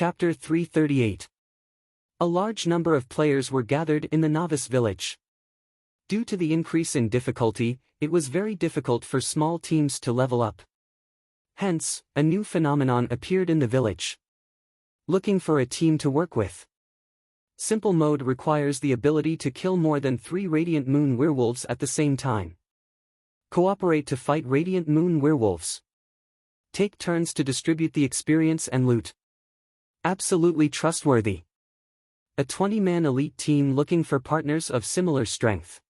Chapter 338. A large number of players were gathered in the novice village. Due to the increase in difficulty, it was very difficult for small teams to level up. Hence, a new phenomenon appeared in the village. Looking for a team to work with. Simple mode requires the ability to kill more than 3 Radiant Moon werewolves at the same time. Cooperate to fight Radiant Moon werewolves. Take turns to distribute the experience and loot. Absolutely trustworthy. A 20-man elite team looking for partners of similar strength.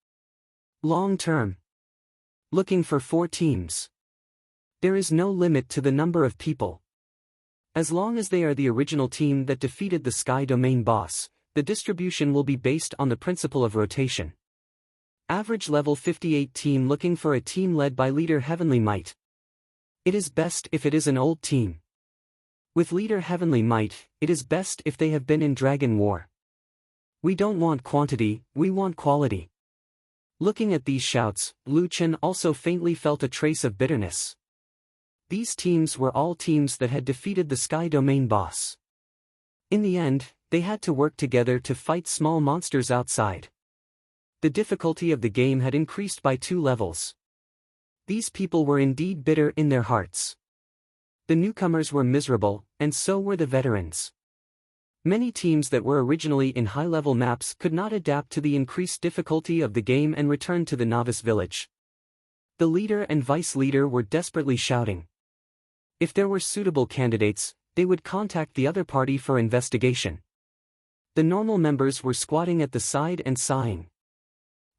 Long term. Looking for 4 teams. There is no limit to the number of people. As long as they are the original team that defeated the Sky Domain boss, the distribution will be based on the principle of rotation. Average level 58 team looking for a team led by leader Heavenly Might. It is best if it is an old team. With leader Heavenly Might, it is best if they have been in Dragon War. We don't want quantity, we want quality. Looking at these shouts, Lu Chen also faintly felt a trace of bitterness. These teams were all teams that had defeated the Sky Domain boss. In the end, they had to work together to fight small monsters outside. The difficulty of the game had increased by 2 levels. These people were indeed bitter in their hearts. The newcomers were miserable, and so were the veterans. Many teams that were originally in high-level maps could not adapt to the increased difficulty of the game and returned to the novice village. The leader and vice-leader were desperately shouting. If there were suitable candidates, they would contact the other party for investigation. The normal members were squatting at the side and sighing.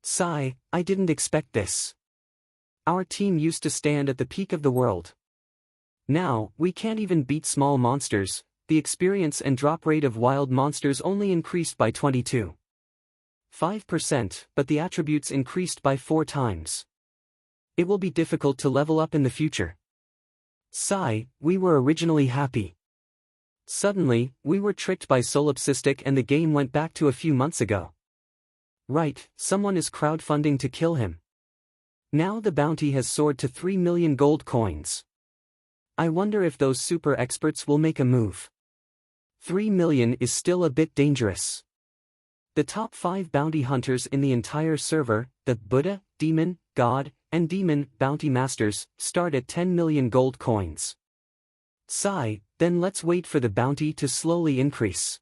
Sigh, I didn't expect this. Our team used to stand at the peak of the world. Now, we can't even beat small monsters. The experience and drop rate of wild monsters only increased by 22.5%, but the attributes increased by 4 times. It will be difficult to level up in the future. Sigh, we were originally happy. Suddenly, we were tricked by Solipsistic and the game went back to a few months ago. Right, someone is crowdfunding to kill him. Now the bounty has soared to 3 million gold coins. I wonder if those super experts will make a move. 3 million is still a bit dangerous. The top 5 bounty hunters in the entire server, the Buddha, Demon, God, and Demon bounty masters, start at 10 million gold coins. Sigh, then let's wait for the bounty to slowly increase.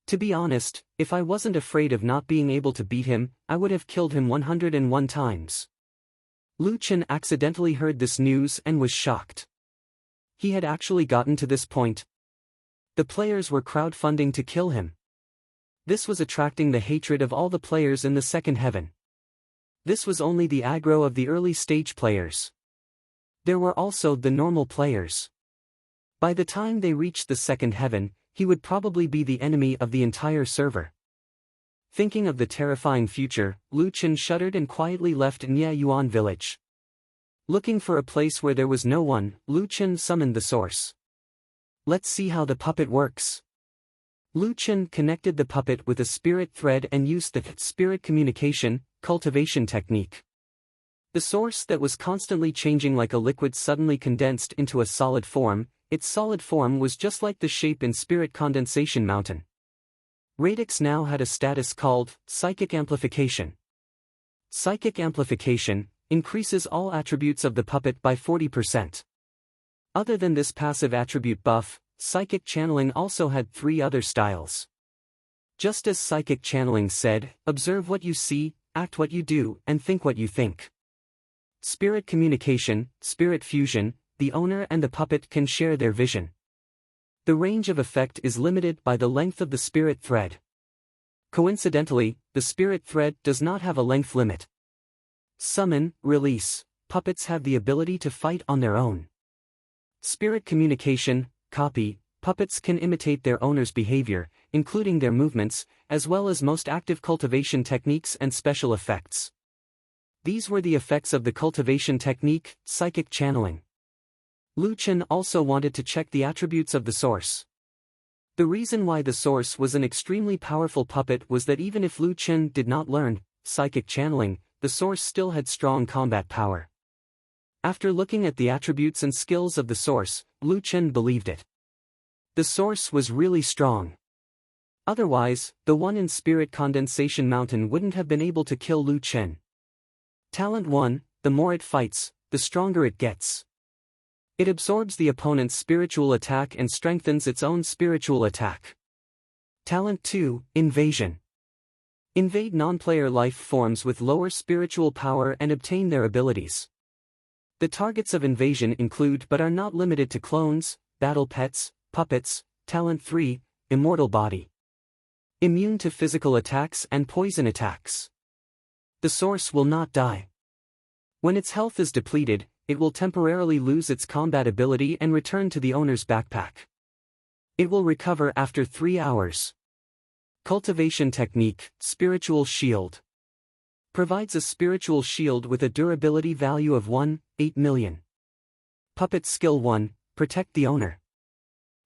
To be honest, if I wasn't afraid of not being able to beat him, I would have killed him 101 times. Lu Chen accidentally heard this news and was shocked. He had actually gotten to this point. The players were crowdfunding to kill him. This was attracting the hatred of all the players in the second heaven. This was only the aggro of the early stage players. There were also the normal players. By the time they reached the second heaven, he would probably be the enemy of the entire server. Thinking of the terrifying future, Lu Chen shuddered and quietly left Nya Yuan village. Looking for a place where there was no one, Lu Chen summoned the source. Let's see how the puppet works. Lu Chen connected the puppet with a spirit thread and used the spirit communication, cultivation technique. The source that was constantly changing like a liquid suddenly condensed into a solid form. Its solid form was just like the shape in Spirit Condensation Mountain. Radix now had a status called Psychic Amplification. Psychic Amplification increases all attributes of the puppet by 40%. Other than this passive attribute buff, Psychic Channeling also had 3 other styles. Just as Psychic Channeling said, observe what you see, act what you do, and think what you think. Spirit Communication, Spirit Fusion, the owner and the puppet can share their vision. The range of effect is limited by the length of the spirit thread. Coincidentally, the spirit thread does not have a length limit. Summon, release, puppets have the ability to fight on their own. Spirit communication, copy, puppets can imitate their owner's behavior, including their movements, as well as most active cultivation techniques and special effects. These were the effects of the cultivation technique, psychic channeling. Lu Chen also wanted to check the attributes of the source. The reason why the source was an extremely powerful puppet was that even if Lu Chen did not learn psychic channeling, the source still had strong combat power. After looking at the attributes and skills of the source, Lu Chen believed it. The source was really strong. Otherwise, the one in Spirit Condensation Mountain wouldn't have been able to kill Lu Chen. Talent 1, the more it fights, the stronger it gets. It absorbs the opponent's spiritual attack and strengthens its own spiritual attack. Talent 2, Invasion. Invade non-player life forms with lower spiritual power and obtain their abilities. The targets of invasion include but are not limited to clones, battle pets, puppets. Talent 3, Immortal Body. Immune to physical attacks and poison attacks. The source will not die. When its health is depleted, it will temporarily lose its combat ability and return to the owner's backpack. It will recover after 3 hours. Cultivation Technique, Spiritual Shield. Provides a spiritual shield with a durability value of 1/8 million. Puppet Skill 1, Protect the owner.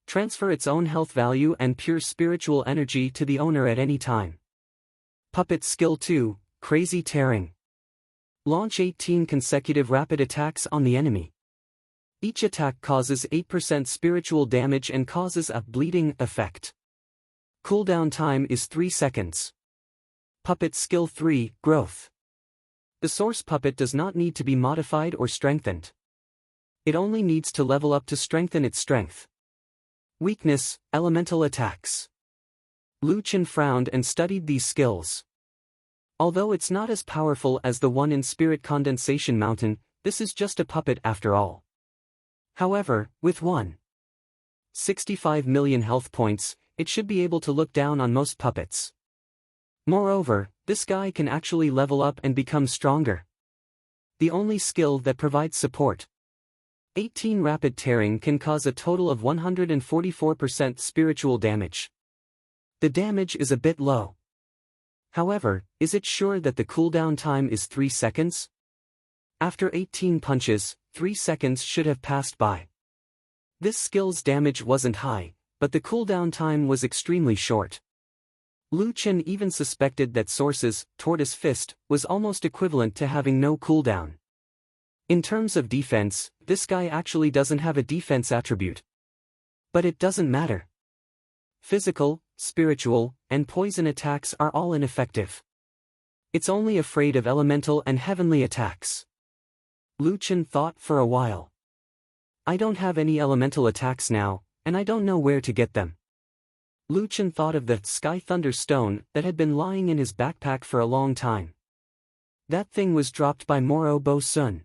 Transfer its own health value and pure spiritual energy to the owner at any time. Puppet Skill 2, Crazy Tearing. Launch 18 consecutive rapid attacks on the enemy. Each attack causes 8% spiritual damage and causes a bleeding effect. Cooldown time is 3 seconds. Puppet Skill 3, Growth. The source puppet does not need to be modified or strengthened. It only needs to level up to strengthen its strength. Weakness, Elemental Attacks. Lu Chen frowned and studied these skills. Although it's not as powerful as the one in Spirit Condensation Mountain, this is just a puppet after all. However, with 1.65 million health points, it should be able to look down on most puppets. Moreover, this guy can actually level up and become stronger. The only skill that provides support. 18 Rapid Tearing can cause a total of 144% spiritual damage. The damage is a bit low. However, is it sure that the cooldown time is 3 seconds? After 18 punches, 3 seconds should have passed by. This skill's damage wasn't high, but the cooldown time was extremely short. Lu Chen even suspected that Source's Tortoise Fist was almost equivalent to having no cooldown. In terms of defense, this guy actually doesn't have a defense attribute. But it doesn't matter. Physical, spiritual, and poison attacks are all ineffective. It's only afraid of elemental and heavenly attacks. Lu Chen thought for a while. I don't have any elemental attacks now, and I don't know where to get them. Lu Chen thought of the Sky Thunder Stone that had been lying in his backpack for a long time. That thing was dropped by Moro Bo Sun.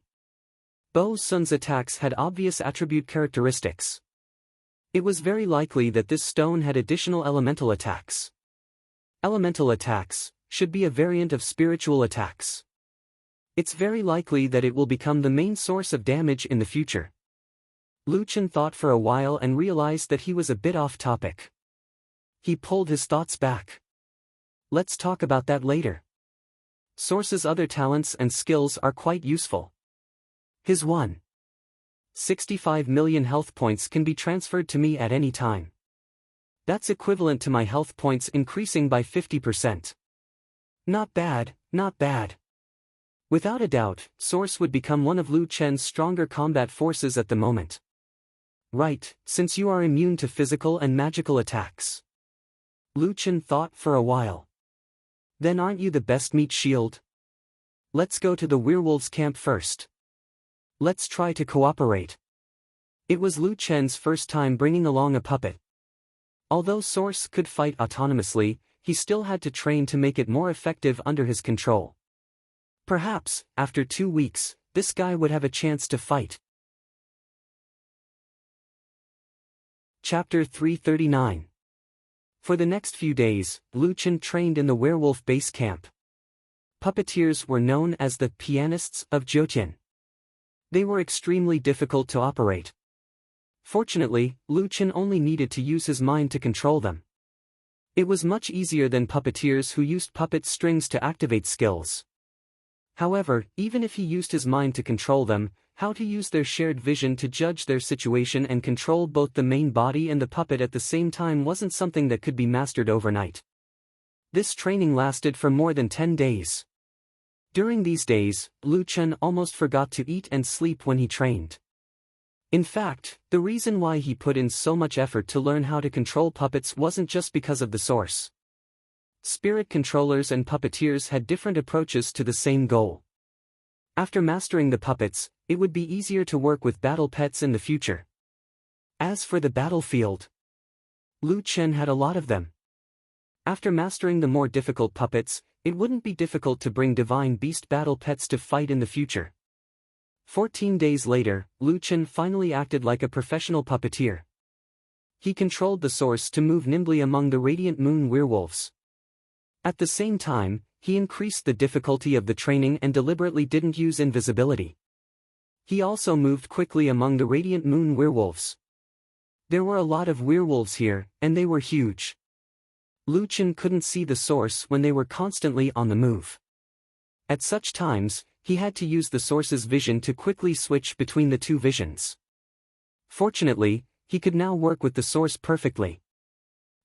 Bo Sun's attacks had obvious attribute characteristics. It was very likely that this stone had additional elemental attacks. Elemental attacks should be a variant of spiritual attacks. It's very likely that it will become the main source of damage in the future. Lu Chen thought for a while and realized that he was a bit off topic. He pulled his thoughts back. Let's talk about that later. Source's other talents and skills are quite useful. His 1.65 million health points can be transferred to me at any time. That's equivalent to my health points increasing by 50%. Not bad, not bad. Without a doubt, Source would become one of Lu Chen's stronger combat forces at the moment. Right, since you are immune to physical and magical attacks. Lu Chen thought for a while. Then aren't you the best meat shield? Let's go to the werewolves' camp first. Let's try to cooperate. It was Lu Chen's first time bringing along a puppet. Although Source could fight autonomously, he still had to train to make it more effective under his control. Perhaps, after 2 weeks, this guy would have a chance to fight. Chapter 339. For the next few days, Lu Chen trained in the werewolf base camp. Puppeteers were known as the pianists of Jyotian. They were extremely difficult to operate. Fortunately, Lu Chen only needed to use his mind to control them. It was much easier than puppeteers who used puppet strings to activate skills. However, even if he used his mind to control them, how to use their shared vision to judge their situation and control both the main body and the puppet at the same time wasn't something that could be mastered overnight. This training lasted for more than 10 days. During these days, Lu Chen almost forgot to eat and sleep when he trained. In fact, the reason why he put in so much effort to learn how to control puppets wasn't just because of the source. Spirit controllers and puppeteers had different approaches to the same goal. After mastering the puppets, it would be easier to work with battle pets in the future. As for the battlefield, Lu Chen had a lot of them. After mastering the more difficult puppets, it wouldn't be difficult to bring divine beast battle pets to fight in the future. 14 days later, Lu Chen finally acted like a professional puppeteer. He controlled the source to move nimbly among the radiant moon werewolves. At the same time, he increased the difficulty of the training and deliberately didn't use invisibility. He also moved quickly among the radiant moon werewolves. There were a lot of werewolves here, and they were huge. Lu Chen couldn't see the source when they were constantly on the move. At such times, he had to use the source's vision to quickly switch between the two visions. Fortunately, he could now work with the source perfectly.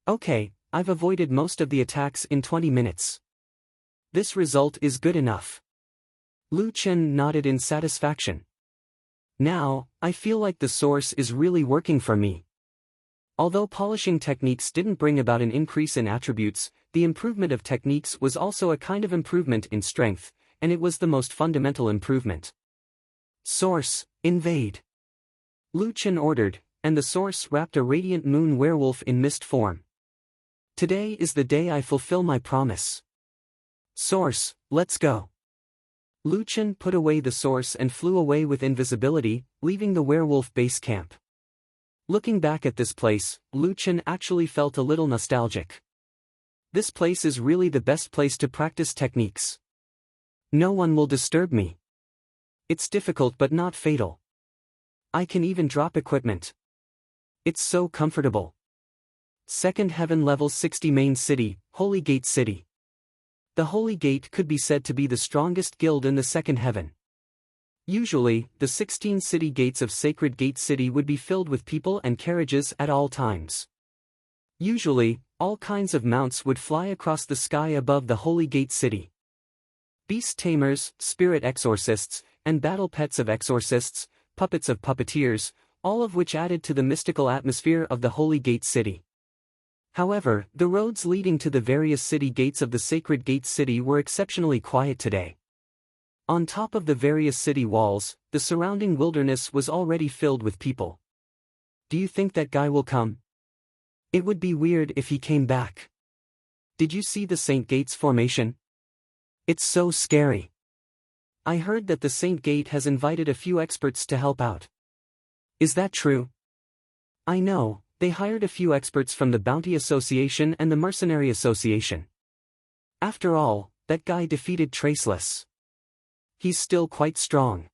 Okay, I've avoided most of the attacks in 20 minutes. This result is good enough. Lu Chen nodded in satisfaction. Now, I feel like the source is really working for me. Although polishing techniques didn't bring about an increase in attributes, the improvement of techniques was also a kind of improvement in strength, and it was the most fundamental improvement. Source, invade. Lu Chen ordered, and the source wrapped a radiant moon werewolf in mist form. Today is the day I fulfill my promise. Source, let's go. Lu Chen put away the source and flew away with invisibility, leaving the werewolf base camp. Looking back at this place, Lu Chen actually felt a little nostalgic. This place is really the best place to practice techniques. No one will disturb me. It's difficult but not fatal. I can even drop equipment. It's so comfortable. Second Heaven Level 60 Main City, Holy Gate City. The Holy Gate could be said to be the strongest guild in the Second Heaven. Usually, the 16 city gates of Sacred Gate City would be filled with people and carriages at all times. Usually, all kinds of mounts would fly across the sky above the Holy Gate City. Beast tamers, spirit exorcists, and battle pets of exorcists, puppets of puppeteers, all of which added to the mystical atmosphere of the Holy Gate City. However, the roads leading to the various city gates of the Sacred Gate City were exceptionally quiet today. On top of the various city walls, the surrounding wilderness was already filled with people. Do you think that guy will come? It would be weird if he came back. Did you see the Saint Gates formation? It's so scary. I heard that the Saint Gate has invited a few experts to help out. Is that true? I know, they hired a few experts from the Bounty Association and the Mercenary Association. After all, that guy defeated Traceless. He's still quite strong.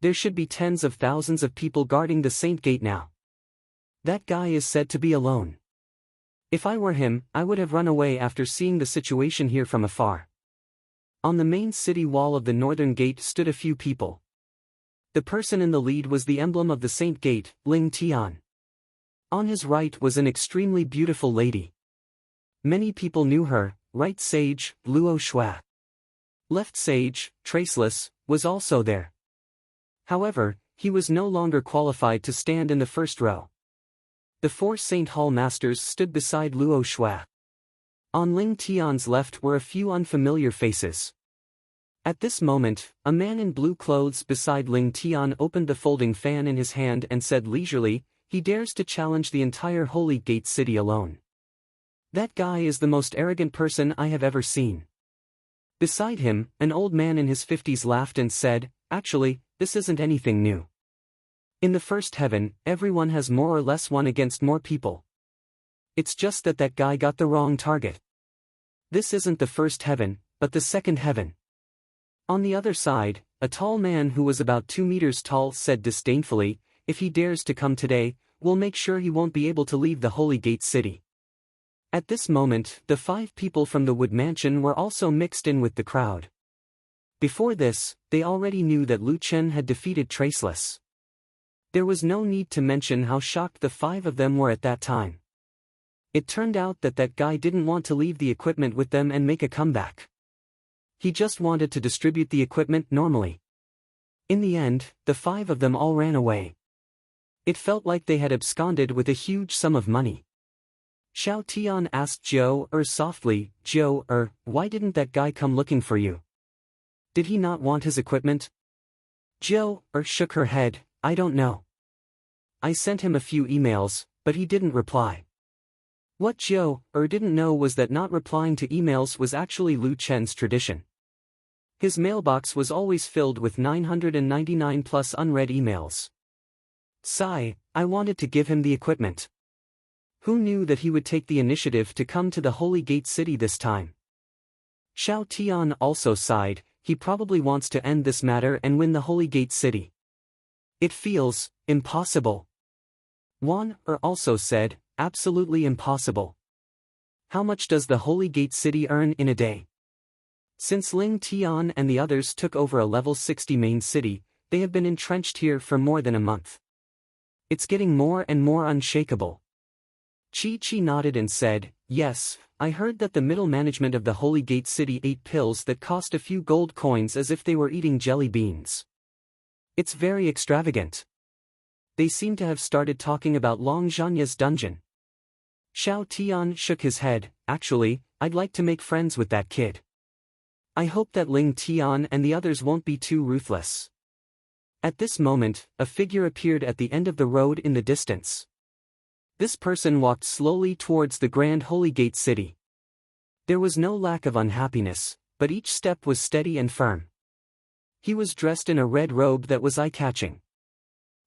There should be tens of thousands of people guarding the Saint Gate now. That guy is said to be alone. If I were him, I would have run away after seeing the situation here from afar. On the main city wall of the northern gate stood a few people. The person in the lead was the emblem of the Saint Gate, Ling Tian. On his right was an extremely beautiful lady. Many people knew her, right sage, Luo Shui. Left sage, Traceless, was also there. However, he was no longer qualified to stand in the first row. The four Saint Hall Masters stood beside Luo Shui. On Ling Tian's left were a few unfamiliar faces. At this moment, a man in blue clothes beside Ling Tian opened the folding fan in his hand and said leisurely, "He dares to challenge the entire Holy Gate City alone. That guy is the most arrogant person I have ever seen." Beside him, an old man in his 50s laughed and said, "Actually, this isn't anything new. In the first heaven, everyone has more or less one against more people. It's just that that guy got the wrong target. This isn't the first heaven, but the second heaven." On the other side, a tall man who was about 2 meters tall said disdainfully, "If he dares to come today, we'll make sure he won't be able to leave the Holy Gate City." At this moment, the 5 people from the Wood Mansion were also mixed in with the crowd. Before this, they already knew that Lu Chen had defeated Traceless. There was no need to mention how shocked the 5 of them were at that time. It turned out that that guy didn't want to leave the equipment with them and make a comeback. He just wanted to distribute the equipment normally. In the end, the 5 of them all ran away. It felt like they had absconded with a huge sum of money. Xiao Tian asked Zhou softly, Zhou why didn't that guy come looking for you? Did he not want his equipment? Zhou shook her head, I don't know. I sent him a few emails, but he didn't reply. What Zhou didn't know was that not replying to emails was actually Lu Chen's tradition. His mailbox was always filled with 999 plus unread emails. Sigh, I wanted to give him the equipment. Who knew that he would take the initiative to come to the Holy Gate City this time? Xiao Tian also sighed, he probably wants to end this matter and win the Holy Gate City. It feels impossible. Wan also said, absolutely impossible. How much does the Holy Gate City earn in a day? Since Ling Tian and the others took over a level 60 main city, they have been entrenched here for more than a month. It's getting more and more unshakable. Chi nodded and said, yes, I heard that the middle management of the Holy Gate City ate pills that cost a few gold coins as if they were eating jelly beans. It's very extravagant. They seem to have started talking about Long Zhanya's dungeon. Xiao Tian shook his head, actually, I'd like to make friends with that kid. I hope that Ling Tian and the others won't be too ruthless. At this moment, a figure appeared at the end of the road in the distance. This person walked slowly towards the Grand Holy Gate City. There was no lack of unhappiness, but each step was steady and firm. He was dressed in a red robe that was eye-catching.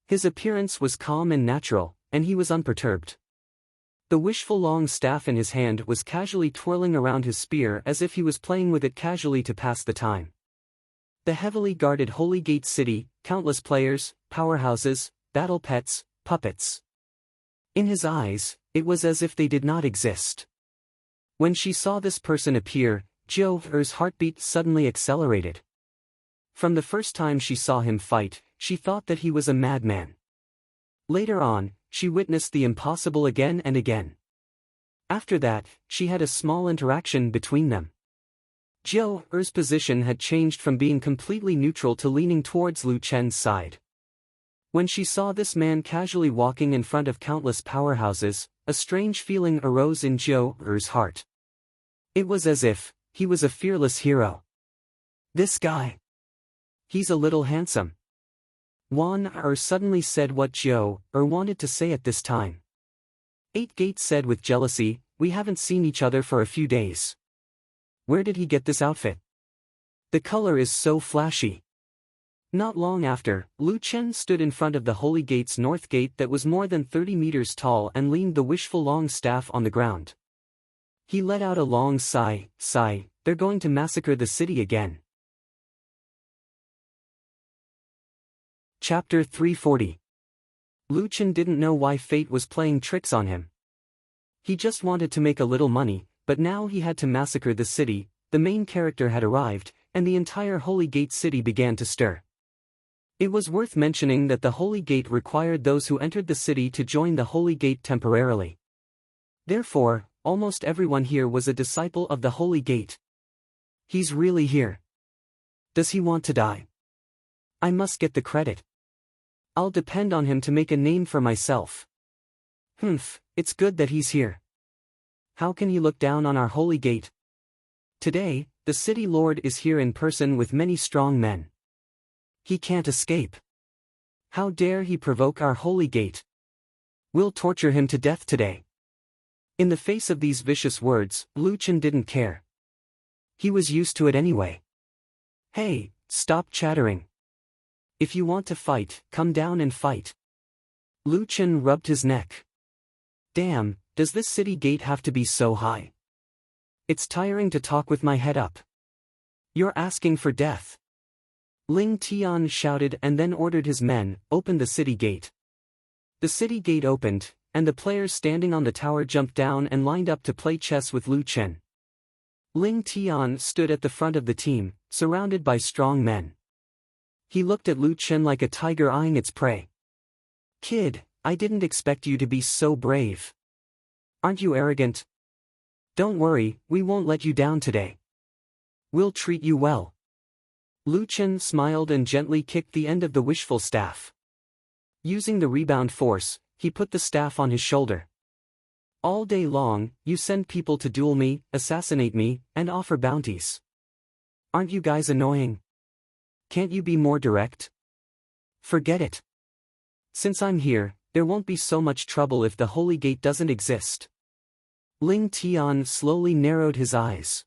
His appearance was calm and natural, and he was unperturbed. The wishful long staff in his hand was casually twirling around his spear as if he was playing with it casually to pass the time. The heavily guarded Holy Gate City, countless players, powerhouses, battle pets, puppets. In his eyes, it was as if they did not exist. When she saw this person appear, Zhou's heartbeat suddenly accelerated. From the first time she saw him fight, she thought that he was a madman. Later on, she witnessed the impossible again and again. After that, she had a small interaction between them. Zhou's position had changed from being completely neutral to leaning towards Lu Chen's side. When she saw this man casually walking in front of countless powerhouses, a strange feeling arose in Zhou's heart. It was as if he was a fearless hero. This guy. He's a little handsome. Wan suddenly said what Zhou wanted to say at this time. Eight Gate said with jealousy, we haven't seen each other for a few days. Where did he get this outfit? The color is so flashy. Not long after, Lu Chen stood in front of the Holy Gate's north gate that was more than 30 meters tall and leaned the wishful long staff on the ground. He let out a long sigh, they're going to massacre the city again. Chapter 340. Lu Chen didn't know why fate was playing tricks on him. He just wanted to make a little money, but now he had to massacre the city. The main character had arrived, and the entire Holy Gate city began to stir. It was worth mentioning that the Holy Gate required those who entered the city to join the Holy Gate temporarily. Therefore, almost everyone here was a disciple of the Holy Gate. He's really here. Does he want to die? I must get the credit. I'll depend on him to make a name for myself. It's good that he's here. How can he look down on our Holy Gate? Today, the city lord is here in person with many strong men. He can't escape. How dare he provoke our Holy Gate? We'll torture him to death today. In the face of these vicious words, Lu Chen didn't care. He was used to it anyway. Hey, stop chattering. If you want to fight, come down and fight. Lu Chen rubbed his neck. Damn, does this city gate have to be so high? It's tiring to talk with my head up. You're asking for death. Ling Tian shouted and then ordered his men, open the city gate. The city gate opened, and the players standing on the tower jumped down and lined up to play chess with Lu Chen. Ling Tian stood at the front of the team, surrounded by strong men. He looked at Lu Chen like a tiger eyeing its prey. Kid, I didn't expect you to be so brave. Aren't you arrogant? Don't worry, we won't let you down today. We'll treat you well. Lu Chen smiled and gently kicked the end of the wishful staff. Using the rebound force, he put the staff on his shoulder. All day long, you send people to duel me, assassinate me, and offer bounties. Aren't you guys annoying? Can't you be more direct? Forget it. Since I'm here, there won't be so much trouble if the Holy Gate doesn't exist. Ling Tian slowly narrowed his eyes.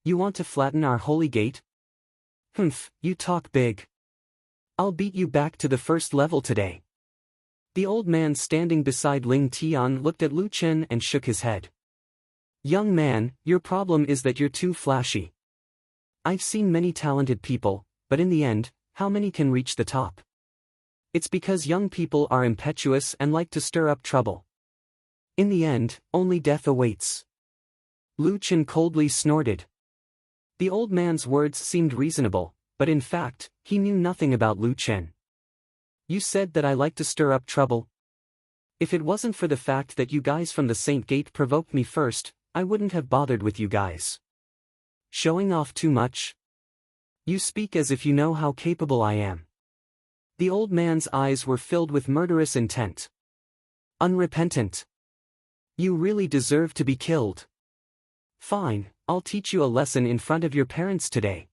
You want to flatten our Holy Gate? Humph, you talk big. I'll beat you back to the first level today. The old man standing beside Ling Tian looked at Lu Chen and shook his head. Young man, your problem is that you're too flashy. I've seen many talented people, but in the end, how many can reach the top? It's because young people are impetuous and like to stir up trouble. In the end, only death awaits. Lu Chen coldly snorted. The old man's words seemed reasonable, but in fact, he knew nothing about Lu Chen. You said that I like to stir up trouble? If it wasn't for the fact that you guys from the Saint Gate provoked me first, I wouldn't have bothered with you guys. Showing off too much? You speak as if you know how capable I am. The old man's eyes were filled with murderous intent. Unrepentant. You really deserve to be killed. Fine, I'll teach you a lesson in front of your parents today.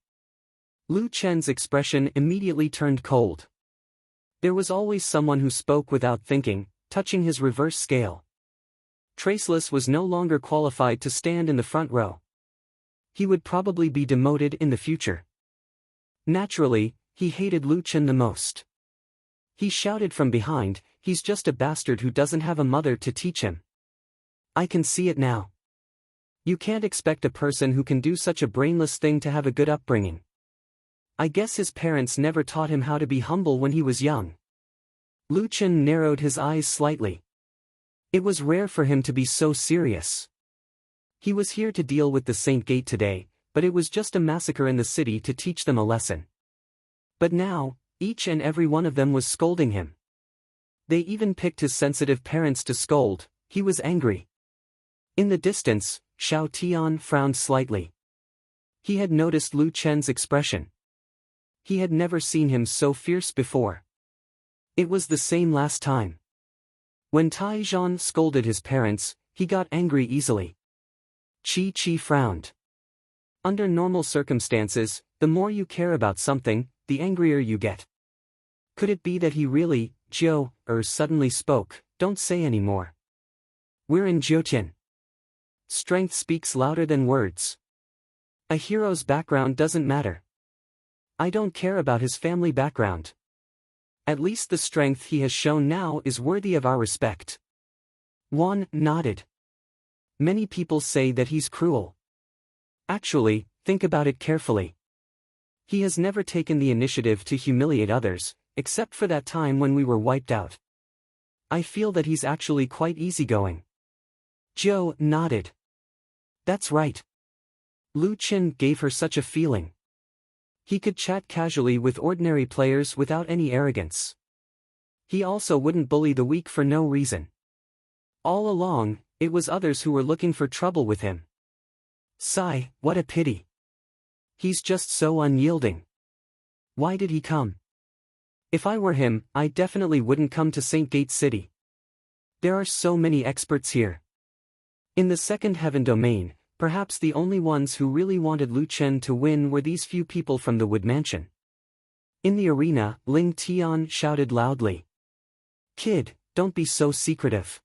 Lu Chen's expression immediately turned cold. There was always someone who spoke without thinking, touching his reverse scale. Traceless was no longer qualified to stand in the front row. He would probably be demoted in the future. Naturally, he hated Lu Chen the most. He shouted from behind, he's just a bastard who doesn't have a mother to teach him. I can see it now. You can't expect a person who can do such a brainless thing to have a good upbringing. I guess his parents never taught him how to be humble when he was young. Lu Chen narrowed his eyes slightly. It was rare for him to be so serious. He was here to deal with the Saint Gate today, but it was just a massacre in the city to teach them a lesson. But now, each and every one of them was scolding him. They even picked his sensitive parents to scold. He was angry. In the distance, Xiao Tian frowned slightly. He had noticed Lu Chen's expression. He had never seen him so fierce before. It was the same last time. When Tai Zhan scolded his parents, he got angry easily. Chi frowned. Under normal circumstances, the more you care about something, the angrier you get. Could it be that he really, suddenly spoke, don't say any more. We're in Jiutian. Strength speaks louder than words. A hero's background doesn't matter. I don't care about his family background. At least the strength he has shown now is worthy of our respect. Wan nodded. Many people say that he's cruel. Actually, think about it carefully. He has never taken the initiative to humiliate others, except for that time when we were wiped out. I feel that he's actually quite easygoing. Zhou nodded. That's right. Lu Chen gave her such a feeling. He could chat casually with ordinary players without any arrogance. He also wouldn't bully the weak for no reason. All along, it was others who were looking for trouble with him. Sigh, what a pity. He's just so unyielding. Why did he come? If I were him, I definitely wouldn't come to Saint Gate City. There are so many experts here. In the second heaven domain, perhaps the only ones who really wanted Lu Chen to win were these few people from the Wood Mansion. In the arena, Ling Tian shouted loudly. Kid, don't be so secretive.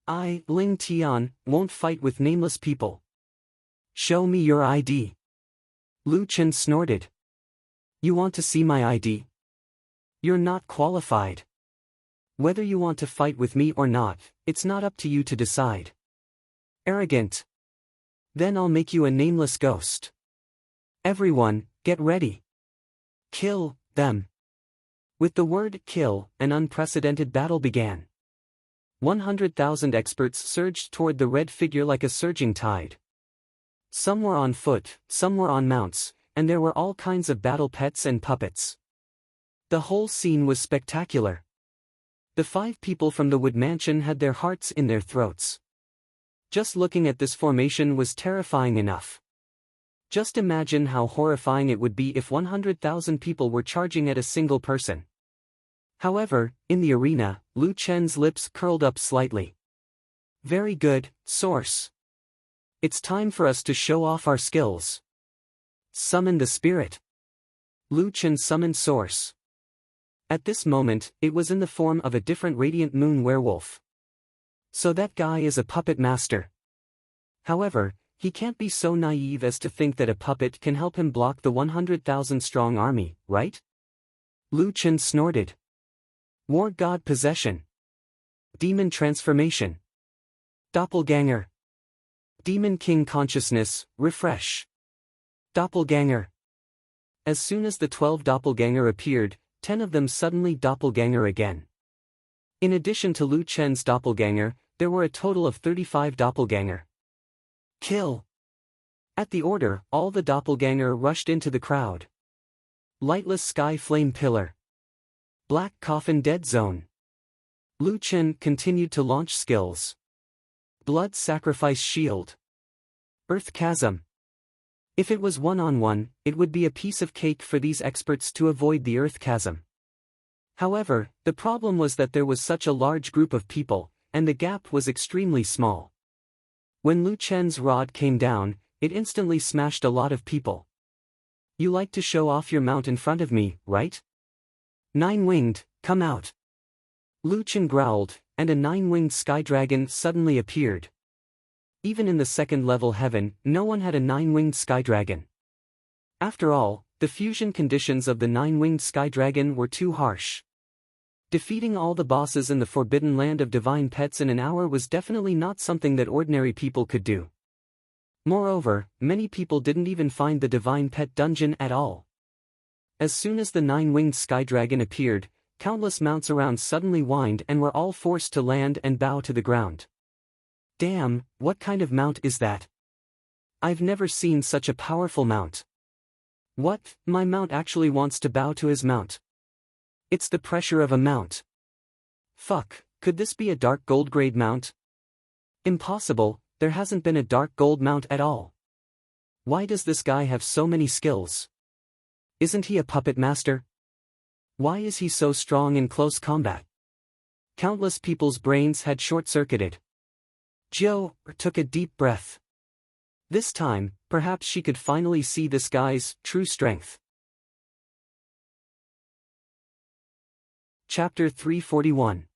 I, Ling Tian, won't fight with nameless people. Show me your ID. Lu Chen snorted. You want to see my ID? You're not qualified. Whether you want to fight with me or not, it's not up to you to decide. Arrogant. Then I'll make you a nameless ghost. Everyone, get ready. Kill them. With the word kill, an unprecedented battle began. 100,000 experts surged toward the red figure like a surging tide. Some were on foot, some were on mounts, and there were all kinds of battle pets and puppets. The whole scene was spectacular. The 5 people from the Wood Mansion had their hearts in their throats. Just looking at this formation was terrifying enough. Just imagine how horrifying it would be if 100,000 people were charging at a single person. However, in the arena, Lu Chen's lips curled up slightly. Very good, source. It's time for us to show off our skills. Summon the spirit. Lu Chen summoned source. At this moment, it was in the form of a different radiant moon werewolf. So that guy is a puppet master. However, he can't be so naive as to think that a puppet can help him block the 100,000-strong army, right? Lu Chen snorted. War God possession. Demon transformation. Doppelganger. Demon King consciousness, refresh. Doppelganger. As soon as the 12 doppelganger appeared, 10 of them suddenly doppelganger again. In addition to Lu Chen's doppelganger, there were a total of 35 doppelganger. Kill! At the order, all the doppelganger rushed into the crowd. Lightless sky flame pillar. Black coffin dead zone. Lu Chen continued to launch skills. Blood sacrifice shield. Earth chasm. If it was one-on-one, it would be a piece of cake for these experts to avoid the earth chasm. However, the problem was that there was such a large group of people, and the gap was extremely small. When Lu Chen's rod came down, it instantly smashed a lot of people. You like to show off your mount in front of me, right? Nine-winged, come out. Lu Chen growled, and a nine-winged sky dragon suddenly appeared. Even in the second-level heaven, no one had a nine-winged sky dragon. After all, the fusion conditions of the nine-winged sky dragon were too harsh. Defeating all the bosses in the forbidden land of divine pets in an hour was definitely not something that ordinary people could do. Moreover, many people didn't even find the divine pet dungeon at all. As soon as the nine-winged sky dragon appeared, countless mounts around suddenly whined and were all forced to land and bow to the ground. Damn, what kind of mount is that? I've never seen such a powerful mount. What, my mount actually wants to bow to his mount. It's the pressure of a mount. Fuck, could this be a dark gold grade mount? Impossible, there hasn't been a dark gold mount at all. Why does this guy have so many skills? Isn't he a puppet master? Why is he so strong in close combat? Countless people's brains had short-circuited. Jiao took a deep breath. This time, perhaps she could finally see this guy's true strength. Chapter 341.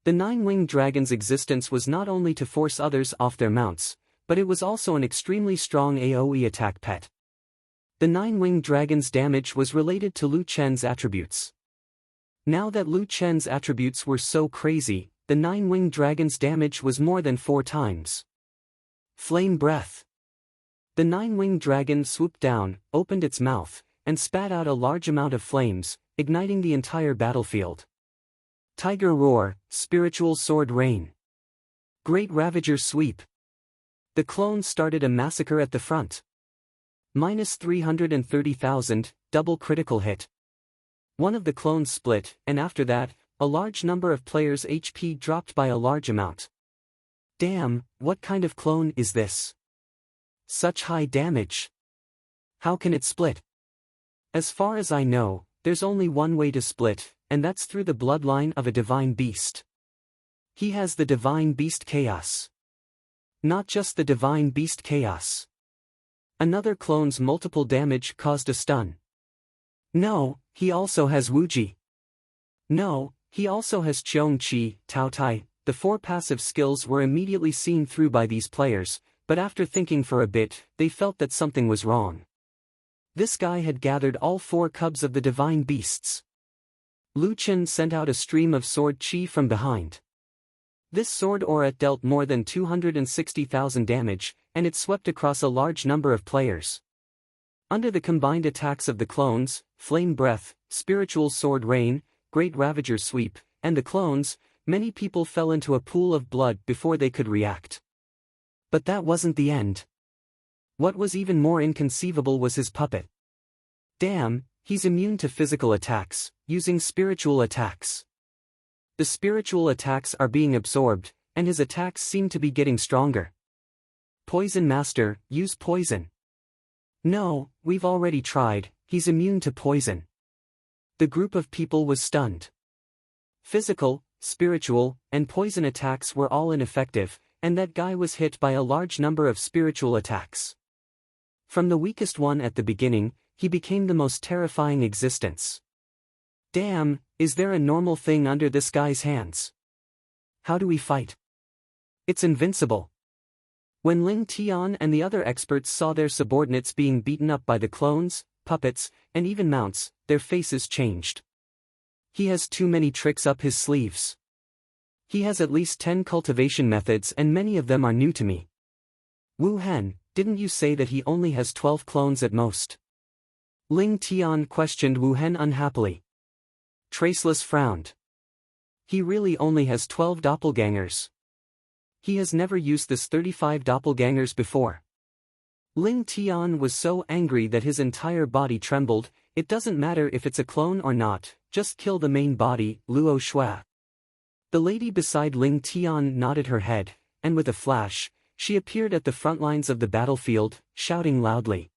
The nine-winged dragon's existence was not only to force others off their mounts, but it was also an extremely strong AoE attack pet. The nine-winged dragon's damage was related to Lu Chen's attributes. Now that Lu Chen's attributes were so crazy, the nine-winged dragon's damage was more than 4 times. Flame breath. The nine-winged dragon swooped down, opened its mouth, and spat out a large amount of flames, igniting the entire battlefield. Tiger roar, spiritual sword rain. Great Ravager sweep. The clones started a massacre at the front. Minus 330,000, double critical hit. One of the clones split, and after that, a large number of players' HP dropped by a large amount. Damn, what kind of clone is this? Such high damage. How can it split? As far as I know, there's only one way to split, and that's through the bloodline of a divine beast. He has the divine beast chaos. Not just the divine beast chaos. Another clone's multiple damage caused a stun. No, he also has Wuji. No, he also has Qiong Qi, Tao Tai. The 4 passive skills were immediately seen through by these players, but after thinking for a bit, they felt that something was wrong. This guy had gathered all 4 cubs of the divine beasts. Lu Chen sent out a stream of sword chi from behind. This sword aura dealt more than 260,000 damage, and it swept across a large number of players. Under the combined attacks of the clones, Flame Breath, Spiritual Sword Rain, Great Ravager Sweep, and the clones, many people fell into a pool of blood before they could react. But that wasn't the end. What was even more inconceivable was his puppet. Damn, he's immune to physical attacks, using spiritual attacks. The spiritual attacks are being absorbed, and his attacks seem to be getting stronger. Poison Master, use poison. No, we've already tried, he's immune to poison. The group of people was stunned. Physical, spiritual, and poison attacks were all ineffective, and that guy was hit by a large number of spiritual attacks. From the weakest one at the beginning, he became the most terrifying existence. Damn, is there a normal thing under this guy's hands? How do we fight? It's invincible. When Ling Tian and the other experts saw their subordinates being beaten up by the clones, puppets, and even mounts, their faces changed. He has too many tricks up his sleeves. He has at least 10 cultivation methods and many of them are new to me. Wu Hen, didn't you say that he only has 12 clones at most? Ling Tian questioned Wu Hen unhappily. Traceless frowned. He really only has 12 doppelgangers. He has never used this 35 doppelgangers before. Ling Tian was so angry that his entire body trembled. It doesn't matter if it's a clone or not, just kill the main body, Luo Shui. The lady beside Ling Tian nodded her head, and with a flash, she appeared at the front lines of the battlefield, shouting loudly.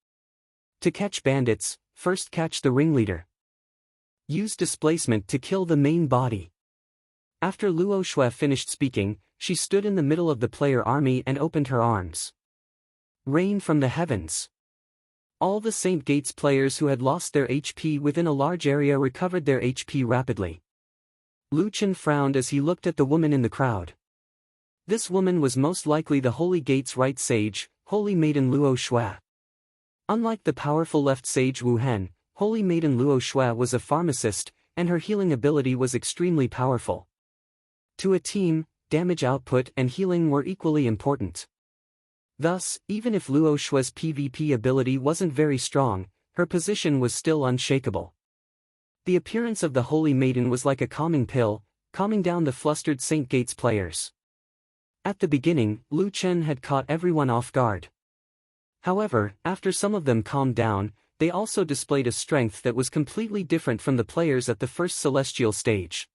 To catch bandits, first catch the ringleader. Use displacement to kill the main body. After Luo Shui finished speaking, she stood in the middle of the player army and opened her arms. Rain from the heavens. All the St. Gates players who had lost their HP within a large area recovered their HP rapidly. Lu Chen frowned as he looked at the woman in the crowd. This woman was most likely the Holy Gate's right sage, Holy Maiden Luo Shui. Unlike the powerful left sage Wu Hen, Holy Maiden Luo Shui was a pharmacist, and her healing ability was extremely powerful. To a team, damage output and healing were equally important. Thus, even if Luo Shui's PvP ability wasn't very strong, her position was still unshakable. The appearance of the Holy Maiden was like a calming pill, calming down the flustered St. Gates players. At the beginning, Lu Chen had caught everyone off guard. However, after some of them calmed down, they also displayed a strength that was completely different from the players at the first celestial stage.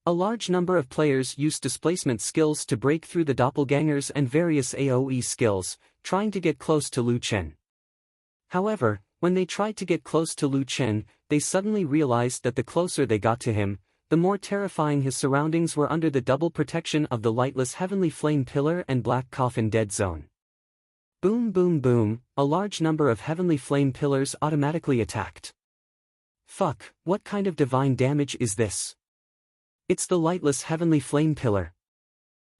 A large number of players used displacement skills to break through the doppelgangers and various AoE skills, trying to get close to Lu Chen. However, when they tried to get close to Lu Chen, they suddenly realized that the closer they got to him, the more terrifying his surroundings were under the double protection of the lightless Heavenly Flame Pillar and Black Coffin Dead Zone. Boom boom boom, a large number of Heavenly Flame Pillars automatically attacked. Fuck, what kind of divine damage is this? It's the lightless Heavenly Flame Pillar.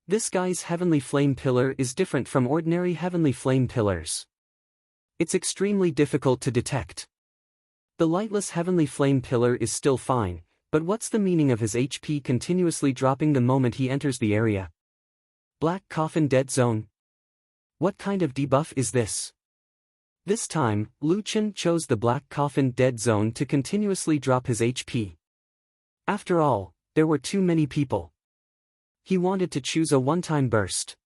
This guy's Heavenly Flame Pillar is different from ordinary Heavenly Flame Pillars. It's extremely difficult to detect. The lightless Heavenly Flame Pillar is still fine, but what's the meaning of his HP continuously dropping the moment he enters the area? Black Coffin Dead Zone. What kind of debuff is this? This time, Lu Chen chose the Black Coffin Dead Zone to continuously drop his HP. After all, there were too many people. He wanted to choose a one-time burst.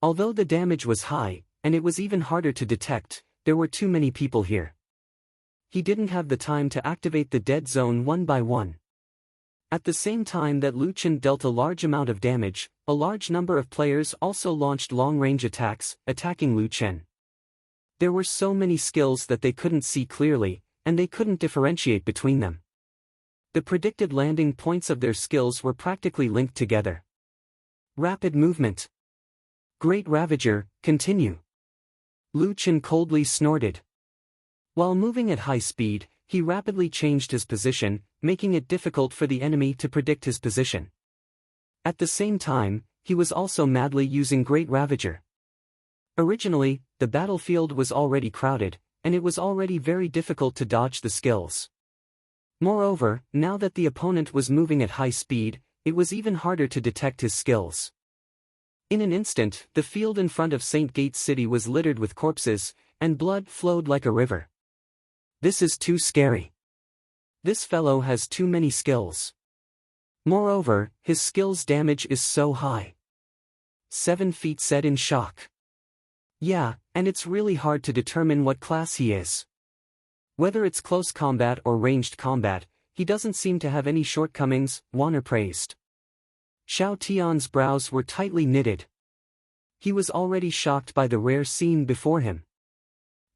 Although the damage was high, and it was even harder to detect, there were too many people here. He didn't have the time to activate the dead zone one by one. At the same time that Lu Chen dealt a large amount of damage, a large number of players also launched long-range attacks, attacking Lu Chen. There were so many skills that they couldn't see clearly, and they couldn't differentiate between them. The predicted landing points of their skills were practically linked together. Rapid movement. Great Ravager, continue. Lu Chen coldly snorted. While moving at high speed, he rapidly changed his position, making it difficult for the enemy to predict his position. At the same time, he was also madly using Great Ravager. Originally, the battlefield was already crowded, and it was already very difficult to dodge the skills. Moreover, now that the opponent was moving at high speed, it was even harder to detect his skills. In an instant, the field in front of St. Gates City was littered with corpses, and blood flowed like a river. This is too scary. This fellow has too many skills. Moreover, his skills damage is so high. 7 feet said in shock. Yeah, and it's really hard to determine what class he is. Whether it's close combat or ranged combat, he doesn't seem to have any shortcomings, Warner praised. Xiao Tian's brows were tightly knitted. He was already shocked by the rare scene before him.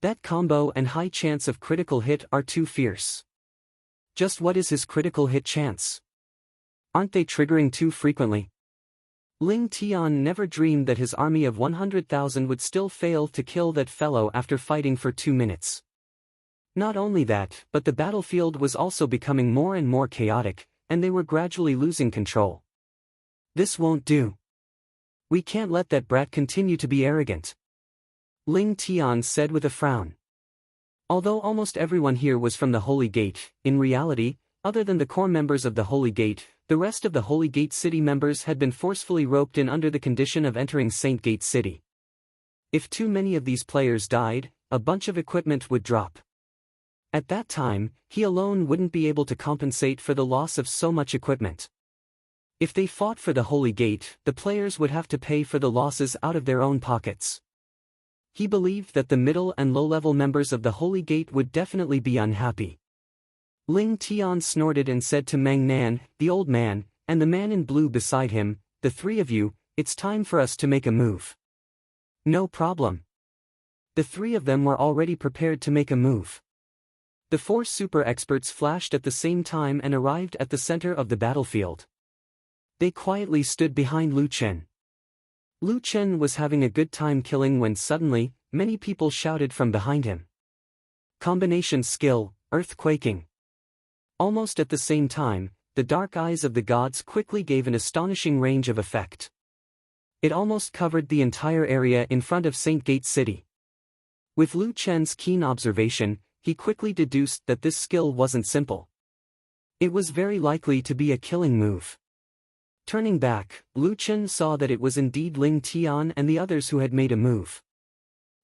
That combo and high chance of critical hit are too fierce. Just what is his critical hit chance? Aren't they triggering too frequently? Ling Tian never dreamed that his army of 100,000 would still fail to kill that fellow after fighting for 2 minutes. Not only that, but the battlefield was also becoming more and more chaotic, and they were gradually losing control. This won't do. We can't let that brat continue to be arrogant, Ling Tian said with a frown. Although almost everyone here was from the Holy Gate, in reality, other than the core members of the Holy Gate, the rest of the Holy Gate City members had been forcefully roped in under the condition of entering Saint Gate City. If too many of these players died, a bunch of equipment would drop. At that time, he alone wouldn't be able to compensate for the loss of so much equipment. If they fought for the Holy Gate, the players would have to pay for the losses out of their own pockets. He believed that the middle and low-level members of the Holy Gate would definitely be unhappy. Ling Tian snorted and said to Meng Nan, the old man, and the man in blue beside him, the three of you, it's time for us to make a move. No problem. The three of them were already prepared to make a move. The 4 super experts flashed at the same time and arrived at the center of the battlefield. They quietly stood behind Lu Chen. Lu Chen was having a good time killing when suddenly, many people shouted from behind him. Combination skill, earthquaking. Almost at the same time, the dark eyes of the gods quickly gave an astonishing range of effect. It almost covered the entire area in front of Saint Gate City. With Lu Chen's keen observation, he quickly deduced that this skill wasn't simple. It was very likely to be a killing move. Turning back, Lu Chen saw that it was indeed Ling Tian and the others who had made a move.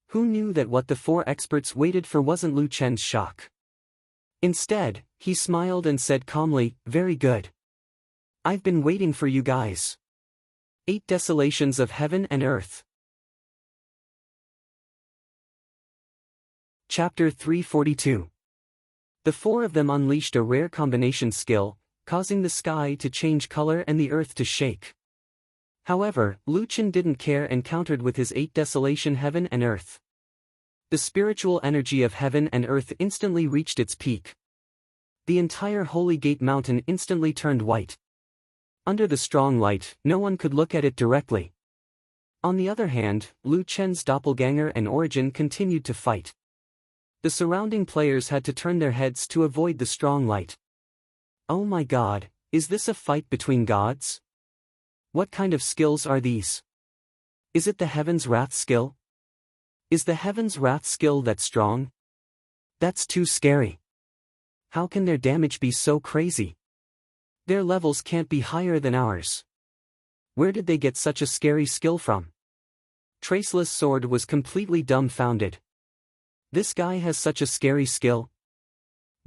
Who knew that what the 4 experts waited for wasn't Lu Chen's shock? Instead, he smiled and said calmly, very good. I've been waiting for you guys. 8 Desolations of Heaven and Earth. Chapter 342. The 4 of them unleashed a rare combination skill, causing the sky to change color and the earth to shake. However, Lu Chen didn't care and countered with his 8 Desolation Heaven and Earth. The spiritual energy of heaven and earth instantly reached its peak. The entire Holy Gate Mountain instantly turned white. Under the strong light, no one could look at it directly. On the other hand, Lu Chen's doppelganger and Origin continued to fight. The surrounding players had to turn their heads to avoid the strong light. Oh my god, is this a fight between gods? What kind of skills are these? Is it the Heaven's Wrath skill? Is the Heaven's Wrath skill that strong? That's too scary. How can their damage be so crazy? Their levels can't be higher than ours. Where did they get such a scary skill from? Traceless Sword was completely dumbfounded. This guy has such a scary skill?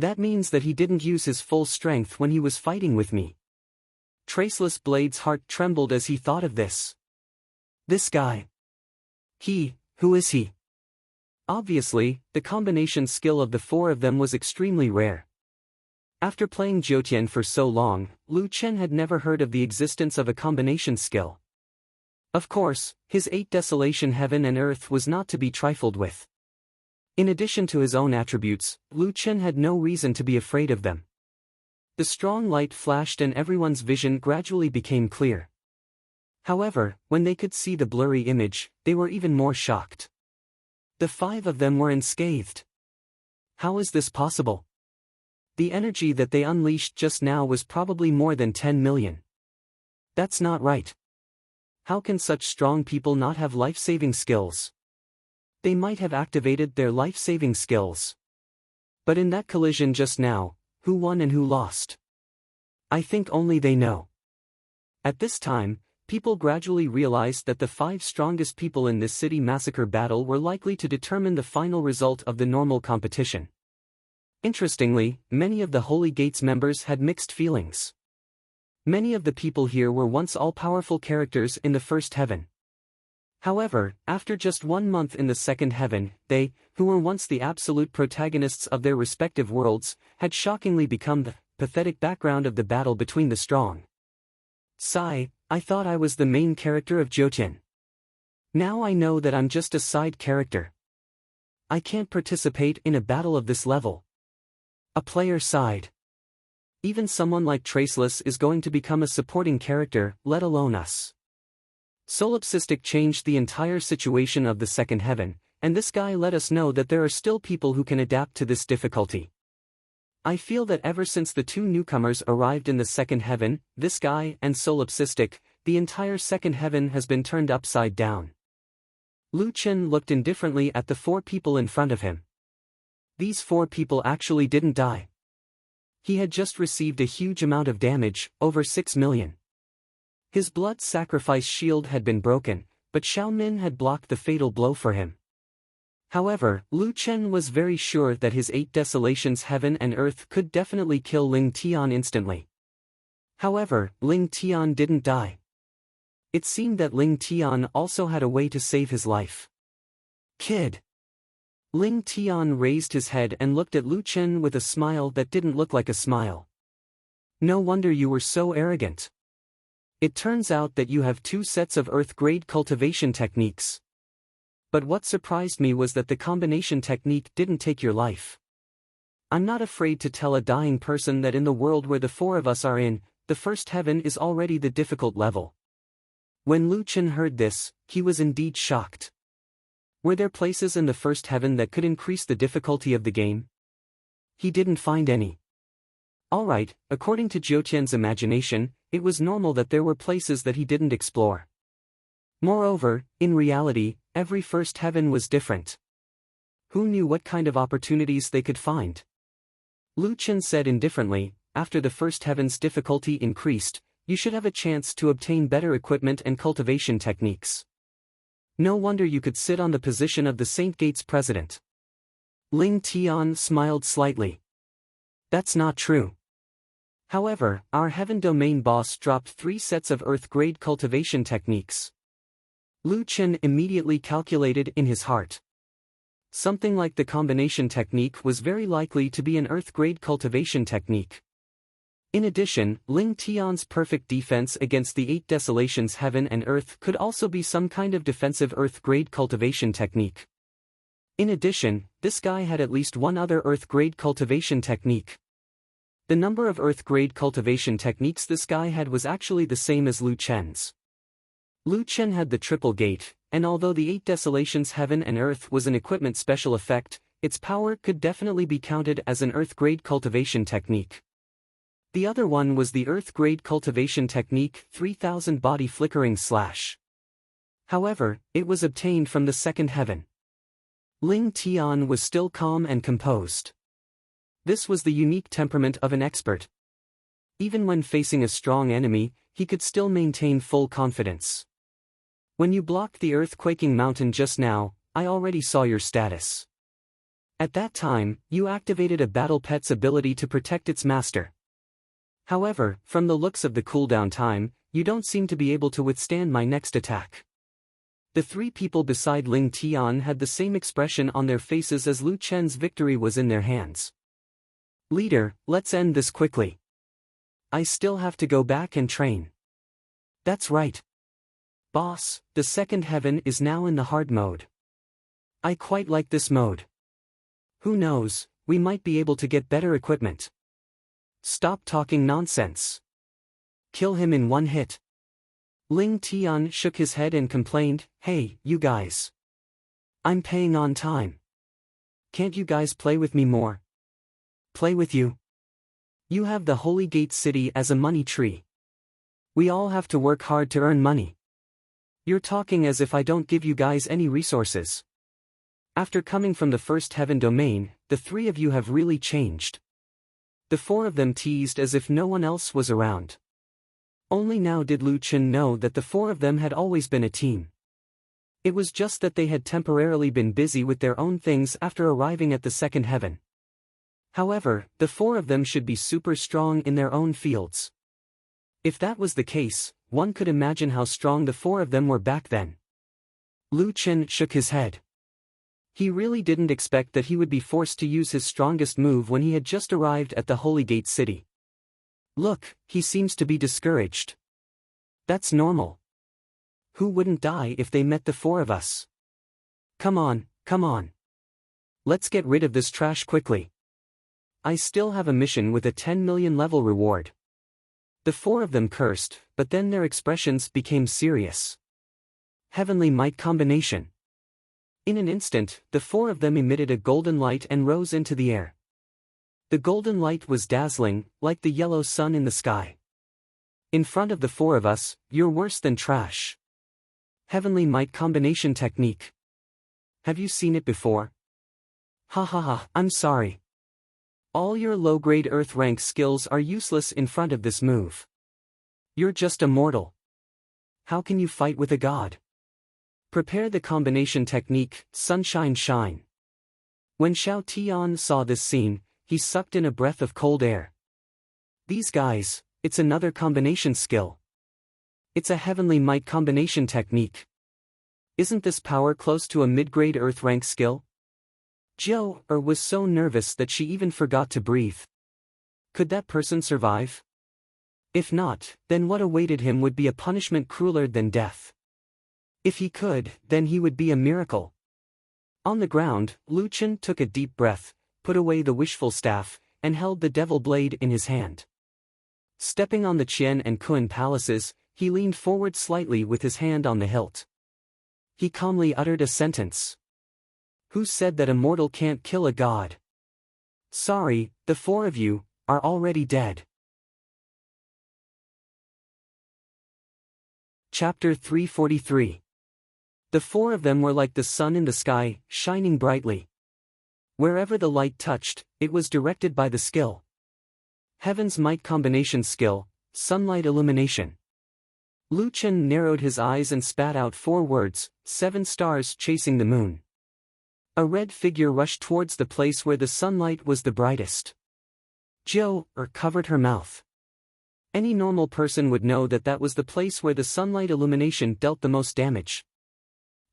That means that he didn't use his full strength when he was fighting with me. Traceless Blade's heart trembled as he thought of this. This guy. Who is he? Obviously, the combination skill of the 4 of them was extremely rare. After playing Jiutian for so long, Lu Chen had never heard of the existence of a combination skill. Of course, his 8 Desolation Heaven and Earth was not to be trifled with. In addition to his own attributes, Lu Chen had no reason to be afraid of them. The strong light flashed and everyone's vision gradually became clear. However, when they could see the blurry image, they were even more shocked. The 5 of them were unscathed. How is this possible? The energy that they unleashed just now was probably more than 10 million. That's not right. How can such strong people not have life-saving skills? They might have activated their life-saving skills. But in that collision just now, who won and who lost? I think only they know. At this time, people gradually realized that the 5 strongest people in this city massacre battle were likely to determine the final result of the normal competition. Interestingly, many of the Holy Gate's members had mixed feelings. Many of the people here were once all-powerful characters in the first heaven. However, after just 1 month in the second heaven, they, who were once the absolute protagonists of their respective worlds, had shockingly become the pathetic background of the battle between the strong. Sigh, I thought I was the main character of Jiutian. Now I know that I'm just a side character. I can't participate in a battle of this level. A player sighed. Even someone like Traceless is going to become a supporting character, let alone us. Solipsistic changed the entire situation of the second heaven, and this guy let us know that there are still people who can adapt to this difficulty. I feel that ever since the two newcomers arrived in the second heaven, this guy and Solipsistic, the entire second heaven has been turned upside down. Lu Chen looked indifferently at the four people in front of him. These four people actually didn't die. He had just received a huge amount of damage, over 6 million. His blood sacrifice shield had been broken, but Xiao Min had blocked the fatal blow for him. However, Lu Chen was very sure that his 8 desolations heaven and earth could definitely kill Ling Tian instantly. However, Ling Tian didn't die. It seemed that Ling Tian also had a way to save his life. Kid. Ling Tian raised his head and looked at Lu Chen with a smile that didn't look like a smile. No wonder you were so arrogant. It turns out that you have 2 sets of earth-grade cultivation techniques. But what surprised me was that the combination technique didn't take your life. I'm not afraid to tell a dying person that in the world where the 4 of us are in, the first heaven is already the difficult level. When Lu Chen heard this, he was indeed shocked. Were there places in the first heaven that could increase the difficulty of the game? He didn't find any. Alright, according to Jiutian's imagination, it was normal that there were places that he didn't explore. Moreover, in reality, every first heaven was different. Who knew what kind of opportunities they could find? Lu Chen said indifferently, after the first heaven's difficulty increased, you should have a chance to obtain better equipment and cultivation techniques. No wonder you could sit on the position of the Saint Gate's president. Ling Tian smiled slightly. That's not true. However, our heaven domain boss dropped 3 sets of earth-grade cultivation techniques. Lu Chen immediately calculated in his heart. Something like the combination technique was very likely to be an earth-grade cultivation technique. In addition, Ling Tian's perfect defense against the 8 desolations heaven and earth could also be some kind of defensive earth-grade cultivation technique. In addition, this guy had at least one other earth-grade cultivation technique. The number of earth-grade cultivation techniques this guy had was actually the same as Lu Chen's. Lu Chen had the triple gate, and although the 8 desolations heaven and earth was an equipment special effect, its power could definitely be counted as an earth-grade cultivation technique. The other one was the earth-grade cultivation technique 3000 body flickering slash. However, it was obtained from the second heaven. Ling Tian was still calm and composed. This was the unique temperament of an expert. Even when facing a strong enemy, he could still maintain full confidence. When you blocked the earthquaking mountain just now, I already saw your status. At that time, you activated a battle pet's ability to protect its master. However, from the looks of the cooldown time, you don't seem to be able to withstand my next attack. The 3 people beside Ling Tian had the same expression on their faces as Lu Chen's victory was in their hands. Leader, let's end this quickly. I still have to go back and train. That's right. Boss, the second heaven is now in the hard mode. I quite like this mode. Who knows, we might be able to get better equipment. Stop talking nonsense. Kill him in one hit. Ling Tian shook his head and complained, hey, you guys. I'm paying on time. Can't you guys play with me more? Play with you? You have the Holy Gate City as a money tree. We all have to work hard to earn money. You're talking as if I don't give you guys any resources. After coming from the first heaven domain, the 3 of you have really changed. The 4 of them teased as if no one else was around. Only now did Lu Chen know that the 4 of them had always been a team. It was just that they had temporarily been busy with their own things after arriving at the second heaven. However, the 4 of them should be super strong in their own fields. If that was the case, one could imagine how strong the 4 of them were back then. Lu Chen shook his head. He really didn't expect that he would be forced to use his strongest move when he had just arrived at the Holy Gate City. Look, he seems to be discouraged. That's normal. Who wouldn't die if they met the 4 of us? Come on, come on. Let's get rid of this trash quickly. I still have a mission with a 10 million level reward. The four of them cursed, but then their expressions became serious. Heavenly might combination. In an instant, the four of them emitted a golden light and rose into the air. The golden light was dazzling, like the yellow sun in the sky. In front of the four of us, you're worse than trash. Heavenly might combination technique. Have you seen it before? Ha ha ha, I'm sorry. All your low-grade Earth rank skills are useless in front of this move. You're just a mortal. How can you fight with a god? Prepare the combination technique, Sunshine Shine. When Xiao Tian saw this scene, he sucked in a breath of cold air. These guys, it's another combination skill. It's a heavenly might combination technique. Isn't this power close to a mid-grade Earth rank skill? Jiao was so nervous that she even forgot to breathe. Could that person survive? If not, then what awaited him would be a punishment crueler than death. If he could, then he would be a miracle. On the ground, Lu Chen took a deep breath, put away the wishful staff, and held the devil blade in his hand. Stepping on the Qian and Kun palaces, he leaned forward slightly with his hand on the hilt. He calmly uttered a sentence. Who said that a mortal can't kill a god? Sorry, the four of you are already dead. Chapter 343. The four of them were like the sun in the sky, shining brightly. Wherever the light touched, it was directed by the skill. Heaven's might combination skill, sunlight illumination. Lu Chen narrowed his eyes and spat out 4 words, 7 stars chasing the moon. A red figure rushed towards the place where the sunlight was the brightest. Jiao covered her mouth. Any normal person would know that that was the place where the sunlight illumination dealt the most damage.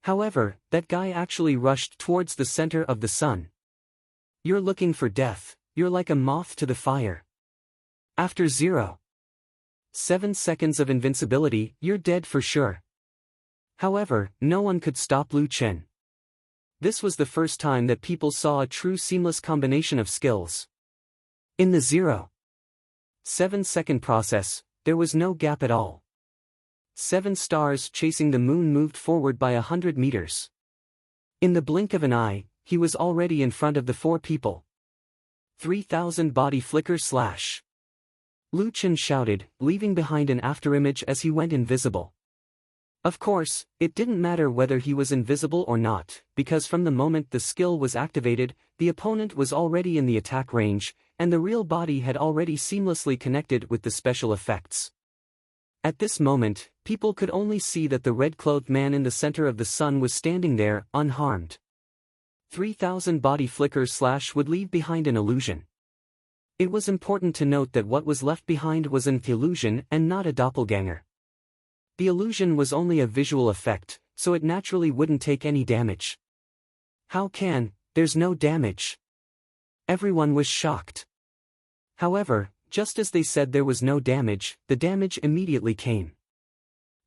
However, that guy actually rushed towards the center of the sun. You're looking for death, you're like a moth to the fire. After 0.7 seconds of invincibility, you're dead for sure. However, no one could stop Lu Chen. This was the first time that people saw a true seamless combination of skills. In the 0.7 second process, there was no gap at all. 7 stars chasing the moon moved forward by 100 meters. In the blink of an eye, he was already in front of the 4 people. 3,000 body flicker slash. Lu Chen shouted, leaving behind an afterimage as he went invisible. Of course, it didn't matter whether he was invisible or not, because from the moment the skill was activated, the opponent was already in the attack range, and the real body had already seamlessly connected with the special effects. At this moment, people could only see that the red-clothed man in the center of the sun was standing there, unharmed. 3,000 body flicker slash would leave behind an illusion. It was important to note that what was left behind was an illusion and not a doppelganger. The illusion was only a visual effect, so it naturally wouldn't take any damage. How can, there's no damage? Everyone was shocked. However, just as they said there was no damage, the damage immediately came.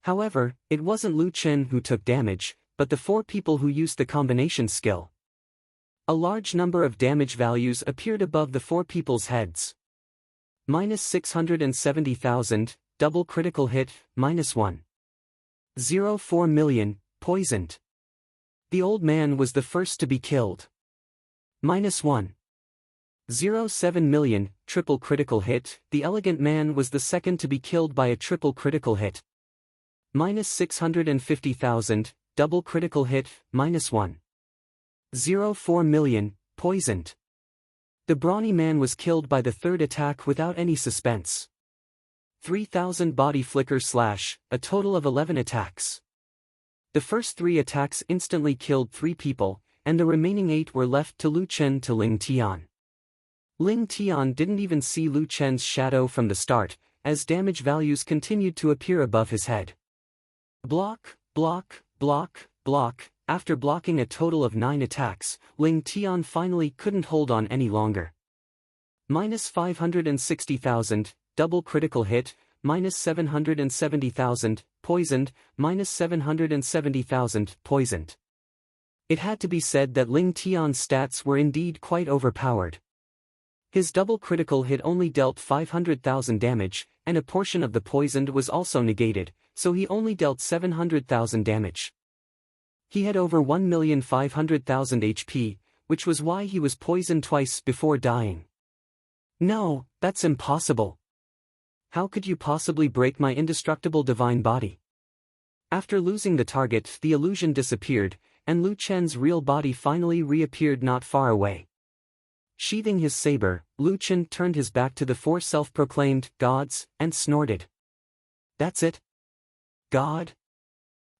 However, it wasn't Lu Chen who took damage, but the 4 people who used the combination skill. A large number of damage values appeared above the 4 people's heads. -670,000, double critical hit, -1.04 million, poisoned. The old man was the first to be killed. -1.07 million, triple critical hit, the elegant man was the second to be killed by a triple critical hit. -650,000, double critical hit, -1.04 million, poisoned. The brawny man was killed by the 3rd attack without any suspense. 3,000 body flicker slash, a total of 11 attacks. The first 3 attacks instantly killed 3 people, and the remaining 8 were left to Lu Chen to Ling Tian. Ling Tian didn't even see Lu Chen's shadow from the start, as damage values continued to appear above his head. Block, block, block, block. After blocking a total of 9 attacks, Ling Tian finally couldn't hold on any longer. -560,000, double critical hit, -770,000, poisoned, -770,000, poisoned. It had to be said that Ling Tian's stats were indeed quite overpowered. His double critical hit only dealt 500,000 damage, and a portion of the poisoned was also negated, so he only dealt 700,000 damage. He had over 1,500,000 HP, which was why he was poisoned twice before dying. No, that's impossible. How could you possibly break my indestructible divine body? After losing the target, the illusion disappeared, and Lu Chen's real body finally reappeared not far away. Sheathing his saber, Lu Chen turned his back to the four self-proclaimed gods, and snorted. That's it? God?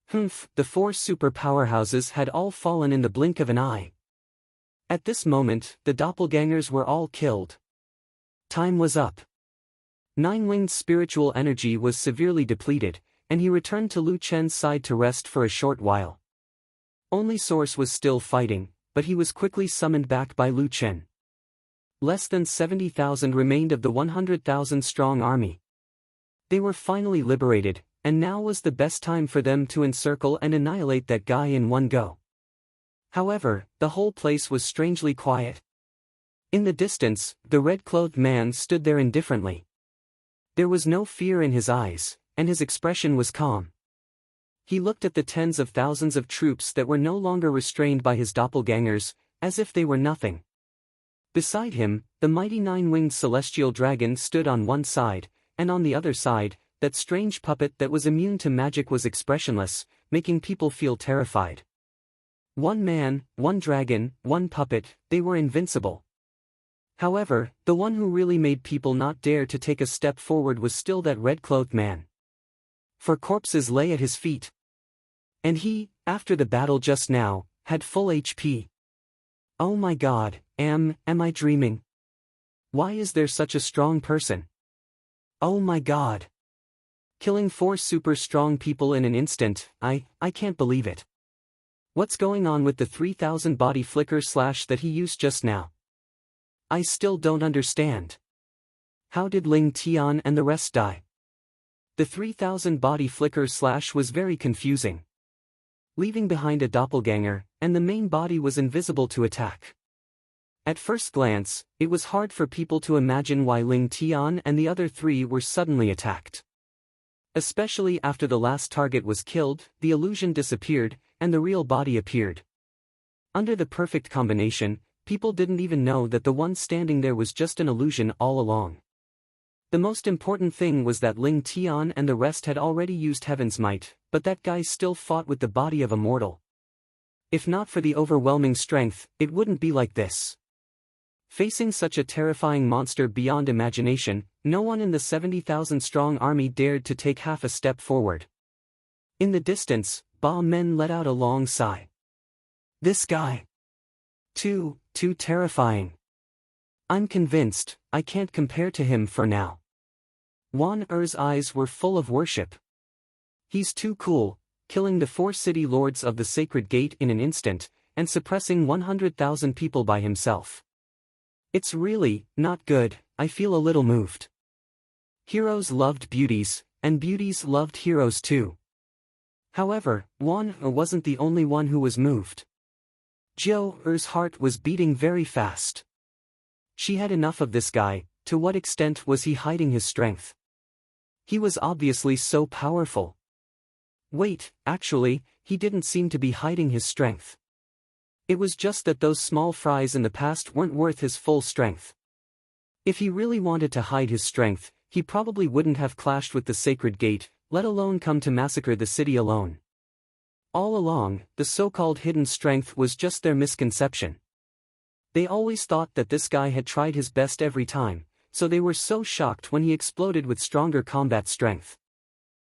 Humph, the four super powerhouses had all fallen in the blink of an eye. At this moment, the doppelgangers were all killed. Time was up. Nine-Winged's spiritual energy was severely depleted, and he returned to Lu Chen's side to rest for a short while. Only Source was still fighting, but he was quickly summoned back by Lu Chen. Less than 70,000 remained of the 100,000-strong army. They were finally liberated, and now was the best time for them to encircle and annihilate that guy in one go. However, the whole place was strangely quiet. In the distance, the red-clothed man stood there indifferently. There was no fear in his eyes, and his expression was calm. He looked at the tens of thousands of troops that were no longer restrained by his doppelgangers, as if they were nothing. Beside him, the mighty nine-winged celestial dragon stood on one side, and on the other side, that strange puppet that was immune to magic was expressionless, making people feel terrified. One man, one dragon, one puppet, they were invincible. However, the one who really made people not dare to take a step forward was still that red-clothed man. For corpses lay at his feet. And he, after the battle just now, had full HP. Oh my God, am I dreaming? Why is there such a strong person? Oh my God. Killing 4 super strong people in an instant, I can't believe it. What's going on with the 3,000 body flicker slash that he used just now? I still don't understand. How did Ling Tian and the rest die? The 3,000 body flicker slash was very confusing. Leaving behind a doppelganger, and the main body was invisible to attack. At first glance, it was hard for people to imagine why Ling Tian and the other 3 were suddenly attacked. Especially after the last target was killed, the illusion disappeared, and the real body appeared. Under the perfect combination, people didn't even know that the one standing there was just an illusion all along. The most important thing was that Ling Tian and the rest had already used Heaven's Might, but that guy still fought with the body of a mortal. If not for the overwhelming strength, it wouldn't be like this. Facing such a terrifying monster beyond imagination, no one in the 70,000-strong army dared to take half a step forward. In the distance, Ba Men let out a long sigh. This guy. Too terrifying. I'm convinced, I can't compare to him for now. Wan Er's eyes were full of worship. He's too cool, killing the 4 city lords of the Sacred Gate in an instant, and suppressing 100,000 people by himself. It's really not good, I feel a little moved. Heroes loved beauties, and beauties loved heroes too. However, Wan Er wasn't the only one who was moved. Jiao Er's heart was beating very fast. She had enough of this guy. To what extent was he hiding his strength? He was obviously so powerful. Wait, actually, he didn't seem to be hiding his strength. It was just that those small fries in the past weren't worth his full strength. If he really wanted to hide his strength, he probably wouldn't have clashed with the Sacred Gate, let alone come to massacre the city alone. All along, the so-called hidden strength was just their misconception. They always thought that this guy had tried his best every time, so they were so shocked when he exploded with stronger combat strength.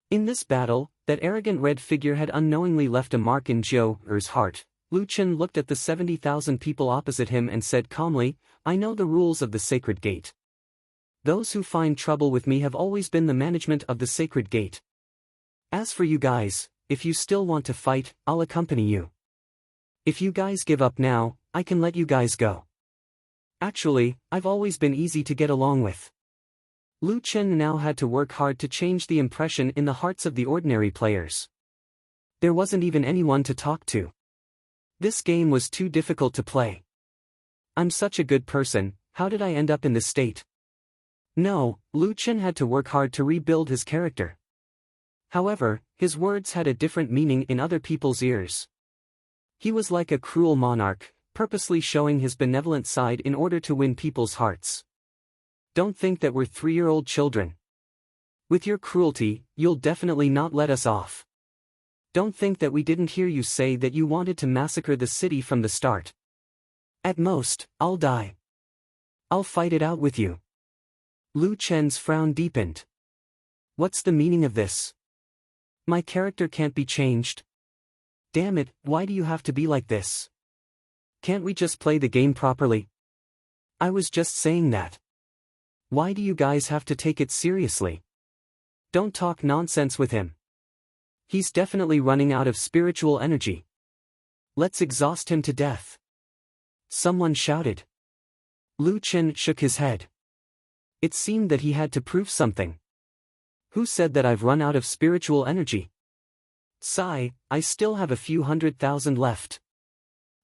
In this battle, that arrogant red figure had unknowingly left a mark in Jiao Er's heart. Lu Chen looked at the 70,000 people opposite him and said calmly, I know the rules of the Sacred Gate. Those who find trouble with me have always been the management of the Sacred Gate. As for you guys, if you still want to fight, I'll accompany you. If you guys give up now, I can let you guys go. Actually, I've always been easy to get along with. Lu Chen now had to work hard to change the impression in the hearts of the ordinary players. There wasn't even anyone to talk to. This game was too difficult to play. I'm such a good person, How did I end up in this state? No, Lu Chen had to work hard to rebuild his character. However, his words had a different meaning in other people's ears. He was like a cruel monarch, purposely showing his benevolent side in order to win people's hearts. Don't think that we're 3-year-old children. With your cruelty, you'll definitely not let us off. Don't think that we didn't hear you say that you wanted to massacre the city from the start. At most, I'll die. I'll fight it out with you. Lu Chen's frown deepened. What's the meaning of this? My character can't be changed. Damn it, why do you have to be like this? Can't we just play the game properly? I was just saying that. Why do you guys have to take it seriously? Don't talk nonsense with him. He's definitely running out of spiritual energy. Let's exhaust him to death. Someone shouted. Lu Chen shook his head. It seemed that he had to prove something. Who said that I've run out of spiritual energy? Sigh, I still have a few 100,000 left.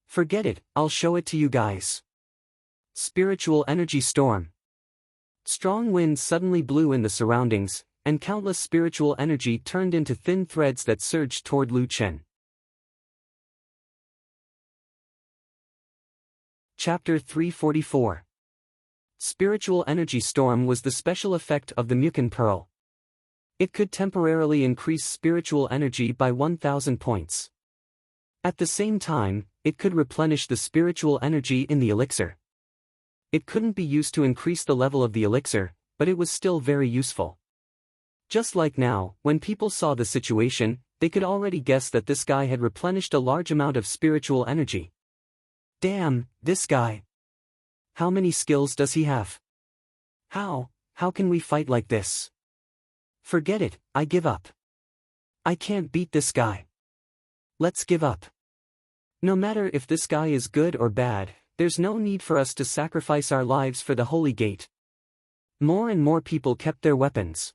Forget it, I'll show it to you guys. Spiritual energy storm. Strong winds suddenly blew in the surroundings, and countless spiritual energy turned into thin threads that surged toward Lu Chen. Chapter 344. Spiritual energy storm was the special effect of the Mukin Pearl. It could temporarily increase spiritual energy by 1,000 points. At the same time, it could replenish the spiritual energy in the elixir. It couldn't be used to increase the level of the elixir, but it was still very useful. Just like now, when people saw the situation, they could already guess that this guy had replenished a large amount of spiritual energy. Damn, this guy. How many skills does he have? How can we fight like this? Forget it, I give up. I can't beat this guy. Let's give up. No matter if this guy is good or bad, there's no need for us to sacrifice our lives for the Holy Gate. More and more people kept their weapons.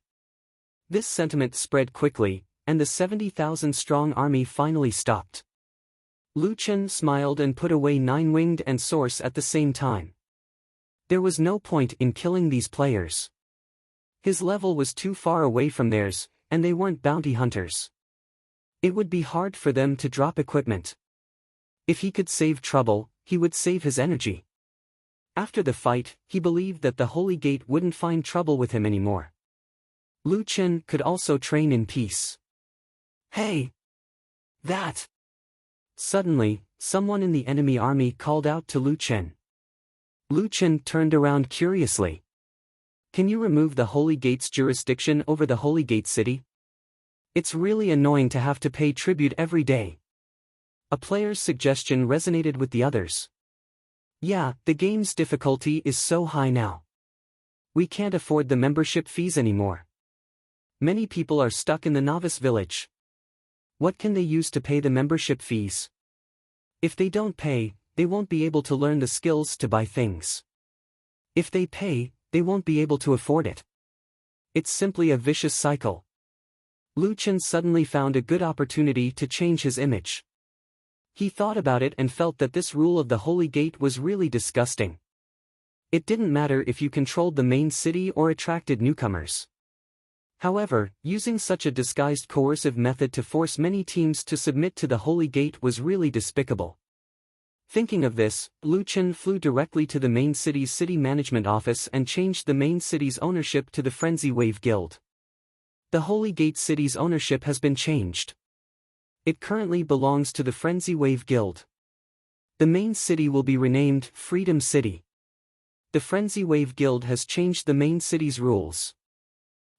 This sentiment spread quickly, and the 70,000-strong army finally stopped. Lu Chen smiled and put away Nine-Winged and Source at the same time. There was no point in killing these players. His level was too far away from theirs, and they weren't bounty hunters. It would be hard for them to drop equipment. If he could save trouble, he would save his energy. After the fight, he believed that the Holy Gate wouldn't find trouble with him anymore. Lu Chen could also train in peace. Hey! That! Suddenly, someone in the enemy army called out to Lu Chen. Lu Chen turned around curiously. Can you remove the Holy Gate's jurisdiction over the Holy Gate city? It's really annoying to have to pay tribute every day. A player's suggestion resonated with the others. Yeah, the game's difficulty is so high now. We can't afford the membership fees anymore. Many people are stuck in the novice village. What can they use to pay the membership fees? If they don't pay, they won't be able to learn the skills to buy things. If they pay, they won't be able to afford it. It's simply a vicious cycle. Lu Chen suddenly found a good opportunity to change his image. He thought about it and felt that this rule of the Holy Gate was really disgusting. It didn't matter if you controlled the main city or attracted newcomers. However, using such a disguised coercive method to force many teams to submit to the Holy Gate was really despicable. Thinking of this, Lu Chen flew directly to the main city's city management office and changed the main city's ownership to the Frenzy Wave Guild. The Holy Gate city's ownership has been changed. It currently belongs to the Frenzy Wave Guild. The main city will be renamed Freedom City. The Frenzy Wave Guild has changed the main city's rules.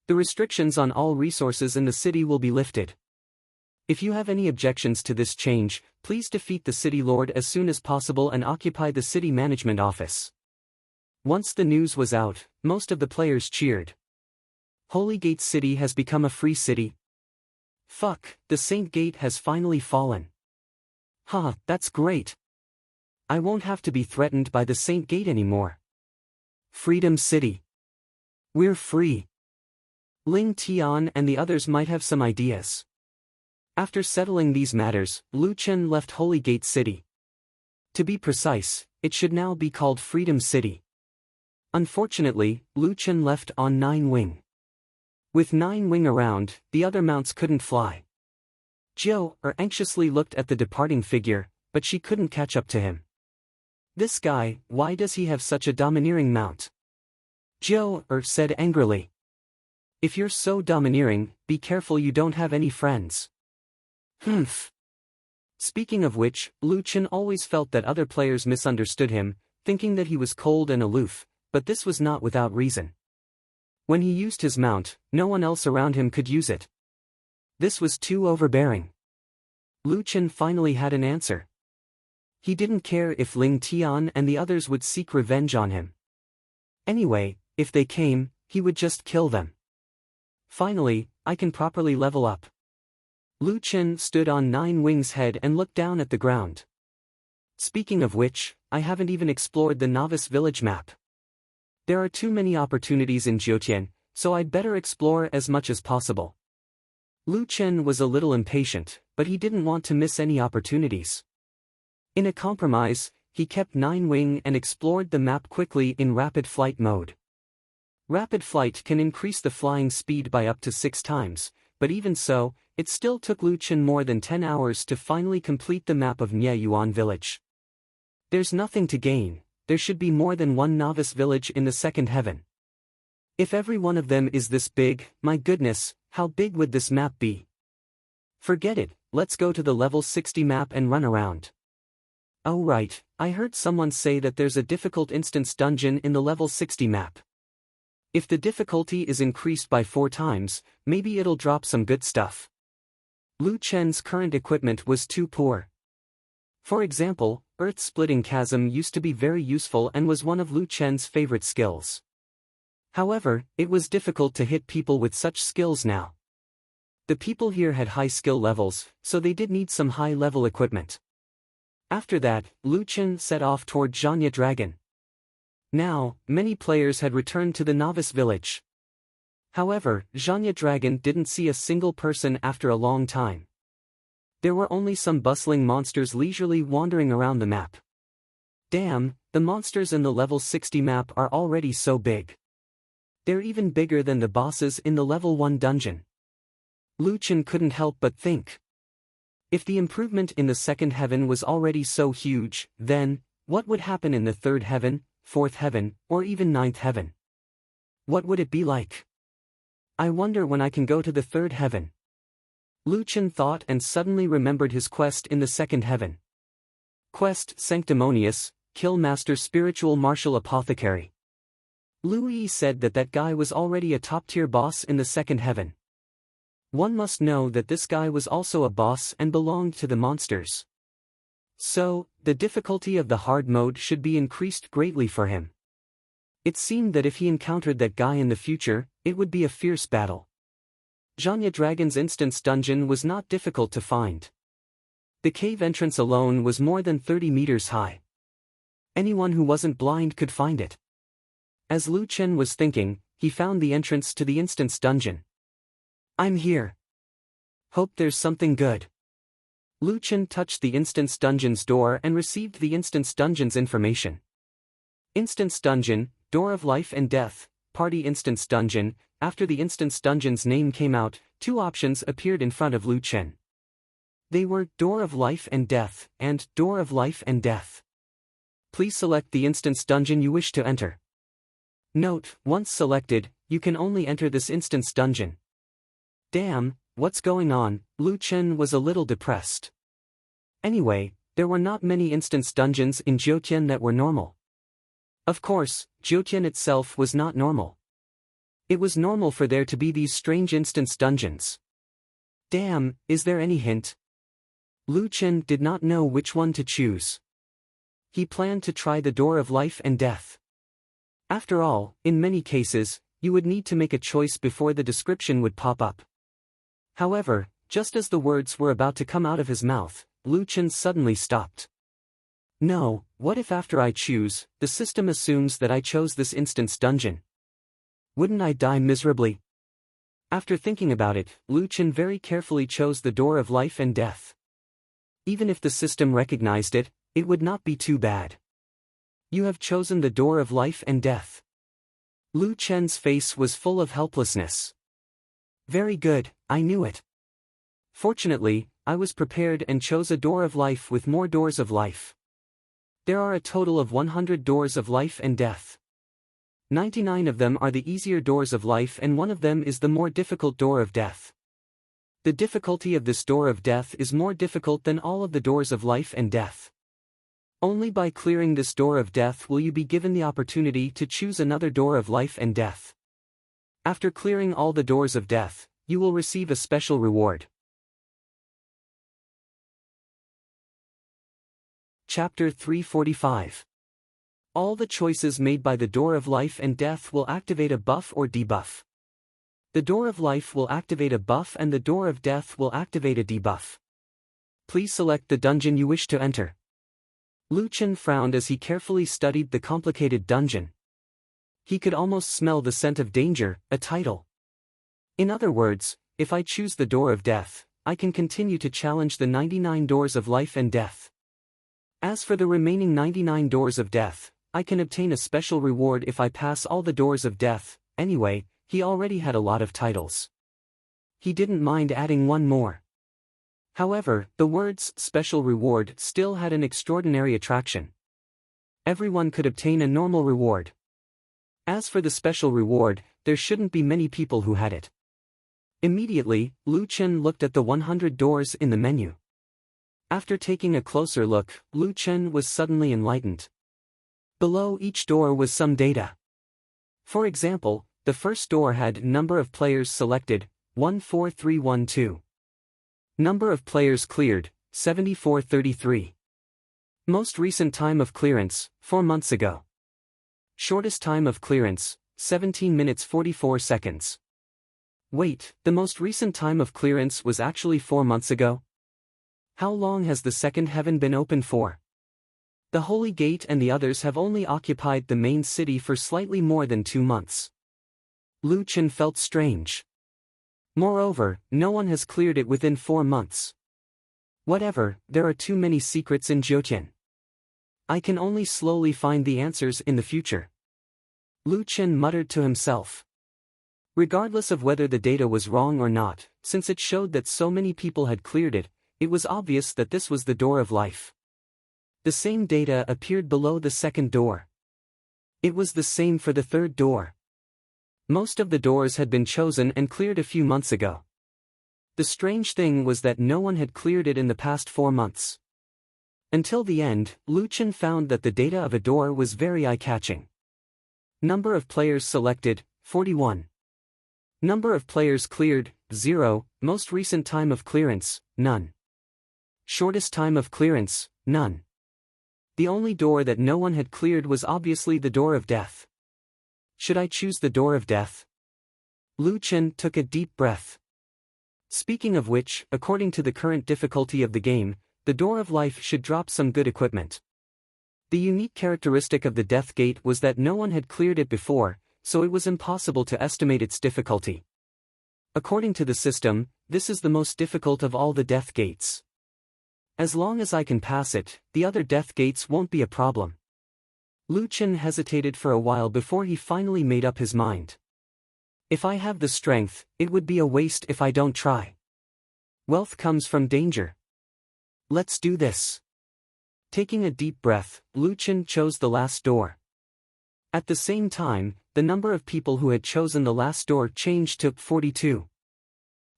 The restrictions on all resources in the city will be lifted. If you have any objections to this change, please defeat the city lord as soon as possible and occupy the city management office. Once the news was out, most of the players cheered. Holy Gate City has become a free city. Fuck, the Saint Gate has finally fallen. Huh, that's great. I won't have to be threatened by the Saint Gate anymore. Freedom City. We're free. Ling Tian and the others might have some ideas. After settling these matters, Lu Chen left Holy Gate City. To be precise, it should now be called Freedom City. Unfortunately, Lu Chen left on 9 wing. With 9 wing around, the other mounts couldn't fly. Anxiously looked at the departing figure, but she couldn't catch up to him. This guy, why does he have such a domineering mount? Said angrily. If you're so domineering, be careful you don't have any friends. Humph. Speaking of which, Lu Chen always felt that other players misunderstood him, thinking that he was cold and aloof, but this was not without reason. When he used his mount, no one else around him could use it. This was too overbearing. Lu Chen finally had an answer. He didn't care if Ling Tian and the others would seek revenge on him. Anyway, if they came, he would just kill them. Finally, I can properly level up. Lu Chen stood on 9 wings head and looked down at the ground. Speaking of which, I haven't even explored the novice village map. There are too many opportunities in Jiutian, so I'd better explore as much as possible. Lu Chen was a little impatient, but he didn't want to miss any opportunities. In a compromise, he kept 9 wing and explored the map quickly in rapid flight mode. Rapid flight can increase the flying speed by up to 6 times, but even so, it still took Lu Chen more than 10 hours to finally complete the map of Nye Yuan village. There's nothing to gain, there should be more than one novice village in the second heaven. If every one of them is this big, my goodness, how big would this map be? Forget it, let's go to the level 60 map and run around. Oh right, I heard someone say that there's a difficult instance dungeon in the level 60 map. If the difficulty is increased by 4 times, maybe it'll drop some good stuff. Lu Chen's current equipment was too poor. For example, Earth-splitting chasm used to be very useful and was one of Lu Chen's favorite skills. However, it was difficult to hit people with such skills now. The people here had high skill levels, so they did need some high-level equipment. After that, Lu Chen set off toward Zhanya Dragon. Now, many players had returned to the novice village. However, Zhanya Dragon didn't see a single person after a long time. There were only some bustling monsters leisurely wandering around the map. Damn, the monsters in the level 60 map are already so big. They're even bigger than the bosses in the level 1 dungeon. Lu Chen couldn't help but think. If the improvement in the second heaven was already so huge, then, what would happen in the third heaven, fourth heaven, or even ninth heaven? What would it be like? I wonder when I can go to the third heaven. Lu Chen thought and suddenly remembered his quest in the second heaven. Quest Sanctimonious, kill Master Spiritual Martial Apothecary. Lu Yi said that guy was already a top-tier boss in the second heaven. One must know that this guy was also a boss and belonged to the monsters. So, the difficulty of the hard mode should be increased greatly for him. It seemed that if he encountered that guy in the future, it would be a fierce battle. Zhanya Dragon's instance dungeon was not difficult to find. The cave entrance alone was more than 30 meters high. Anyone who wasn't blind could find it. As Lu Chen was thinking, he found the entrance to the instance dungeon. I'm here. Hope there's something good. Lu Chen touched the instance dungeon's door and received the instance dungeon's information. Instance dungeon, door of life and death, party instance dungeon. After the instance dungeon's name came out, 2 options appeared in front of Lu Chen. They were Door of Life and Death and Door of Life and Death. Please select the instance dungeon you wish to enter. Note, once selected, you can only enter this instance dungeon. Damn, what's going on? Lu Chen was a little depressed. Anyway, there were not many instance dungeons in Jiutian that were normal. Of course, Jiutian itself was not normal. It was normal for there to be these strange instance dungeons. Damn, is there any hint? Lu Chen did not know which one to choose. He planned to try the Door of Life and Death. After all, in many cases, you would need to make a choice before the description would pop up. However, just as the words were about to come out of his mouth, Lu Chen suddenly stopped. No, what if after I choose, the system assumes that I chose this instance dungeon? Wouldn't I die miserably? After thinking about it, Lu Chen very carefully chose the Door of Life and Death. Even if the system recognized it, it would not be too bad. You have chosen the Door of Life and Death. Lu Chen's face was full of helplessness. Very good, I knew it. Fortunately, I was prepared and chose a door of life with more doors of life. There are a total of 100 doors of life and death. 99 of them are the easier doors of life and one of them is the more difficult door of death. The difficulty of this door of death is more difficult than all of the doors of life and death. Only by clearing this door of death will you be given the opportunity to choose another door of life and death. After clearing all the doors of death, you will receive a special reward. Chapter 345. All the choices made by the door of life and death will activate a buff or debuff. The door of life will activate a buff and the door of death will activate a debuff. Please select the dungeon you wish to enter. Lu Chen frowned as he carefully studied the complicated dungeon. He could almost smell the scent of danger, a title. In other words, if I choose the door of death, I can continue to challenge the 99 doors of life and death. As for the remaining 99 doors of death, I can obtain a special reward if I pass all the doors of death. Anyway, he already had a lot of titles. He didn't mind adding one more. However, the words special reward still had an extraordinary attraction. Everyone could obtain a normal reward. As for the special reward, there shouldn't be many people who had it. Immediately, Lu Chen looked at the 100 doors in the menu. After taking a closer look, Lu Chen was suddenly enlightened. Below each door was some data. For example, the first door had number of players selected, 14312. Number of players cleared, 7433. Most recent time of clearance, 4 months ago. Shortest time of clearance, 17 minutes 44 seconds. Wait, the most recent time of clearance was actually 4 months ago? How long has the second heaven been open for? The Holy Gate and the others have only occupied the main city for slightly more than 2 months. Lu Chen felt strange. Moreover, no one has cleared it within 4 months. Whatever, there are too many secrets in Jiutian. I can only slowly find the answers in the future. Lu Chen muttered to himself. Regardless of whether the data was wrong or not, since it showed that so many people had cleared it, it was obvious that this was the door of life. The same data appeared below the second door. It was the same for the third door. Most of the doors had been chosen and cleared a few months ago. The strange thing was that no one had cleared it in the past 4 months. Until the end, Lu Chen found that the data of a door was very eye-catching. Number of players selected, 41. Number of players cleared, 0. Most recent time of clearance, none. Shortest time of clearance, none. The only door that no one had cleared was obviously the door of death. Should I choose the door of death? Lu Chen took a deep breath. Speaking of which, according to the current difficulty of the game, the door of life should drop some good equipment. The unique characteristic of the death gate was that no one had cleared it before, so it was impossible to estimate its difficulty. According to the system, this is the most difficult of all the death gates. As long as I can pass it, the other death gates won't be a problem. Lu Chen hesitated for a while before he finally made up his mind. If I have the strength, it would be a waste if I don't try. Wealth comes from danger. Let's do this. Taking a deep breath, Lu Chen chose the last door. At the same time, the number of people who had chosen the last door changed to 42.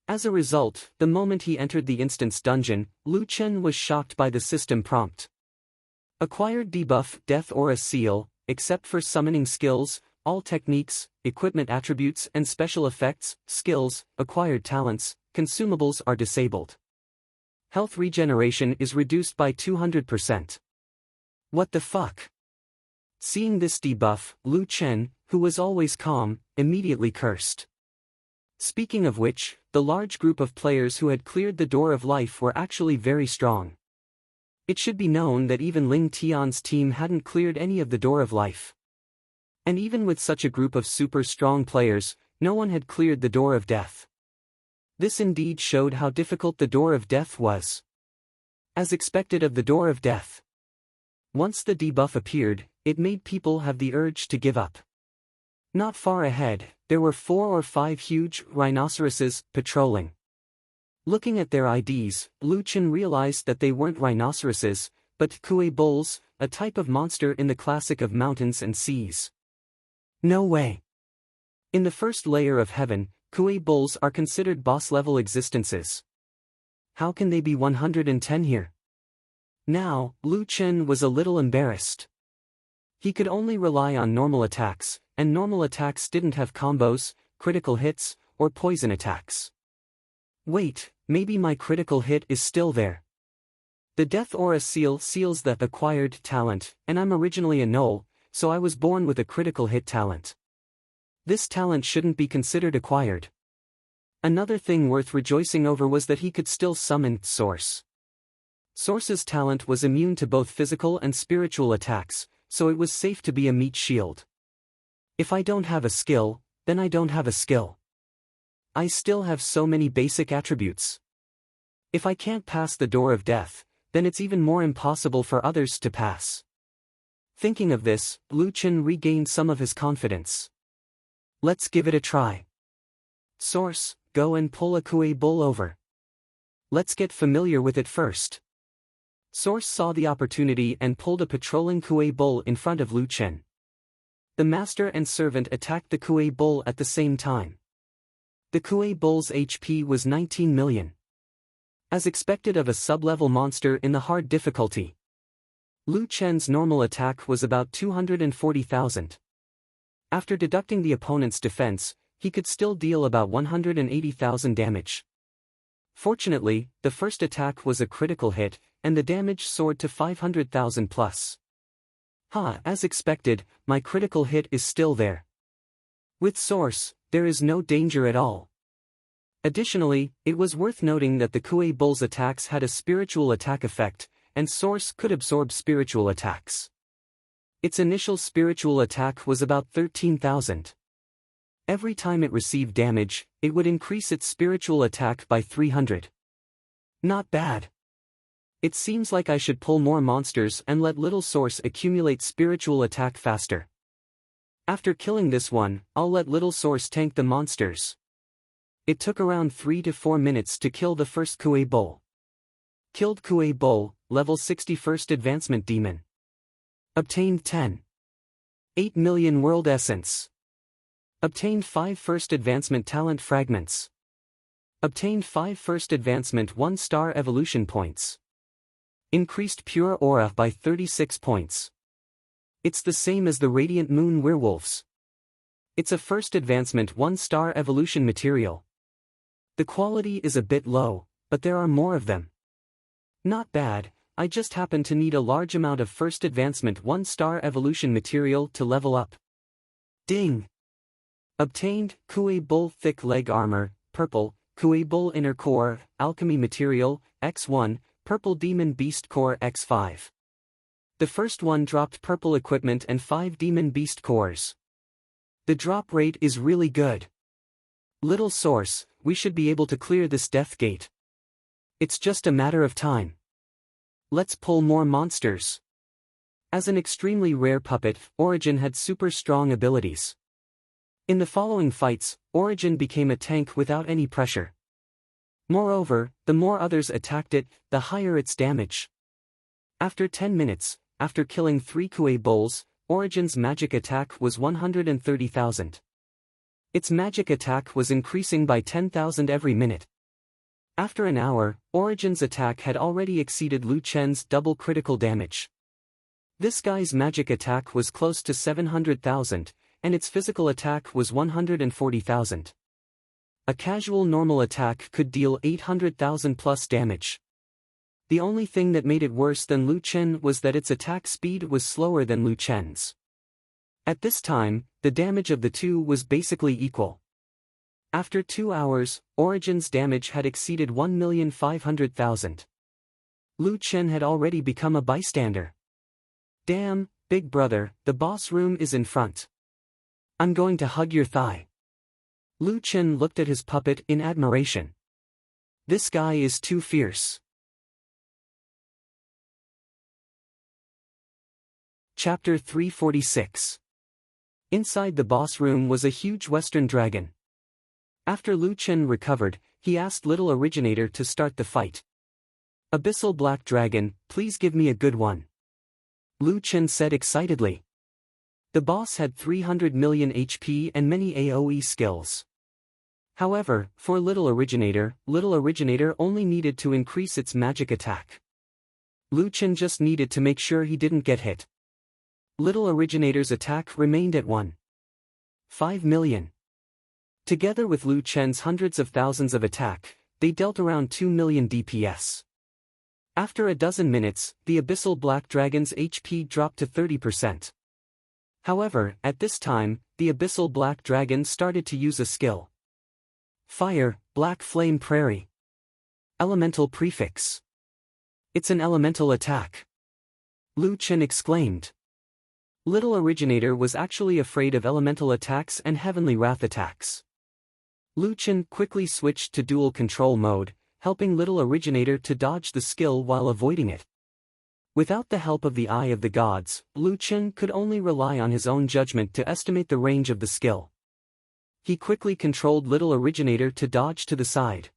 As a result, the moment he entered the instance dungeon, Lu Chen was shocked by the system prompt. Acquired debuff, death aura seal, except for summoning skills, all techniques, equipment attributes and special effects, skills, acquired talents, consumables are disabled. Health regeneration is reduced by 200%. What the fuck? Seeing this debuff, Lu Chen, who was always calm, immediately cursed. Speaking of which, the large group of players who had cleared the door of life were actually very strong. It should be known that even Ling Tian's team hadn't cleared any of the door of life. And even with such a group of super strong players, no one had cleared the door of death. This indeed showed how difficult the door of death was. As expected of the door of death. Once the debuff appeared, it made people have the urge to give up. Not far ahead, there were 4 or 5 huge rhinoceroses patrolling. Looking at their IDs, Lu Chen realized that they weren't rhinoceroses, but kuei bulls, a type of monster in the classic of mountains and seas. No way. In the first layer of heaven, kuei bulls are considered boss-level existences. How can they be 110 here? Now, Lu Chen was a little embarrassed. He could only rely on normal attacks, and normal attacks didn't have combos, critical hits, or poison attacks. Wait, maybe my critical hit is still there. The Death Aura seals the acquired talent, and I'm originally a null, so I was born with a critical hit talent. This talent shouldn't be considered acquired. Another thing worth rejoicing over was that he could still summon Source. Source's talent was immune to both physical and spiritual attacks, so it was safe to be a meat shield. If I don't have a skill, then I don't have a skill. I still have so many basic attributes. If I can't pass the door of death, then it's even more impossible for others to pass. Thinking of this, Lu Chen regained some of his confidence. Let's give it a try. Source, go and pull a kuei bull over. Let's get familiar with it first. Source saw the opportunity and pulled a patrolling kuei bull in front of Lu Chen. The master and servant attacked the kuei bull at the same time. The kuei bull's HP was 19 million. As expected of a sub-level monster in the hard difficulty. Lu Chen's normal attack was about 240,000. After deducting the opponent's defense, he could still deal about 180,000 damage. Fortunately, the first attack was a critical hit, and the damage soared to 500,000 plus. As expected, my critical hit is still there. With Source, there is no danger at all. Additionally, it was worth noting that the kuei bull's attacks had a spiritual attack effect, and Source could absorb spiritual attacks. Its initial spiritual attack was about 13,000. Every time it received damage, it would increase its spiritual attack by 300. Not bad. It seems like I should pull more monsters and let Little Source accumulate spiritual attack faster. After killing this one, I'll let Little Source tank the monsters. It took around 3 to 4 minutes to kill the first kuei bull. Killed kuei bull, level 61st advancement demon. Obtained 10.8 million world essence. Obtained 5 first advancement talent fragments. Obtained 5 first advancement 1-star evolution points. Increased pure aura by 36 points. It's the same as the Radiant Moon werewolves. It's a first advancement 1-star evolution material. The quality is a bit low, but there are more of them. Not bad, I just happen to need a large amount of first advancement 1-star evolution material to level up. Ding! Obtained, kuei bull thick leg armor, purple, kuei bull inner core, alchemy material, X1, purple demon beast core X5. The first one dropped purple equipment and 5 demon beast cores. The drop rate is really good. Little Source, we should be able to clear this death gate. It's just a matter of time. Let's pull more monsters. As an extremely rare puppet, Origin had super strong abilities. In the following fights, Origin became a tank without any pressure. Moreover, the more others attacked it, the higher its damage. After 10 minutes, after killing 3 kuei bulls, Origin's magic attack was 130,000. Its magic attack was increasing by 10,000 every minute. After an hour, Origin's attack had already exceeded Lu Chen's double critical damage. This guy's magic attack was close to 700,000, and its physical attack was 140,000. A casual normal attack could deal 800,000 plus damage. The only thing that made it worse than Lu Chen was that its attack speed was slower than Lu Chen's. At this time, the damage of the two was basically equal. After 2 hours, Origin's damage had exceeded 1,500,000. Lu Chen had already become a bystander. Damn, big brother, the boss room is in front. I'm going to hug your thigh. Lu Chen looked at his puppet in admiration. This guy is too fierce. Chapter 346. Inside the boss room was a huge Western dragon. After Lu Chen recovered, he asked Little Originator to start the fight. "Abyssal Black Dragon, please give me a good one," Lu Chen said excitedly. The boss had 300 million HP and many AoE skills. However, for Little Originator only needed to increase its magic attack. Lu Chen just needed to make sure he didn't get hit. Little Originator's attack remained at 1.5 million. Together with Lu Chen's hundreds of thousands of attack, they dealt around 2 million DPS. After a dozen minutes, the Abyssal Black Dragon's HP dropped to 30%. However, at this time, the Abyssal Black Dragon started to use a skill. Fire, Black Flame Prairie. Elemental prefix. It's an elemental attack, Lu Chen exclaimed. Little Originator was actually afraid of elemental attacks and heavenly wrath attacks. Lu Chen quickly switched to dual control mode, helping Little Originator to dodge the skill while avoiding it. Without the help of the Eye of the Gods, Lu Chen could only rely on his own judgment to estimate the range of the skill. He quickly controlled Little Originator to dodge to the side.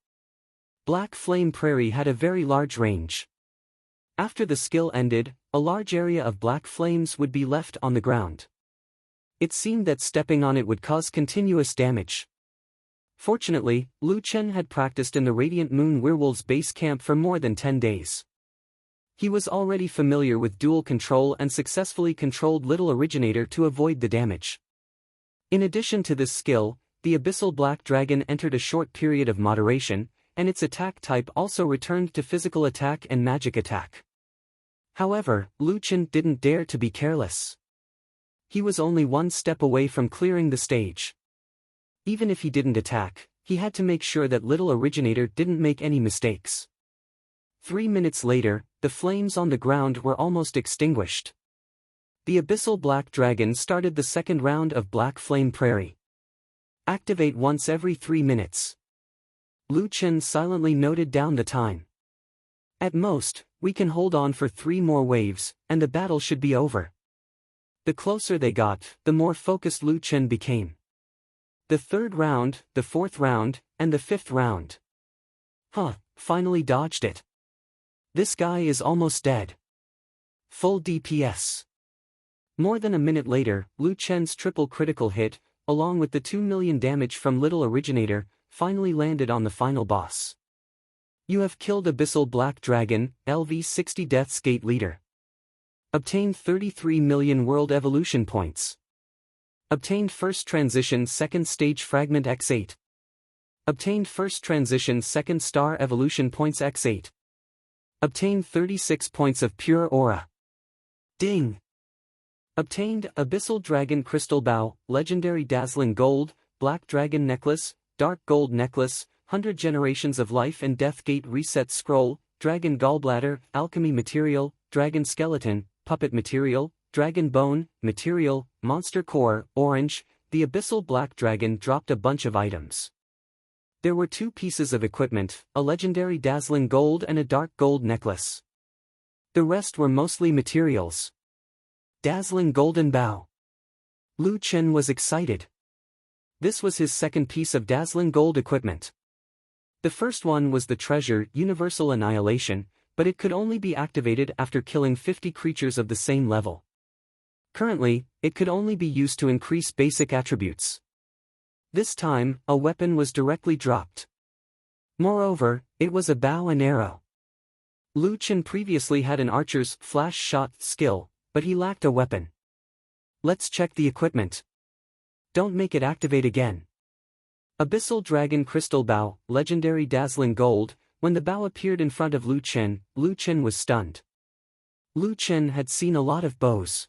Black Flame Prairie had a very large range. After the skill ended, a large area of black flames would be left on the ground. It seemed that stepping on it would cause continuous damage. Fortunately, Lu Chen had practiced in the Radiant Moon Werewolves base camp for more than 10 days. He was already familiar with dual control and successfully controlled Little Originator to avoid the damage. In addition to this skill, the Abyssal Black Dragon entered a short period of moderation, and its attack type also returned to physical attack and magic attack. However, Lu Chen didn't dare to be careless. He was only one step away from clearing the stage. Even if he didn't attack, he had to make sure that Little Originator didn't make any mistakes. 3 minutes later, the flames on the ground were almost extinguished. The Abyssal Black Dragon started the second round of Black Flame Prairie. Activate once every 3 minutes. Lu Chen silently noted down the time. At most, we can hold on for 3 more waves, and the battle should be over. The closer they got, the more focused Lu Chen became. The 3rd round, the 4th round, and the 5th round. Finally dodged it. This guy is almost dead. Full DPS. More than a minute later, Lu Chen's triple critical hit, along with the 2 million damage from Little Originator, finally landed on the final boss. You have killed Abyssal Black Dragon, LV60 Death's Gate Leader. Obtained 33 million World Evolution Points. Obtained First Transition Second Stage Fragment X8. Obtained First Transition Second Star Evolution Points X8. Obtained 36 points of Pure Aura. Ding! Obtained Abyssal Dragon Crystal Bow, Legendary Dazzling Gold, Black Dragon Necklace, Dark Gold Necklace, 100 Generations of Life and Death Gate Reset Scroll, Dragon Gallbladder, Alchemy Material, Dragon Skeleton, Puppet Material, Dragon Bone, Material, Monster Core, Orange. The Abyssal Black Dragon dropped a bunch of items. There were 2 pieces of equipment, a Legendary Dazzling Gold and a Dark Gold Necklace. The rest were mostly materials. Dazzling Golden Bow. Lu Chen was excited. This was his second piece of dazzling gold equipment. The first one was the treasure Universal Annihilation, but it could only be activated after killing 50 creatures of the same level. Currently, it could only be used to increase basic attributes. This time, a weapon was directly dropped. Moreover, it was a bow and arrow. Lu Chen previously had an archer's flash shot skill, but he lacked a weapon. Let's check the equipment. Don't make it activate again. Abyssal Dragon Crystal Bow, Legendary Dazzling Gold. When the bow appeared in front of Lu Chen was stunned. Lu Chen had seen a lot of bows.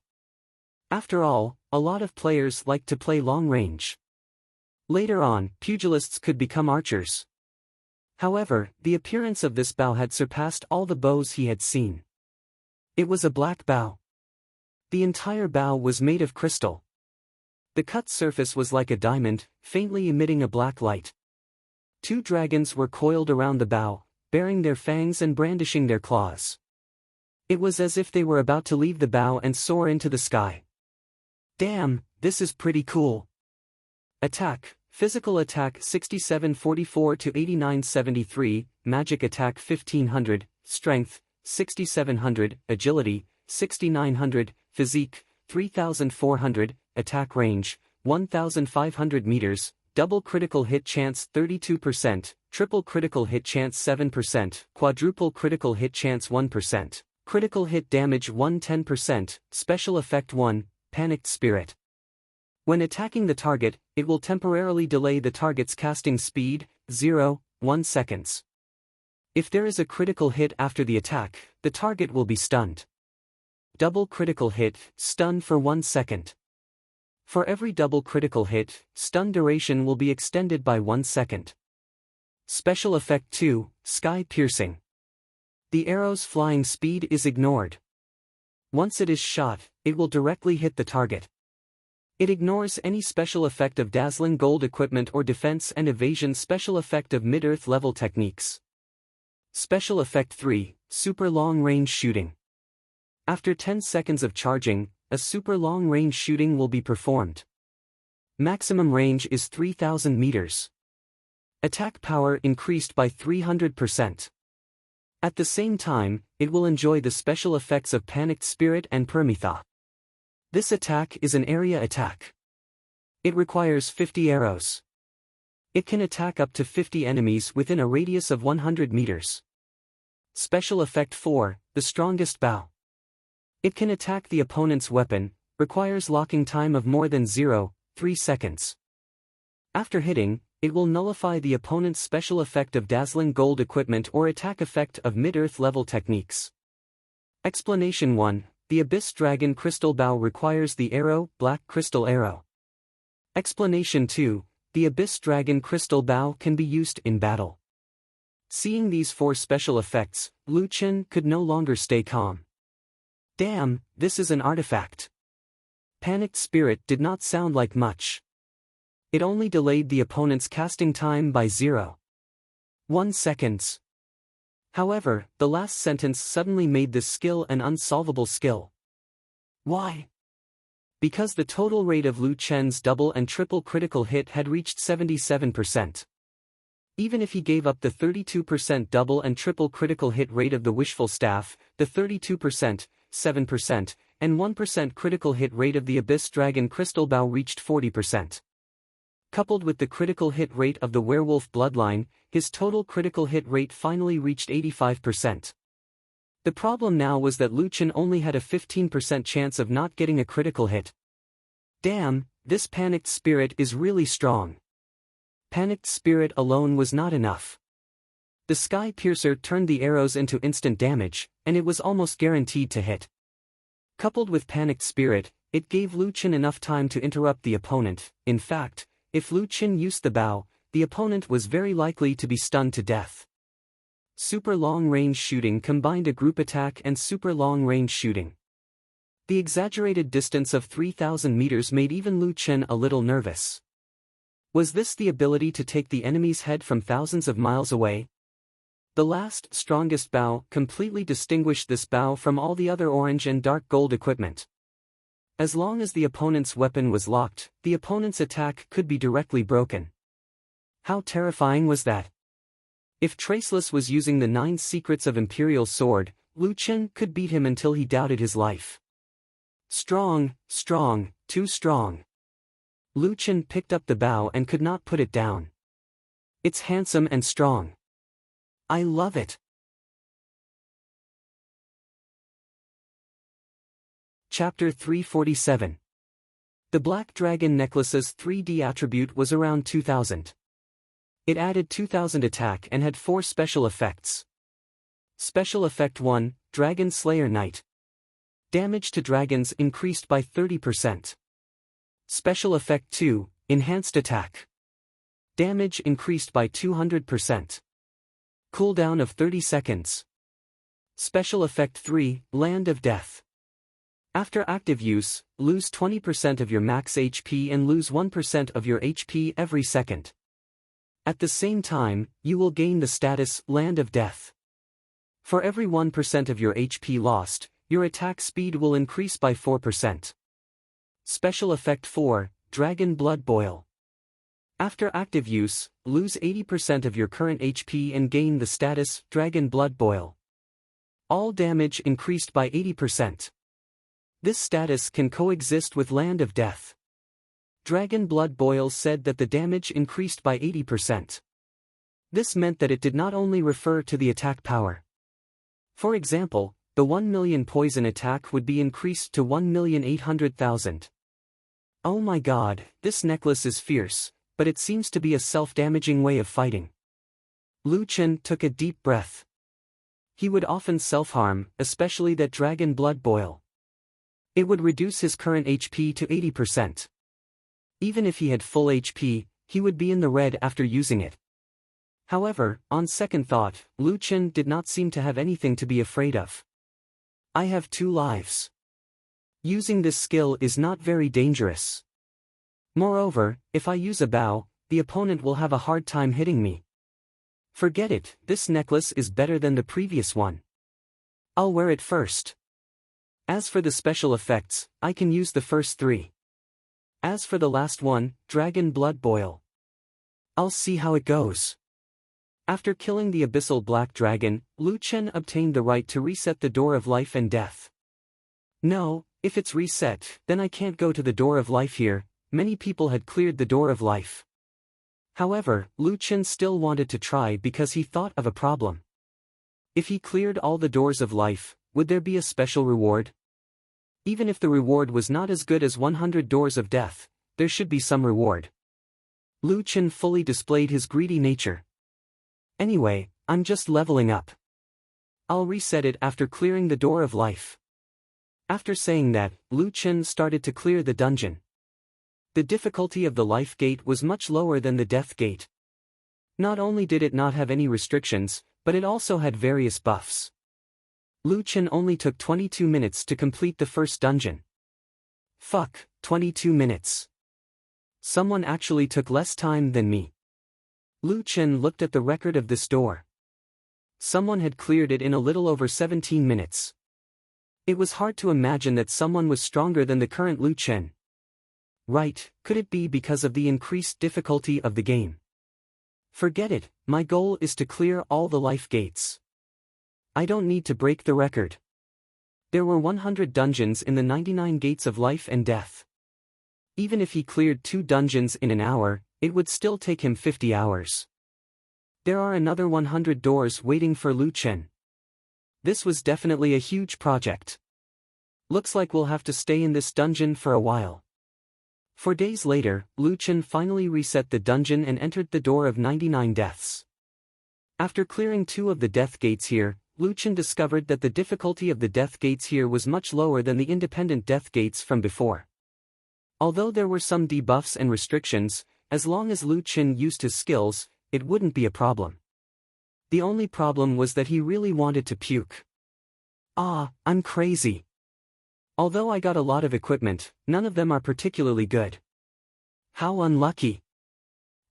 After all, a lot of players like to play long range. Later on, pugilists could become archers. However, the appearance of this bow had surpassed all the bows he had seen. It was a black bow. The entire bow was made of crystal. The cut surface was like a diamond, faintly emitting a black light. 2 dragons were coiled around the bow, baring their fangs and brandishing their claws. It was as if they were about to leave the bow and soar into the sky. Damn, this is pretty cool. Attack, Physical Attack 6744 to 8973, Magic Attack 1500, Strength, 6700, Agility, 6900, Physique, 3400, Attack Range, 1500 meters, Double Critical Hit Chance 32%, Triple Critical Hit Chance 7%, Quadruple Critical Hit Chance 1%, Critical Hit Damage 110%, Special Effect 1, Panicked Spirit. When attacking the target, it will temporarily delay the target's casting speed, 1 seconds. If there is a critical hit after the attack, the target will be stunned. Double Critical Hit, stun for 1 second. For every double critical hit, stun duration will be extended by 1 second. Special Effect 2, Sky Piercing. The arrow's flying speed is ignored. Once it is shot, it will directly hit the target. It ignores any special effect of dazzling gold equipment or defense and evasion special effect of mid-earth level techniques. Special Effect 3, Super Long Range Shooting. After 10 seconds of charging, a super long range shooting will be performed. Maximum range is 3000 meters. Attack power increased by 300%. At the same time, it will enjoy the special effects of Panicked Spirit and Permetha. This attack is an area attack. It requires 50 arrows. It can attack up to 50 enemies within a radius of 100 meters. Special Effect 4, The Strongest Bow. It can attack the opponent's weapon, requires locking time of more than 0.3 seconds. After hitting, it will nullify the opponent's special effect of dazzling gold equipment or attack effect of mid-earth level techniques. Explanation 1. The Abyss Dragon Crystal Bow requires the arrow, Black Crystal Arrow. Explanation 2. The Abyss Dragon Crystal Bow can be used in battle. Seeing these 4 special effects, Lu Chen could no longer stay calm. Damn, this is an artifact. Panicked Spirit did not sound like much. It only delayed the opponent's casting time by 0.1 seconds. However, the last sentence suddenly made this skill an unsolvable skill. Why? Because the total rate of Lu Chen's double and triple critical hit had reached 77%. Even if he gave up the 32% double and triple critical hit rate of the Wishful Staff, the 32%, 7%, and 1% critical hit rate of the Abyss Dragon Crystal Bow reached 40%. Coupled with the critical hit rate of the Werewolf Bloodline, his total critical hit rate finally reached 85%. The problem now was that Lu Chen only had a 15% chance of not getting a critical hit. Damn, this Panicked Spirit is really strong. Panicked Spirit alone was not enough. The Sky Piercer turned the arrows into instant damage, and it was almost guaranteed to hit. Coupled with Panicked Spirit, it gave Lu Chen enough time to interrupt the opponent. In fact, if Lu Chen used the bow, the opponent was very likely to be stunned to death. Super Long Range Shooting combined a group attack and super long range shooting. The exaggerated distance of 3000 meters made even Lu Chen a little nervous. Was this the ability to take the enemy's head from thousands of miles away? The last, strongest bow completely distinguished this bow from all the other orange and dark gold equipment. As long as the opponent's weapon was locked, the opponent's attack could be directly broken. How terrifying was that? If Traceless was using the 9 secrets of Imperial Sword, Lu Chen could beat him until he doubted his life. Strong, strong, too strong. Lu Chen picked up the bow and could not put it down. It's handsome and strong. I love it. Chapter 347. The Black Dragon Necklace's 3D attribute was around 2000. It added 2000 attack and had 4 special effects. Special Effect 1, Dragon Slayer Knight. Damage to dragons increased by 30%. Special Effect 2, Enhanced Attack. Damage increased by 200%. Cooldown of 30 seconds. Special Effect 3, Land of Death. After active use, lose 20% of your max HP and lose 1% of your HP every second. At the same time, you will gain the status Land of Death. For every 1% of your HP lost, your attack speed will increase by 4%. Special Effect 4, Dragon Blood Boil. After active use, lose 80% of your current HP and gain the status Dragon Blood Boil. All damage increased by 80%. This status can coexist with Land of Death. Dragon Blood Boil said that the damage increased by 80%. This meant that it did not only refer to the attack power. For example, the 1 million poison attack would be increased to 1,800,000. Oh my god, this necklace is fierce, but it seems to be a self-damaging way of fighting. Lu Chen took a deep breath. He would often self-harm, especially that Dragon Blood Boil. It would reduce his current HP to 80%. Even if he had full HP, he would be in the red after using it. However, on second thought, Lu Chen did not seem to have anything to be afraid of. I have 2 lives. Using this skill is not very dangerous. Moreover, if I use a bow, the opponent will have a hard time hitting me. Forget it, this necklace is better than the previous one. I'll wear it first. As for the special effects, I can use the first 3. As for the last one, Dragon Blood Boil. I'll see how it goes. After killing the Abyssal Black Dragon, Lu Chen obtained the right to reset the Door of Life and Death. No, if it's reset, then I can't go to the Door of Life here. Many people had cleared the Door of Life. However, Lu Chen still wanted to try because he thought of a problem. If he cleared all the Doors of Life, would there be a special reward? Even if the reward was not as good as 100 Doors of Death, there should be some reward. Lu Chen fully displayed his greedy nature. Anyway, I'm just leveling up. I'll reset it after clearing the Door of Life. After saying that, Lu Chen started to clear the dungeon. The difficulty of the Life Gate was much lower than the Death Gate. Not only did it not have any restrictions, but it also had various buffs. Lu Chen only took 22 minutes to complete the first dungeon. Fuck, 22 minutes. Someone actually took less time than me. Lu Chen looked at the record of this door. Someone had cleared it in a little over 17 minutes. It was hard to imagine that someone was stronger than the current Lu Chen. Right, could it be because of the increased difficulty of the game? Forget it, my goal is to clear all the life gates. I don't need to break the record. There were 100 dungeons in the 99 gates of life and death. Even if he cleared 2 dungeons in an hour, it would still take him 50 hours. There are another 100 doors waiting for Lu Chen. This was definitely a huge project. Looks like we'll have to stay in this dungeon for a while. 4 days later, Lu Chen finally reset the dungeon and entered the Door of 99 Deaths. After clearing 2 of the death gates here, Lu Chen discovered that the difficulty of the death gates here was much lower than the independent death gates from before. Although there were some debuffs and restrictions, as long as Lu Chen used his skills, it wouldn't be a problem. The only problem was that he really wanted to puke. Ah, I'm crazy. Although I got a lot of equipment, none of them are particularly good. How unlucky.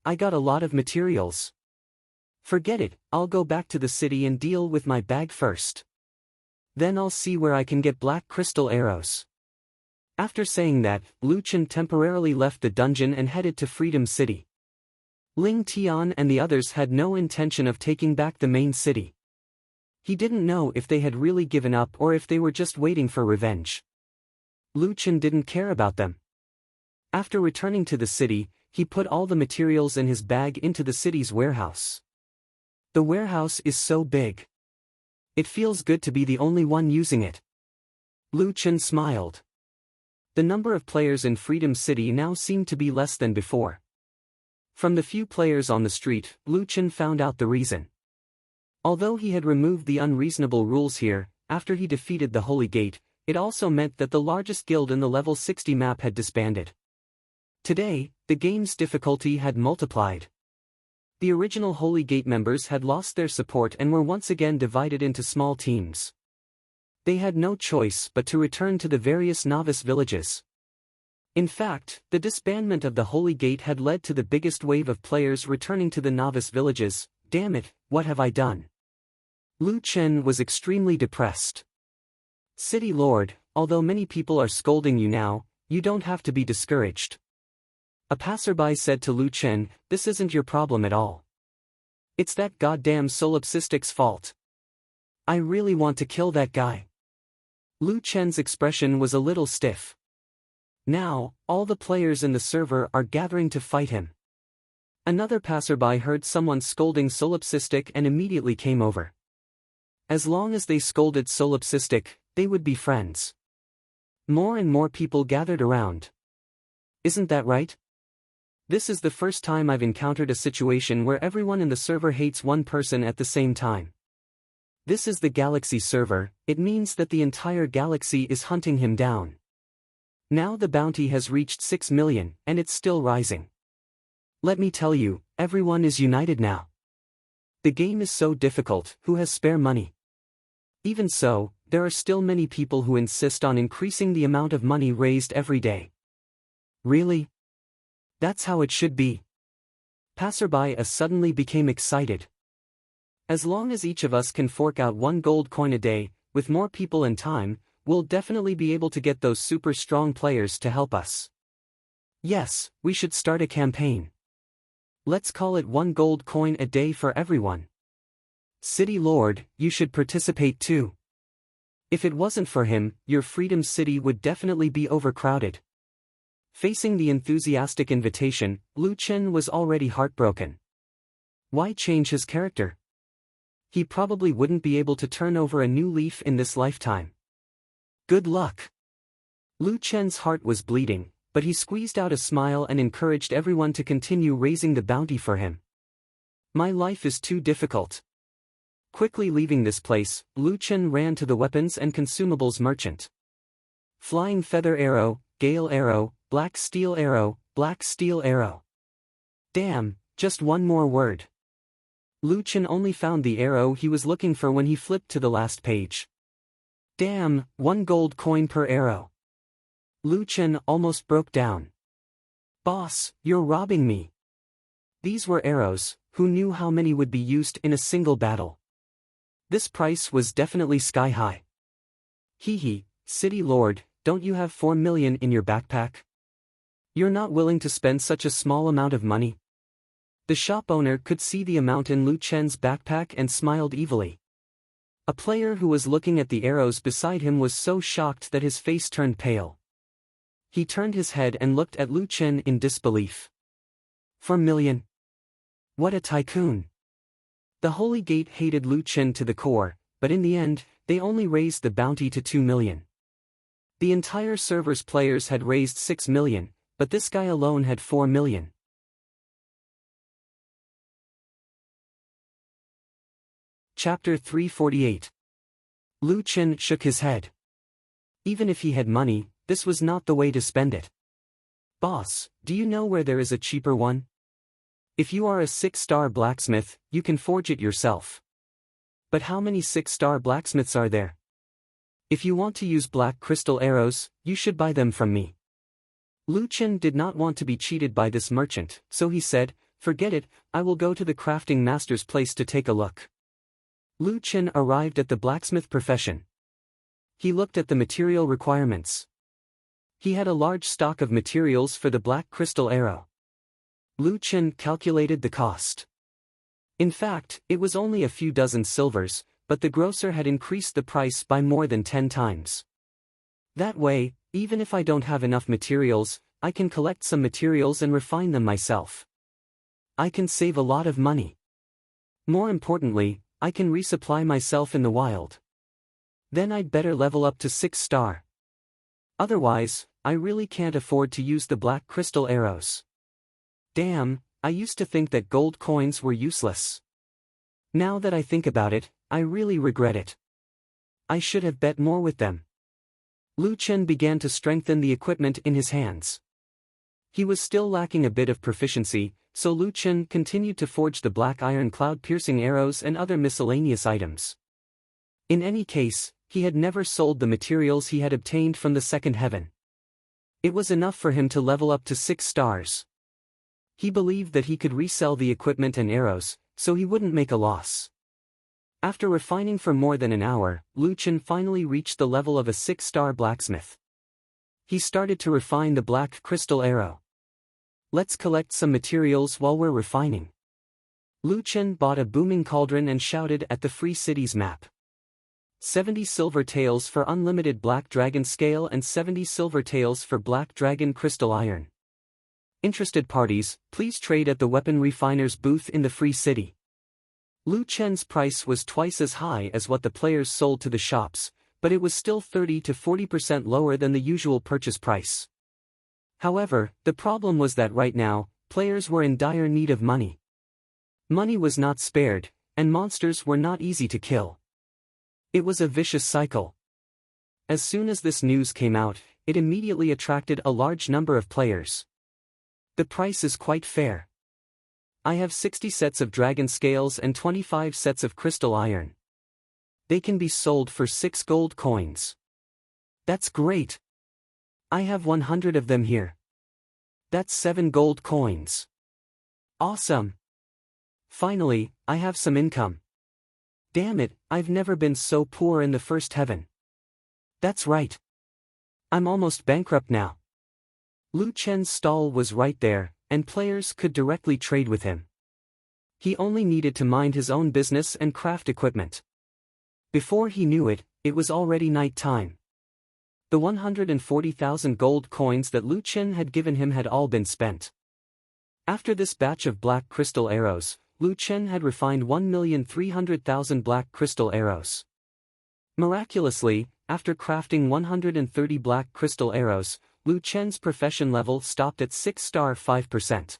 I got a lot of materials. Forget it, I'll go back to the city and deal with my bag first. Then I'll see where I can get black crystal arrows. After saying that, Lu Chen temporarily left the dungeon and headed to Freedom City. Ling Tian and the others had no intention of taking back the main city. He didn't know if they had really given up or if they were just waiting for revenge. Lu Chen didn't care about them. After returning to the city, he put all the materials in his bag into the city's warehouse. The warehouse is so big. It feels good to be the only one using it. Lu Chen smiled. The number of players in Freedom City now seemed to be less than before. From the few players on the street, Lu Chen found out the reason. Although he had removed the unreasonable rules here, after he defeated the Holy Gate, it also meant that the largest guild in the level 60 map had disbanded. Today, the game's difficulty had multiplied. The original Holy Gate members had lost their support and were once again divided into small teams. They had no choice but to return to the various novice villages. In fact, the disbandment of the Holy Gate had led to the biggest wave of players returning to the novice villages. Damn it, what have I done? Lu Chen was extremely depressed. City Lord, although many people are scolding you now, you don't have to be discouraged. A passerby said to Lu Chen, "This isn't your problem at all. It's that goddamn solipsistic's fault. I really want to kill that guy." Lu Chen's expression was a little stiff. Now, all the players in the server are gathering to fight him. Another passerby heard someone scolding Solipsistic and immediately came over. As long as they scolded Solipsistic, they would be friends. More and more people gathered around. Isn't that right? This is the first time I've encountered a situation where everyone in the server hates one person at the same time. This is the Galaxy server, it means that the entire galaxy is hunting him down. Now the bounty has reached 6 million, and it's still rising. Let me tell you, everyone is united now. The game is so difficult, who has spare money? Even so, there are still many people who insist on increasing the amount of money raised every day. Really? That's how it should be. Passerby suddenly became excited. As long as each of us can fork out 1 gold coin a day, with more people and time, we'll definitely be able to get those super strong players to help us. Yes, we should start a campaign. Let's call it 1 gold coin a day for everyone. City Lord, you should participate too. If it wasn't for him, your Freedom City would definitely be overcrowded. Facing the enthusiastic invitation, Lu Chen was already heartbroken. Why change his character? He probably wouldn't be able to turn over a new leaf in this lifetime. Good luck. Lu Chen's heart was bleeding, but he squeezed out a smile and encouraged everyone to continue raising the bounty for him. My life is too difficult. Quickly leaving this place, Lu Chen ran to the weapons and consumables merchant. Flying feather arrow, gale arrow, black steel arrow, black steel arrow. Damn, just one more word. Lu Chen only found the arrow he was looking for when he flipped to the last page. Damn, 1 gold coin per arrow. Lu Chen almost broke down. Boss, you're robbing me. These were arrows, who knew how many would be used in a single battle? This price was definitely sky high. Hee, City Lord, don't you have 4 million in your backpack? You're not willing to spend such a small amount of money? The shop owner could see the amount in Lu Chen's backpack and smiled evilly. A player who was looking at the arrows beside him was so shocked that his face turned pale. He turned his head and looked at Lu Chen in disbelief. 4 million? What a tycoon! The Holy Gate hated Lu Chen to the core, but in the end, they only raised the bounty to 2 million. The entire server's players had raised 6 million, but this guy alone had 4 million. Chapter 348. Lu Chen shook his head. Even if he had money, this was not the way to spend it. Boss, do you know where there is a cheaper one? If you are a 6-star blacksmith, you can forge it yourself. But how many 6-star blacksmiths are there? If you want to use black crystal arrows, you should buy them from me. Lu Chen did not want to be cheated by this merchant, so he said, forget it, I will go to the crafting master's place to take a look. Lu Chen arrived at the blacksmith profession. He looked at the material requirements. He had a large stock of materials for the black crystal arrow. Lu Chen calculated the cost. In fact, it was only a few dozen silvers, but the grocer had increased the price by more than 10 times. That way, even if I don't have enough materials, I can collect some materials and refine them myself. I can save a lot of money. More importantly, I can resupply myself in the wild. Then I'd better level up to 6-star. Otherwise, I really can't afford to use the black crystal arrows. Damn, I used to think that gold coins were useless. Now that I think about it, I really regret it. I should have bet more with them. Lu Chen began to strengthen the equipment in his hands. He was still lacking a bit of proficiency, so Lu Chen continued to forge the black iron cloud-piercing arrows and other miscellaneous items. In any case, he had never sold the materials he had obtained from the second heaven. It was enough for him to level up to 6 stars. He believed that he could resell the equipment and arrows, so he wouldn't make a loss. After refining for more than an hour, Lu Chen finally reached the level of a 6-star blacksmith. He started to refine the black crystal arrow. Let's collect some materials while we're refining. Lu Chen bought a booming cauldron and shouted at the Free Cities map. 70 silver taels for unlimited black dragon scale and 70 silver taels for black dragon crystal iron. Interested parties, please trade at the weapon refiner's booth in the Free City. Lu Chen's price was twice as high as what the players sold to the shops, but it was still 30 to 40% lower than the usual purchase price. However, the problem was that right now, players were in dire need of money. Money was not spared, and monsters were not easy to kill. It was a vicious cycle. As soon as this news came out, it immediately attracted a large number of players. The price is quite fair. I have 60 sets of dragon scales and 25 sets of crystal iron. They can be sold for 6 gold coins. That's great. I have 100 of them here. That's 7 gold coins. Awesome. Finally, I have some income. Damn it, I've never been so poor in the first heaven. That's right. I'm almost bankrupt now. Lu Chen's stall was right there, and players could directly trade with him. He only needed to mind his own business and craft equipment. Before he knew it, it was already night time. The 140,000 gold coins that Lu Chen had given him had all been spent. After this batch of black crystal arrows, Lu Chen had refined 1,300,000 black crystal arrows. Miraculously, after crafting 130 black crystal arrows, Lu Chen's profession level stopped at 6-star 5%.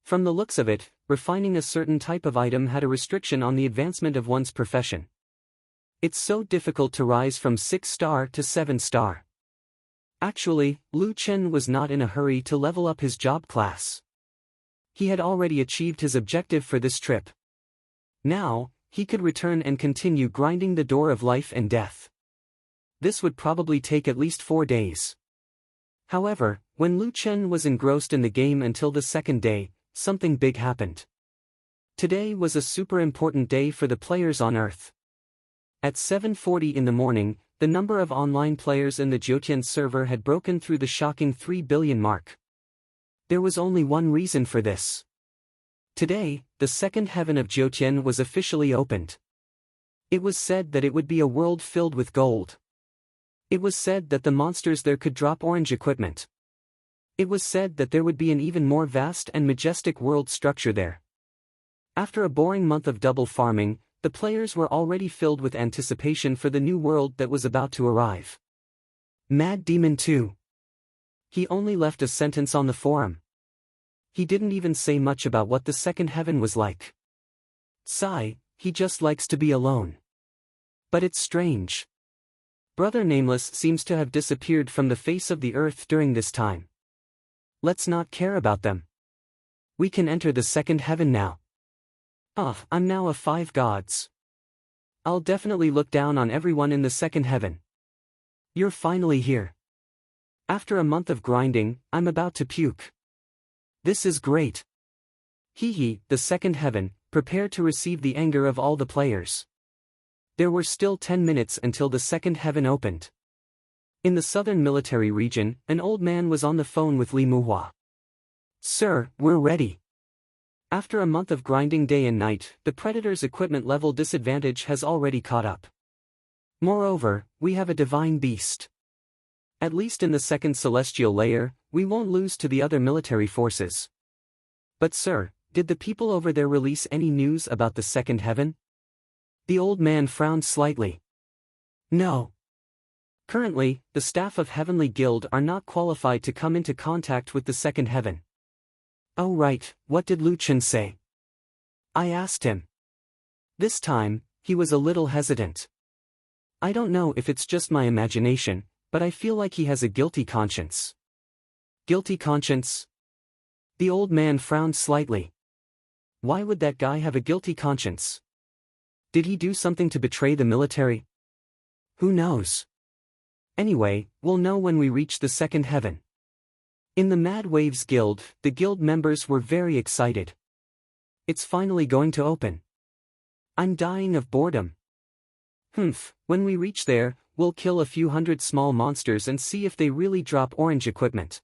From the looks of it, refining a certain type of item had a restriction on the advancement of one's profession. It's so difficult to rise from 6-star to 7-star. Actually, Lu Chen was not in a hurry to level up his job class. He had already achieved his objective for this trip. Now, he could return and continue grinding the door of life and death. This would probably take at least 4 days. However, when Lu Chen was engrossed in the game until the second day, something big happened. Today was a super important day for the players on Earth. At 7:40 in the morning, the number of online players in the Jiutian server had broken through the shocking 3 billion mark. There was only one reason for this. Today, the second heaven of Jiutian was officially opened. It was said that it would be a world filled with gold. It was said that the monsters there could drop orange equipment. It was said that there would be an even more vast and majestic world structure there. After a boring month of double farming, the players were already filled with anticipation for the new world that was about to arrive. Mad Demon 2. He only left a sentence on the forum. He didn't even say much about what the second heaven was like. Sigh, he just likes to be alone. But it's strange. Brother Nameless seems to have disappeared from the face of the earth during this time. Let's not care about them. We can enter the second heaven now. I'm now a 5 gods. I'll definitely look down on everyone in the second heaven. You're finally here. After a month of grinding, I'm about to puke. This is great. Hee, the second heaven, prepare to receive the anger of all the players. There were still 10 minutes until the second heaven opened. In the southern military region, an old man was on the phone with Li Muhua. Sir, we're ready. After a month of grinding day and night, the Predator's equipment level disadvantage has already caught up. Moreover, we have a divine beast. At least in the second celestial layer, we won't lose to the other military forces. But sir, did the people over there release any news about the second heaven? The old man frowned slightly. No. Currently, the staff of Heavenly Guild are not qualified to come into contact with the second heaven. Oh right, what did Lu Chen say? I asked him. This time, he was a little hesitant. I don't know if it's just my imagination, but I feel like he has a guilty conscience. Guilty conscience? The old man frowned slightly. Why would that guy have a guilty conscience? Did he do something to betray the military? Who knows? Anyway, we'll know when we reach the second heaven. In the Mad Waves Guild, the guild members were very excited. It's finally going to open. I'm dying of boredom. When we reach there, we'll kill a few hundred small monsters and see if they really drop orange equipment.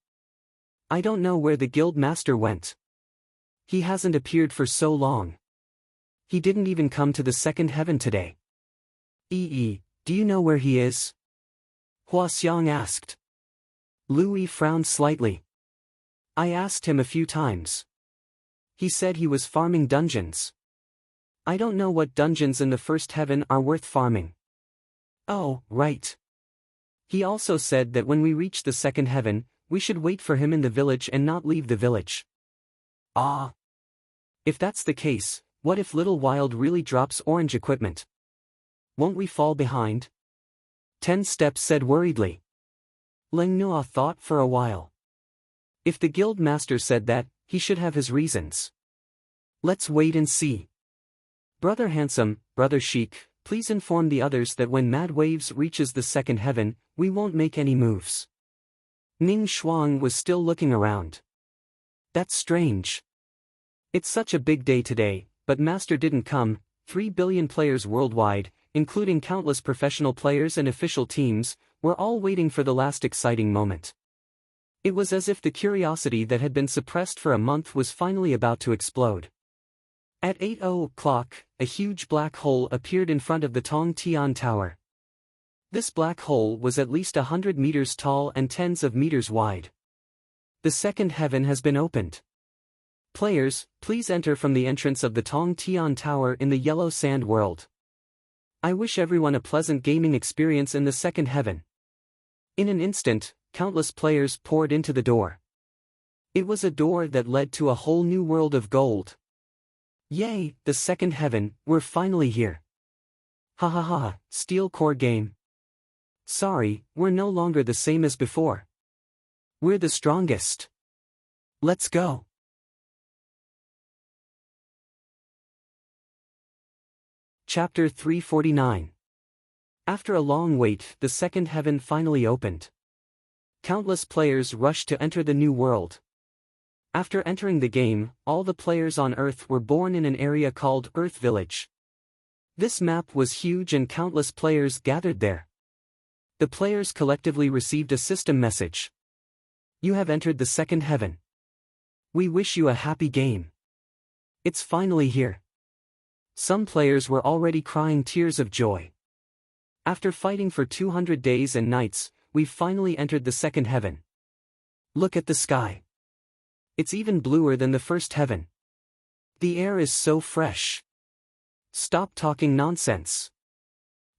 I don't know where the guild master went. He hasn't appeared for so long. He didn't even come to the second heaven today. Do you know where he is? Hua Xiang asked. Louis frowned slightly. I asked him a few times. He said he was farming dungeons. I don't know what dungeons in the first heaven are worth farming. Oh, right. He also said that when we reach the second heaven, we should wait for him in the village and not leave the village. Ah. If that's the case, what if Little Wild really drops orange equipment? Won't we fall behind? 10 Steps said worriedly. Leng Nuo thought for a while. If the guild master said that, he should have his reasons. Let's wait and see. Brother Handsome, Brother Chic, please inform the others that when Mad Waves reaches the second heaven, we won't make any moves. Ning Shuang was still looking around. That's strange. It's such a big day today, but Master didn't come. 3 billion players worldwide, including countless professional players and official teams, were all waiting for the last exciting moment. It was as if the curiosity that had been suppressed for a month was finally about to explode. At 8:00, a huge black hole appeared in front of the Tong Tian Tower. This black hole was at least 100 meters tall and tens of meters wide. The second heaven has been opened. Players, please enter from the entrance of the Tong Tian Tower in the Yellow Sand World. I wish everyone a pleasant gaming experience in the second heaven. In an instant, countless players poured into the door. It was a door that led to a whole new world of gold. Yay, the second heaven, we're finally here. Ha ha ha, Steel Core game. Sorry, we're no longer the same as before. We're the strongest. Let's go. Chapter 349. After a long wait, the second heaven finally opened. Countless players rushed to enter the new world. After entering the game, all the players on Earth were born in an area called Earth Village. This map was huge and countless players gathered there. The players collectively received a system message. You have entered the second heaven. We wish you a happy game. It's finally here. Some players were already crying tears of joy. After fighting for 200 days and nights, we've finally entered the second heaven. Look at the sky. It's even bluer than the first heaven. The air is so fresh. Stop talking nonsense.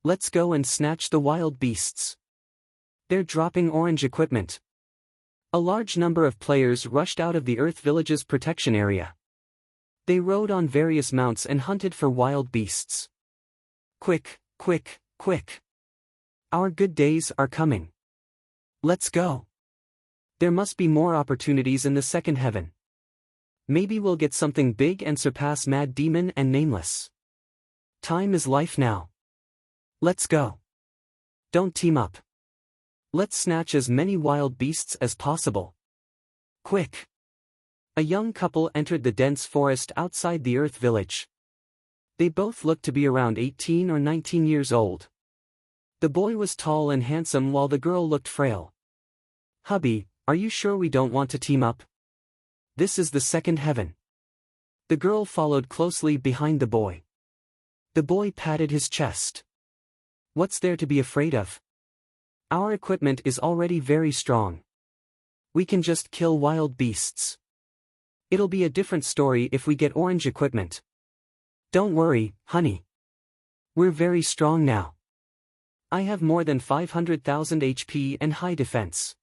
Let's go and snatch the wild beasts. They're dropping orange equipment. A large number of players rushed out of the Earth Village's protection area. They rode on various mounts and hunted for wild beasts. Quick, quick, quick. Our good days are coming. Let's go. There must be more opportunities in the second heaven. Maybe we'll get something big and surpass Mad Demon and Nameless. Time is life now. Let's go. Don't team up. Let's snatch as many wild beasts as possible. Quick. A young couple entered the dense forest outside the Earth Village. They both looked to be around 18 or 19 years old. The boy was tall and handsome while the girl looked frail. Hubby, are you sure we don't want to team up? This is the second heaven. The girl followed closely behind the boy. The boy patted his chest. What's there to be afraid of? Our equipment is already very strong. We can just kill wild beasts. It'll be a different story if we get orange equipment. Don't worry, honey. We're very strong now. I have more than 500,000 HP and high defense.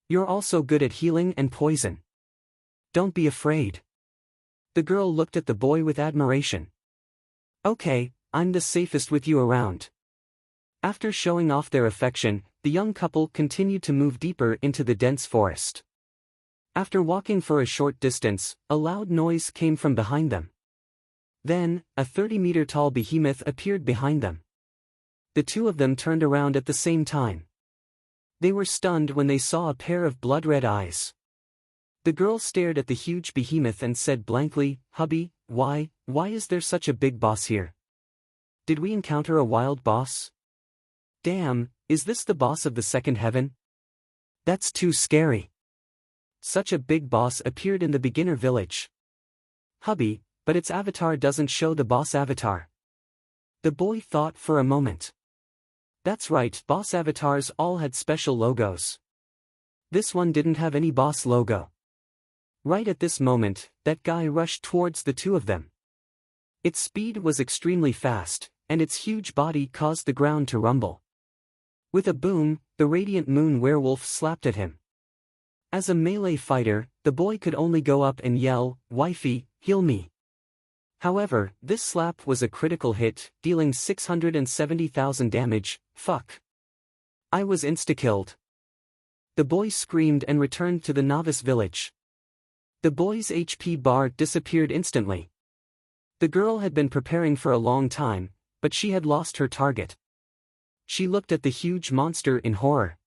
You're also good at healing and poison. Don't be afraid. The girl looked at the boy with admiration. Okay, I'm the safest with you around. After showing off their affection, the young couple continued to move deeper into the dense forest. After walking for a short distance, a loud noise came from behind them. Then, a 30-meter-tall behemoth appeared behind them. The two of them turned around at the same time. They were stunned when they saw a pair of blood-red eyes. The girl stared at the huge behemoth and said blankly, "Hubby, why is there such a big boss here? did we encounter a wild boss? Damn, is this the boss of the second heaven? That's too scary. Such a big boss appeared in the beginner village. Hubby, but its avatar doesn't show the boss avatar. The boy thought for a moment. That's right, boss avatars all had special logos. This one didn't have any boss logo. Right at this moment, that guy rushed towards the two of them. Its speed was extremely fast, and its huge body caused the ground to rumble. With a boom, the radiant moon werewolf slapped at him. As a melee fighter, the boy could only go up and yell, "Wifey, heal me." However, this slap was a critical hit, dealing 670,000 damage. Fuck. I was insta-killed. The boy screamed and returned to the novice village. The boy's HP bar disappeared instantly. The girl had been preparing for a long time, but she had lost her target. She looked at the huge monster in horror.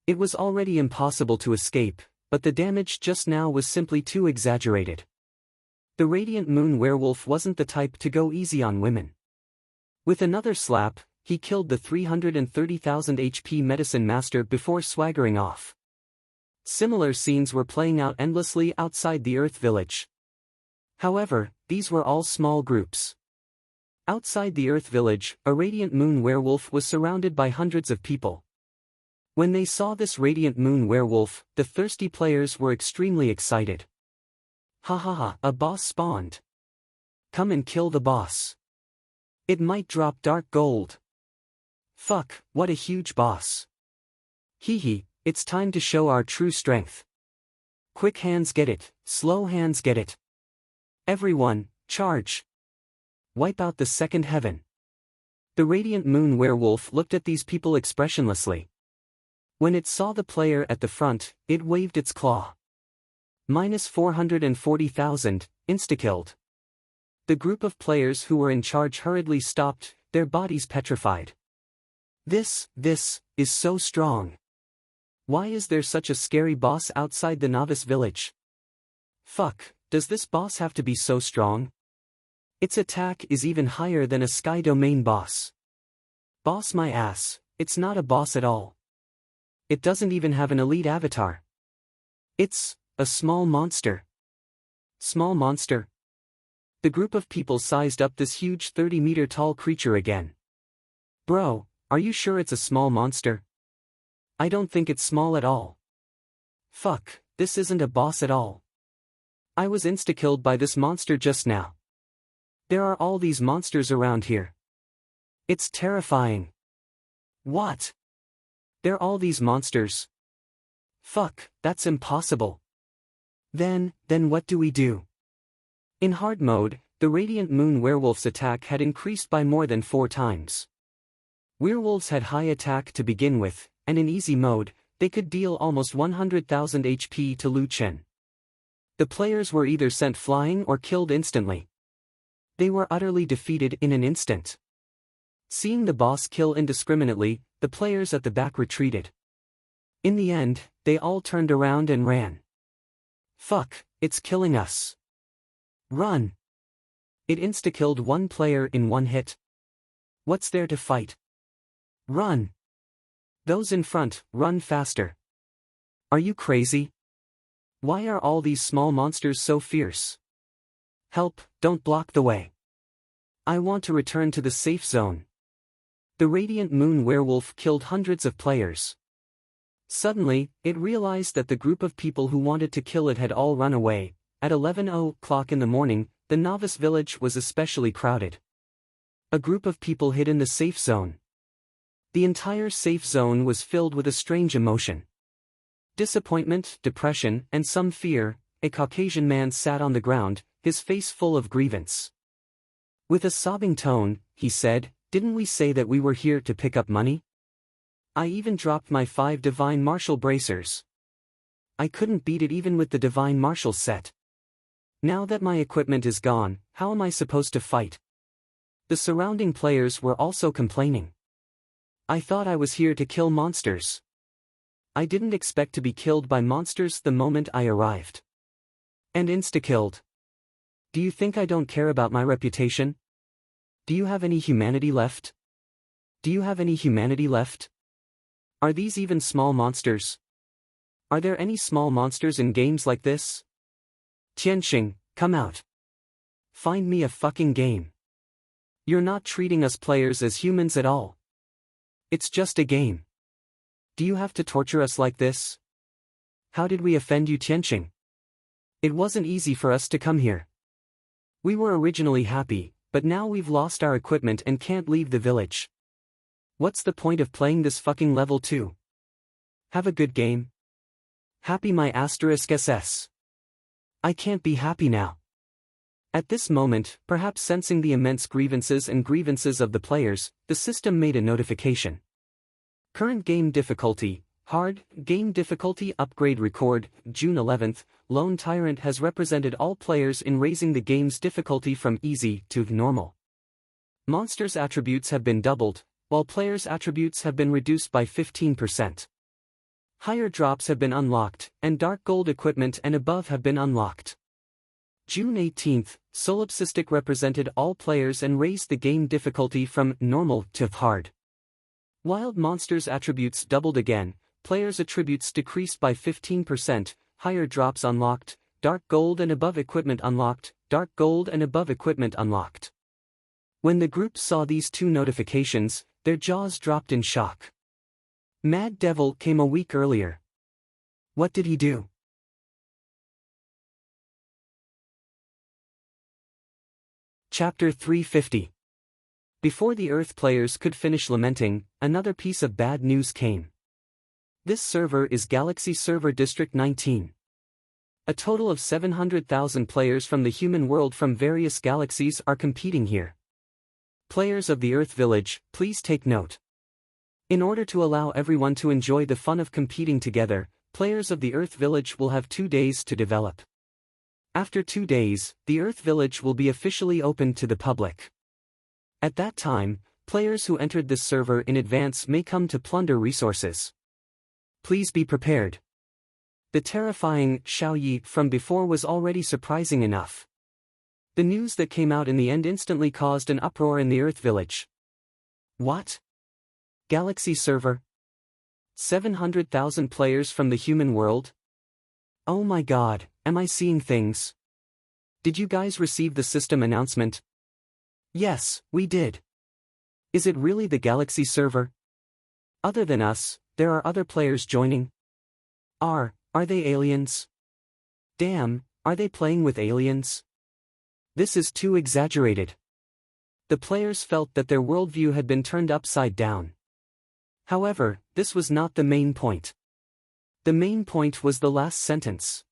It was already impossible to escape, but the damage just now was simply too exaggerated. The radiant moon werewolf wasn't the type to go easy on women. With another slap, he killed the 330,000 HP medicine master before swaggering off. Similar scenes were playing out endlessly outside the Earth Village. However, these were all small groups. Outside the Earth Village, a radiant moon werewolf was surrounded by hundreds of people. When they saw this radiant moon werewolf, the thirsty players were extremely excited. Ha ha ha, a boss spawned. Come and kill the boss. It might drop dark gold. Fuck, what a huge boss. Hee hee, it's time to show our true strength. Quick hands get it, slow hands get it. Everyone, charge. Wipe out the second heaven. The radiant moon werewolf looked at these people expressionlessly. When it saw the player at the front, it waved its claw. Minus 440,000, insta-killed. The group of players who were in charge hurriedly stopped, their bodies petrified. This is so strong. Why is there such a scary boss outside the novice village? Fuck, does this boss have to be so strong? Its attack is even higher than a sky domain boss. Boss my ass, it's not a boss at all. It doesn't even have an elite avatar. It's a small monster. Small monster. The group of people sized up this huge 30-meter tall creature again. Bro, are you sure it's a small monster? I don't think it's small at all. Fuck, this isn't a boss at all. I was insta-killed by this monster just now. There are all these monsters around here. It's terrifying. What? There are all these monsters. Fuck, that's impossible. Then what do we do? In hard mode, the radiant moon werewolf's attack had increased by more than 4 times. Werewolves had high attack to begin with, and in easy mode, they could deal almost 100,000 HP to Lu Chen. The players were either sent flying or killed instantly. They were utterly defeated in an instant. Seeing the boss kill indiscriminately, the players at the back retreated. In the end, they all turned around and ran. Fuck, it's killing us. Run. It insta-killed one player in one hit. What's there to fight? Run. Those in front, run faster. Are you crazy? Why are all these small monsters so fierce? Help, don't block the way. I want to return to the safe zone. The radiant moon werewolf killed hundreds of players. Suddenly, it realized that the group of people who wanted to kill it had all run away. At 11:00 in the morning, the novice village was especially crowded. A group of people hid in the safe zone. The entire safe zone was filled with a strange emotion. Disappointment, depression, and some fear. A Caucasian man sat on the ground, his face full of grievance. With a sobbing tone, he said, "Didn't we say that we were here to pick up money? I even dropped my 5 divine martial bracers. I couldn't beat it even with the divine martial set. Now that my equipment is gone, how am I supposed to fight?" The surrounding players were also complaining. "I thought I was here to kill monsters. I didn't expect to be killed by monsters the moment I arrived. And insta-killed. Do you think I don't care about my reputation? Do you have any humanity left? Do you have any humanity left? Are these even small monsters? Are there any small monsters in games like this? Tianxing, come out. Find me a fucking game. You're not treating us players as humans at all. It's just a game. Do you have to torture us like this? How did we offend you, Tianxing? It wasn't easy for us to come here. We were originally happy, but now we've lost our equipment and can't leave the village. What's the point of playing this fucking level too? Have a good game. Happy my asterisk SS. I can't be happy now. At this moment, perhaps sensing the immense grievances of the players, the system made a notification. Current game difficulty, hard, game difficulty upgrade record, June 11th, Lone Tyrant has represented all players in raising the game's difficulty from easy to normal. Monsters' attributes have been doubled, while players' attributes have been reduced by 15%. Higher drops have been unlocked, and dark gold equipment and above have been unlocked. June 18th, Solipsistic represented all players and raised the game difficulty from normal to hard. Wild monsters' attributes doubled again, players' attributes decreased by 15%, higher drops unlocked, dark gold and above equipment unlocked, dark gold and above equipment unlocked. When the group saw these two notifications, their jaws dropped in shock. Mad Devil came a week earlier. What did he do? Chapter 350. Before the Earth players could finish lamenting, another piece of bad news came. This server is Galaxy Server District 19. A total of 700,000 players from the human world from various galaxies are competing here. Players of the Earth Village, please take note. In order to allow everyone to enjoy the fun of competing together, players of the Earth Village will have 2 days to develop. After 2 days, the Earth Village will be officially open to the public. At that time, players who entered this server in advance may come to plunder resources. Please be prepared. The terrifying Xiao Yi from before was already surprising enough. The news that came out in the end instantly caused an uproar in the Earth Village. What? Galaxy server? 700,000 players from the human world? Oh my god, am I seeing things? Did you guys receive the system announcement? Yes, we did. Is it really the Galaxy server? Other than us, there are other players joining? Are they aliens? Damn, are they playing with aliens? This is too exaggerated. The players felt that their worldview had been turned upside down. However, this was not the main point. The main point was the last sentence.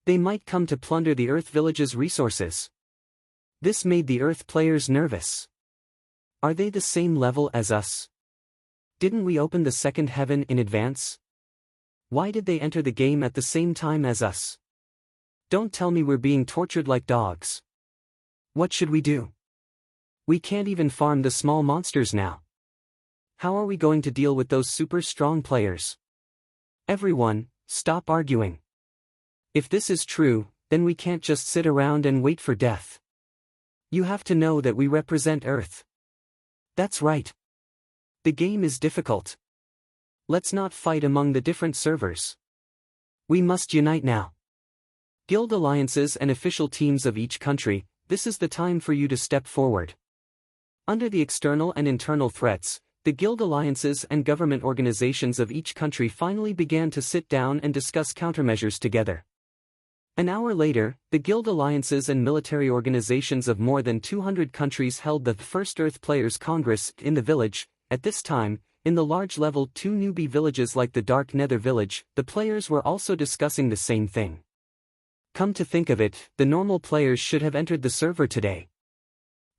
They might come to plunder the Earth Village's resources. This made the Earth players nervous. Are they the same level as us? Didn't we open the second heaven in advance? Why did they enter the game at the same time as us? Don't tell me we're being tortured like dogs. What should we do? We can't even farm the small monsters now. How are we going to deal with those super strong players? Everyone, stop arguing. If this is true, then we can't just sit around and wait for death. You have to know that we represent Earth. That's right. The game is difficult. Let's not fight among the different servers. We must unite now. Guild alliances and official teams of each country, this is the time for you to step forward. Under the external and internal threats, the guild alliances and government organizations of each country finally began to sit down and discuss countermeasures together. An hour later, the guild alliances and military organizations of more than 200 countries held the first Earth Players Congress in the village. At this time, in the large level 2 newbie villages like the Dark Nether Village, the players were also discussing the same thing. Come to think of it, the normal players should have entered the server today.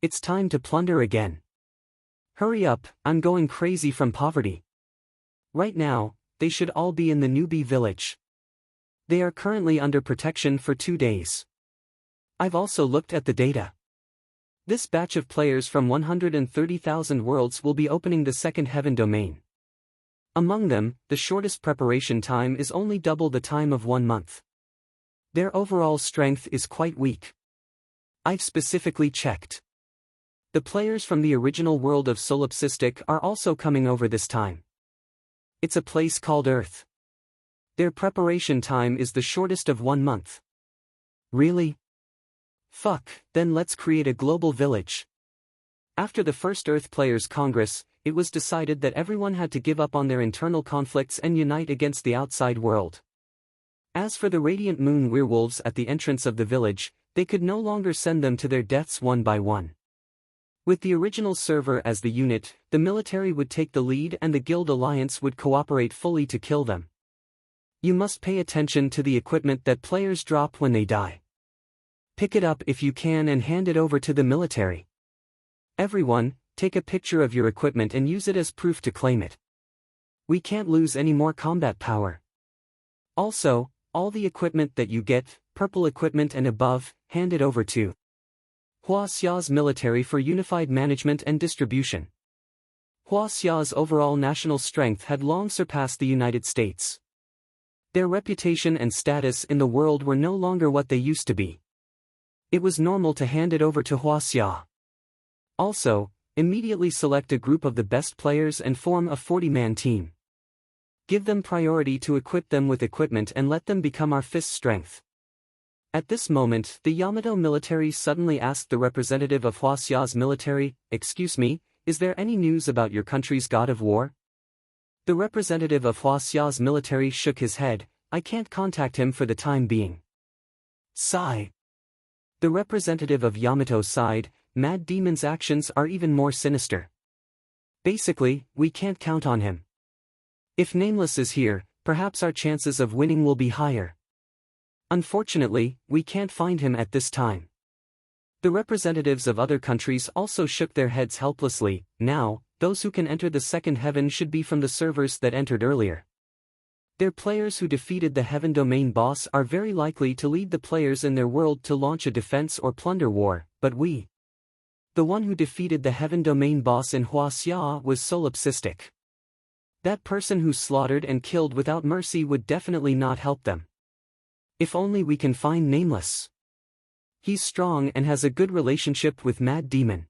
It's time to plunder again. Hurry up, I'm going crazy from poverty. Right now, they should all be in the newbie village. They are currently under protection for 2 days. I've also looked at the data. This batch of players from 130,000 worlds will be opening the second heaven domain. Among them, the shortest preparation time is only double the time of 1 month. Their overall strength is quite weak. I've specifically checked. The players from the original world of Solipsistic are also coming over this time. It's a place called Earth. Their preparation time is the shortest of 1 month. Really? Fuck, then let's create a global village. After the first Earth Players Congress, it was decided that everyone had to give up on their internal conflicts and unite against the outside world. As for the Radiant Moon werewolves at the entrance of the village, they could no longer send them to their deaths one by one. With the original server as the unit, the military would take the lead and the Guild Alliance would cooperate fully to kill them. You must pay attention to the equipment that players drop when they die. Pick it up if you can and hand it over to the military. Everyone, take a picture of your equipment and use it as proof to claim it. We can't lose any more combat power. Also, all the equipment that you get, purple equipment and above, hand it over to Huaxia's military for unified management and distribution. Huaxia's overall national strength had long surpassed the United States. Their reputation and status in the world were no longer what they used to be. It was normal to hand it over to Huaxia. Also, immediately select a group of the best players and form a 40-man team. Give them priority to equip them with equipment and let them become our fist strength. At this moment, the Yamato military suddenly asked the representative of Huaxia's military, "Excuse me, is there any news about your country's god of war?" The representative of Huaxia's military shook his head. "I can't contact him for the time being." Sigh. The representative of Yamato sighed. Mad Demon's actions are even more sinister. Basically, we can't count on him. If Nameless is here, perhaps our chances of winning will be higher. Unfortunately, we can't find him at this time. The representatives of other countries also shook their heads helplessly. Now, those who can enter the second heaven should be from the servers that entered earlier. Their players who defeated the heaven domain boss are very likely to lead the players in their world to launch a defense or plunder war, but the one who defeated the heaven domain boss in Huaxia was solipsistic. That person who slaughtered and killed without mercy would definitely not help them. If only we can find Nameless. He's strong and has a good relationship with Mad Demon.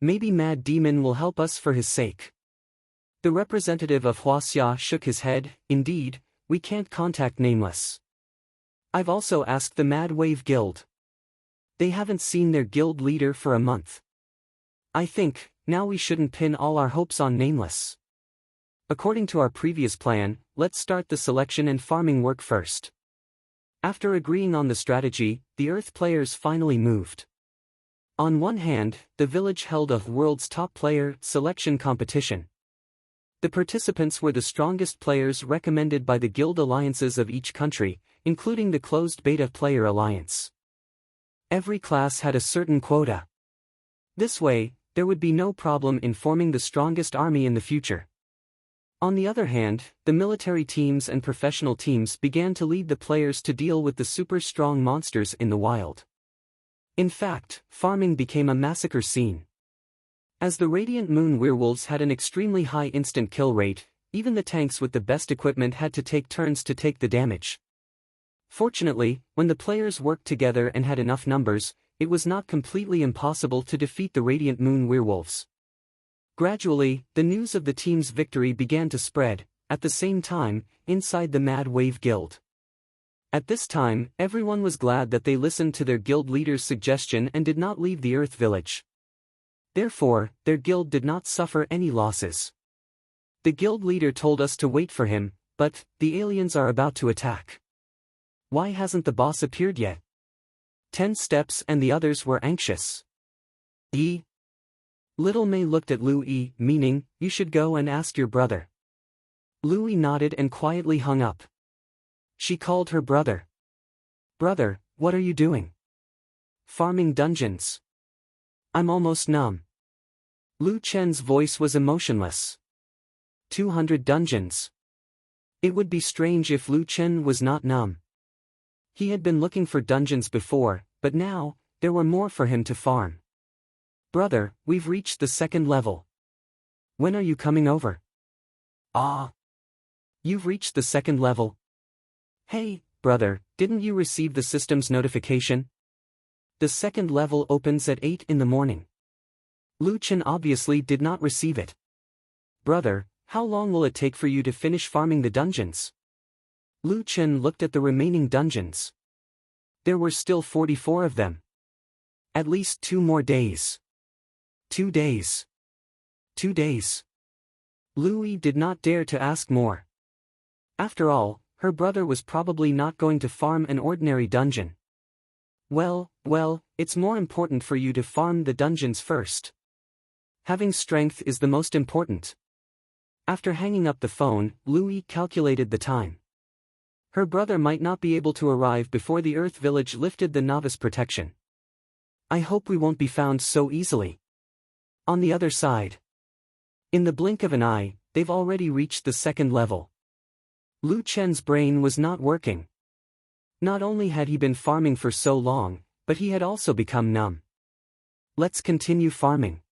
Maybe Mad Demon will help us for his sake. The representative of Huaxia shook his head. Indeed, we can't contact Nameless. I've also asked the Mad Wave Guild. They haven't seen their guild leader for a month. I think, now we shouldn't pin all our hopes on Nameless. According to our previous plan, let's start the selection and farming work first. After agreeing on the strategy, the Earth players finally moved. On one hand, the village held a world's top player selection competition. The participants were the strongest players recommended by the guild alliances of each country, including the closed beta player alliance. Every class had a certain quota. This way, there would be no problem in forming the strongest army in the future. On the other hand, the military teams and professional teams began to lead the players to deal with the super strong monsters in the wild. In fact, farming became a massacre scene. As the Radiant Moon werewolves had an extremely high instant kill rate, even the tanks with the best equipment had to take turns to take the damage. Fortunately, when the players worked together and had enough numbers, it was not completely impossible to defeat the Radiant Moon werewolves. Gradually, the news of the team's victory began to spread, at the same time, inside the Mad Wave Guild. At this time, everyone was glad that they listened to their guild leader's suggestion and did not leave the Earth village. Therefore, their guild did not suffer any losses. The guild leader told us to wait for him, but the aliens are about to attack. Why hasn't the boss appeared yet? 10 steps and the others were anxious. Little May looked at Louis, meaning, you should go and ask your brother. Louis nodded and quietly hung up. She called her brother. Brother, what are you doing? Farming dungeons. I'm almost numb. Lu Chen's voice was emotionless. 200 dungeons. It would be strange if Lu Chen was not numb. He had been looking for dungeons before, but now, there were more for him to farm. Brother, we've reached the second level. When are you coming over? Ah. You've reached the second level. Hey, brother, didn't you receive the system's notification? The second level opens at 8 in the morning. Lu Chen obviously did not receive it. Brother, how long will it take for you to finish farming the dungeons? Lu Chen looked at the remaining dungeons. There were still 44 of them. At least 2 more days. 2 days. 2 days. Louis did not dare to ask more. After all, her brother was probably not going to farm an ordinary dungeon. Well, it's more important for you to farm the dungeons first. Having strength is the most important. After hanging up the phone, Louis calculated the time. Her brother might not be able to arrive before the Earth Village lifted the novice protection. I hope we won't be found so easily. On the other side. In the blink of an eye, they've already reached the 2nd level. Lu Chen's brain was not working. Not only had he been farming for so long, but he had also become numb. Let's continue farming.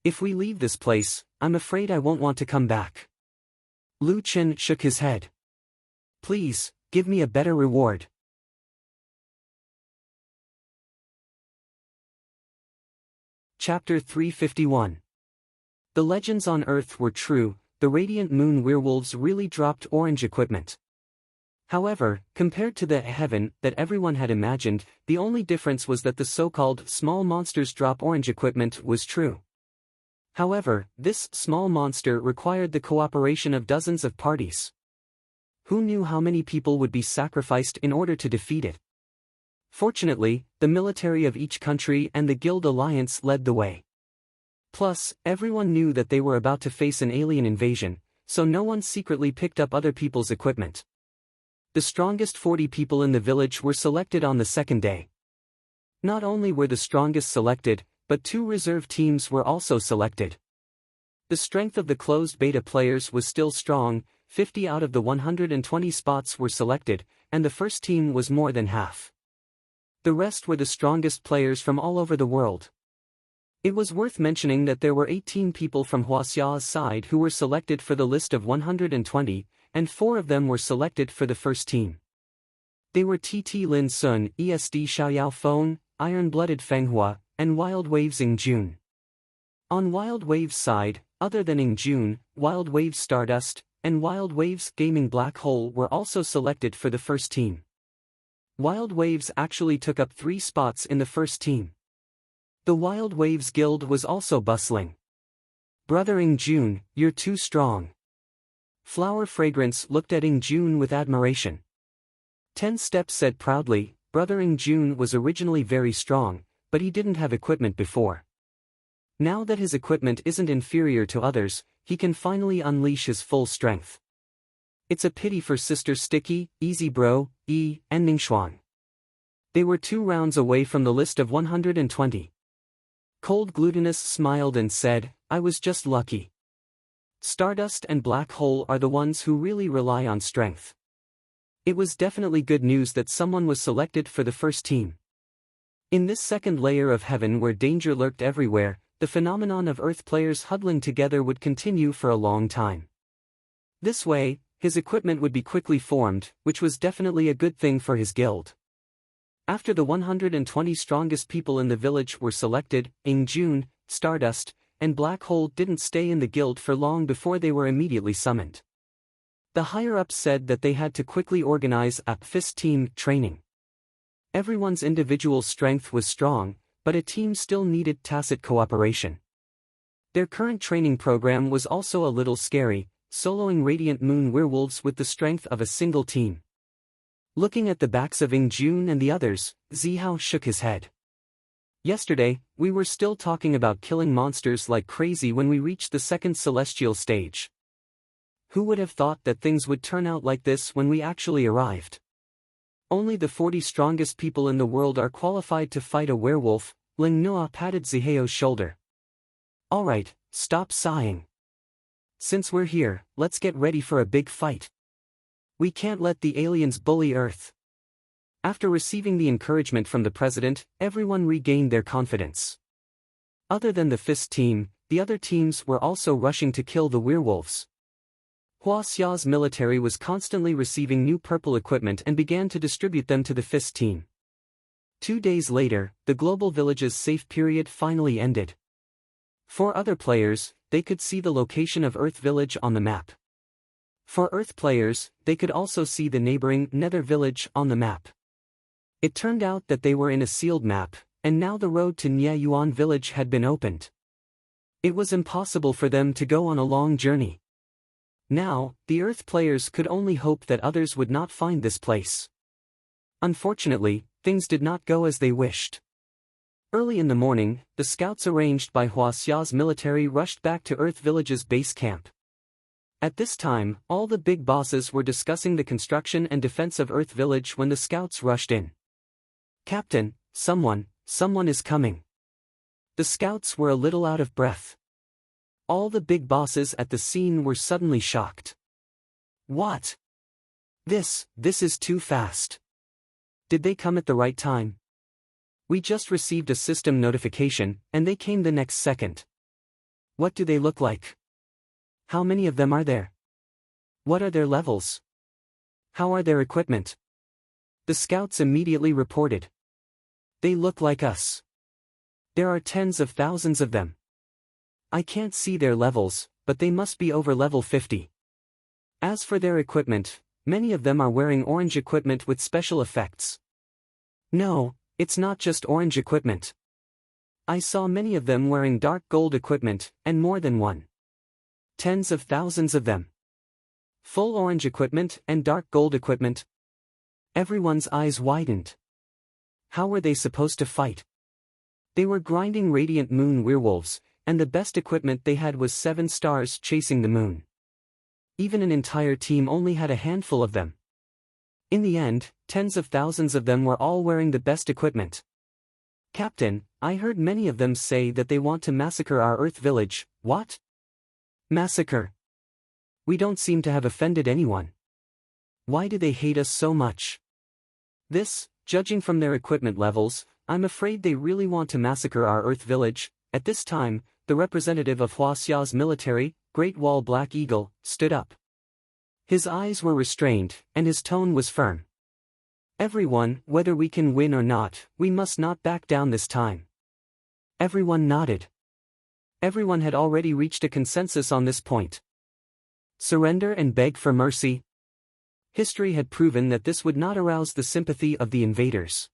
If we leave this place, I'm afraid I won't want to come back. Lu Chen shook his head. Please, give me a better reward. Chapter 351. The legends on Earth were true, the radiant moon werewolves really dropped orange equipment. However, compared to the heaven that everyone had imagined, the only difference was that the so-called small monsters drop orange equipment was true. However, this small monster required the cooperation of dozens of parties. Who knew how many people would be sacrificed in order to defeat it? Fortunately, the military of each country and the Guild Alliance led the way. Plus, everyone knew that they were about to face an alien invasion, so no one secretly picked up other people's equipment. The strongest 40 people in the village were selected on the 2nd day. Not only were the strongest selected, but 2 reserve teams were also selected. The strength of the closed beta players was still strong, 50 out of the 120 spots were selected, and the first team was more than half. The rest were the strongest players from all over the world. It was worth mentioning that there were 18 people from Huaxia's side who were selected for the list of 120, and 4 of them were selected for the first team. They were TT Lin Sun, ESD Xiaoyao Feng, Iron-Blooded Fenghua, and Wild Waves Jun. On Wild Waves' side, other than Jun, Wild Waves Stardust, and Wild Waves Gaming Black Hole were also selected for the first team. Wild Waves actually took up 3 spots in the first team. The Wild Waves Guild was also bustling. Brother Jun, you're too strong. Flower Fragrance looked at Jun with admiration. 10 Steps said proudly, Brother Jun was originally very strong, but he didn't have equipment before. Now that his equipment isn't inferior to others, he can finally unleash his full strength. It's a pity for Sister Sticky, Easy Bro, and Ningxuan. They were 2 rounds away from the list of 120. Cold Glutinous smiled and said, I was just lucky. Stardust and Black Hole are the ones who really rely on strength. It was definitely good news that someone was selected for the first team. In this 2nd layer of heaven where danger lurked everywhere, the phenomenon of Earth players huddling together would continue for a long time. This way, his equipment would be quickly formed, which was definitely a good thing for his guild. After the 120 strongest people in the village were selected, Jun, Stardust, and Black Hole didn't stay in the guild for long before they were immediately summoned. The higher-ups said that they had to quickly organize a fist team training. Everyone's individual strength was strong, but a team still needed tacit cooperation. Their current training program was also a little scary, soloing Radiant Moon werewolves with the strength of a single team. Looking at the backs of Jun and the others, Zihao shook his head. Yesterday, we were still talking about killing monsters like crazy when we reached the 2nd celestial stage. Who would have thought that things would turn out like this when we actually arrived? Only the 40 strongest people in the world are qualified to fight a werewolf, Ling Noa patted Zihao's shoulder. Alright, stop sighing. Since we're here, let's get ready for a big fight. We can't let the aliens bully Earth. After receiving the encouragement from the president, everyone regained their confidence. Other than the Fist team, the other teams were also rushing to kill the werewolves. Huaxia's military was constantly receiving new purple equipment and began to distribute them to the Fist team. 2 days later, the global village's safe period finally ended. For other players, they could see the location of Earth Village on the map. For Earth players, they could also see the neighboring Nether Village on the map. It turned out that they were in a sealed map, and now the road to Nye Yuan Village had been opened. It was impossible for them to go on a long journey. Now, the Earth players could only hope that others would not find this place. Unfortunately, things did not go as they wished. Early in the morning, the scouts arranged by Huaxia's military rushed back to Earth Village's base camp. At this time, all the big bosses were discussing the construction and defense of Earth Village when the scouts rushed in. "Captain, someone is coming." The scouts were a little out of breath. All the big bosses at the scene were suddenly shocked. "What? This is too fast. Did they come at the right time? We just received a system notification, and they came the next second. What do they look like? How many of them are there? What are their levels? How are their equipment?" The scouts immediately reported. "They look like us. There are tens of thousands of them. I can't see their levels, but they must be over level 50. As for their equipment, many of them are wearing orange equipment with special effects. No, it's not just orange equipment. I saw many of them wearing dark gold equipment, and more than one. Tens of thousands of them. Full orange equipment and dark gold equipment." Everyone's eyes widened. How were they supposed to fight? They were grinding radiant moon werewolves, and the best equipment they had was 7 stars chasing the moon. Even an entire team only had a handful of them. In the end, tens of thousands of them were all wearing the best equipment. "Captain, I heard many of them say that they want to massacre our Earth Village." "What? Massacre? We don't seem to have offended anyone. Why do they hate us so much?" This, judging from their equipment levels, I'm afraid they really want to massacre our Earth Village." At this time, the representative of Huaxia's military, Great Wall Black Eagle, stood up. His eyes were restrained, and his tone was firm. "Everyone, whether we can win or not, we must not back down this time." Everyone nodded. Everyone had already reached a consensus on this point. Surrender and beg for mercy? History had proven that this would not arouse the sympathy of the invaders.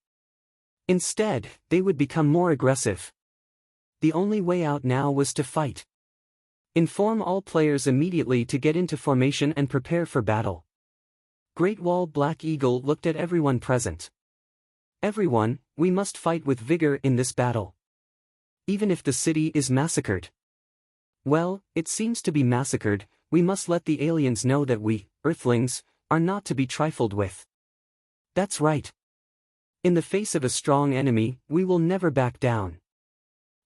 Instead, they would become more aggressive. The only way out now was to fight. Inform all players immediately to get into formation and prepare for battle. Great Wall Black Eagle looked at everyone present. "Everyone, we must fight with vigor in this battle. Even if the city is massacred. Well, it seems to be massacred, we must let the aliens know that we, Earthlings, are not to be trifled with. That's right. In the face of a strong enemy, we will never back down."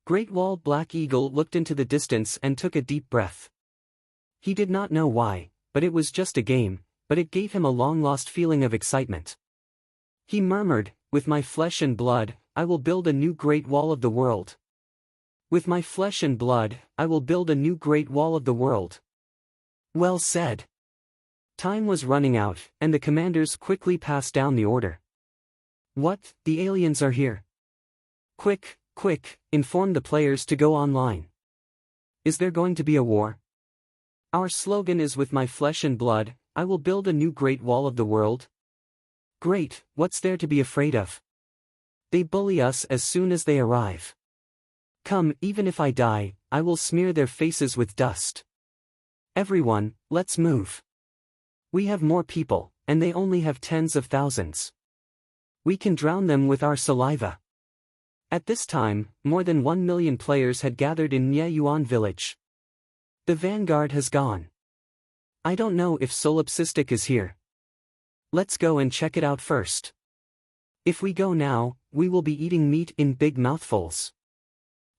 Great Wall Black Eagle looked into the distance and took a deep breath. He did not know why, but it was just a game, but it gave him a long-lost feeling of excitement. He murmured, "With my flesh and blood, I will build a new Great Wall of the world. With my flesh and blood, I will build a new Great Wall of the world." Well said. Time was running out, and the commanders quickly passed down the order. "What, the aliens are here? Quick, inform the players to go online. Is there going to be a war? Our slogan is with my flesh and blood, I will build a new Great Wall of the world." Great, what's there to be afraid of? They bully us as soon as they arrive. Come, even if I die, I will smear their faces with dust. Everyone, let's move. We have more people, and they only have tens of thousands. We can drown them with our saliva. At this time, more than 1 million players had gathered in Nye Yuan Village. The vanguard has gone. I don't know if Solipsistic is here. Let's go and check it out first. If we go now, we will be eating meat in big mouthfuls.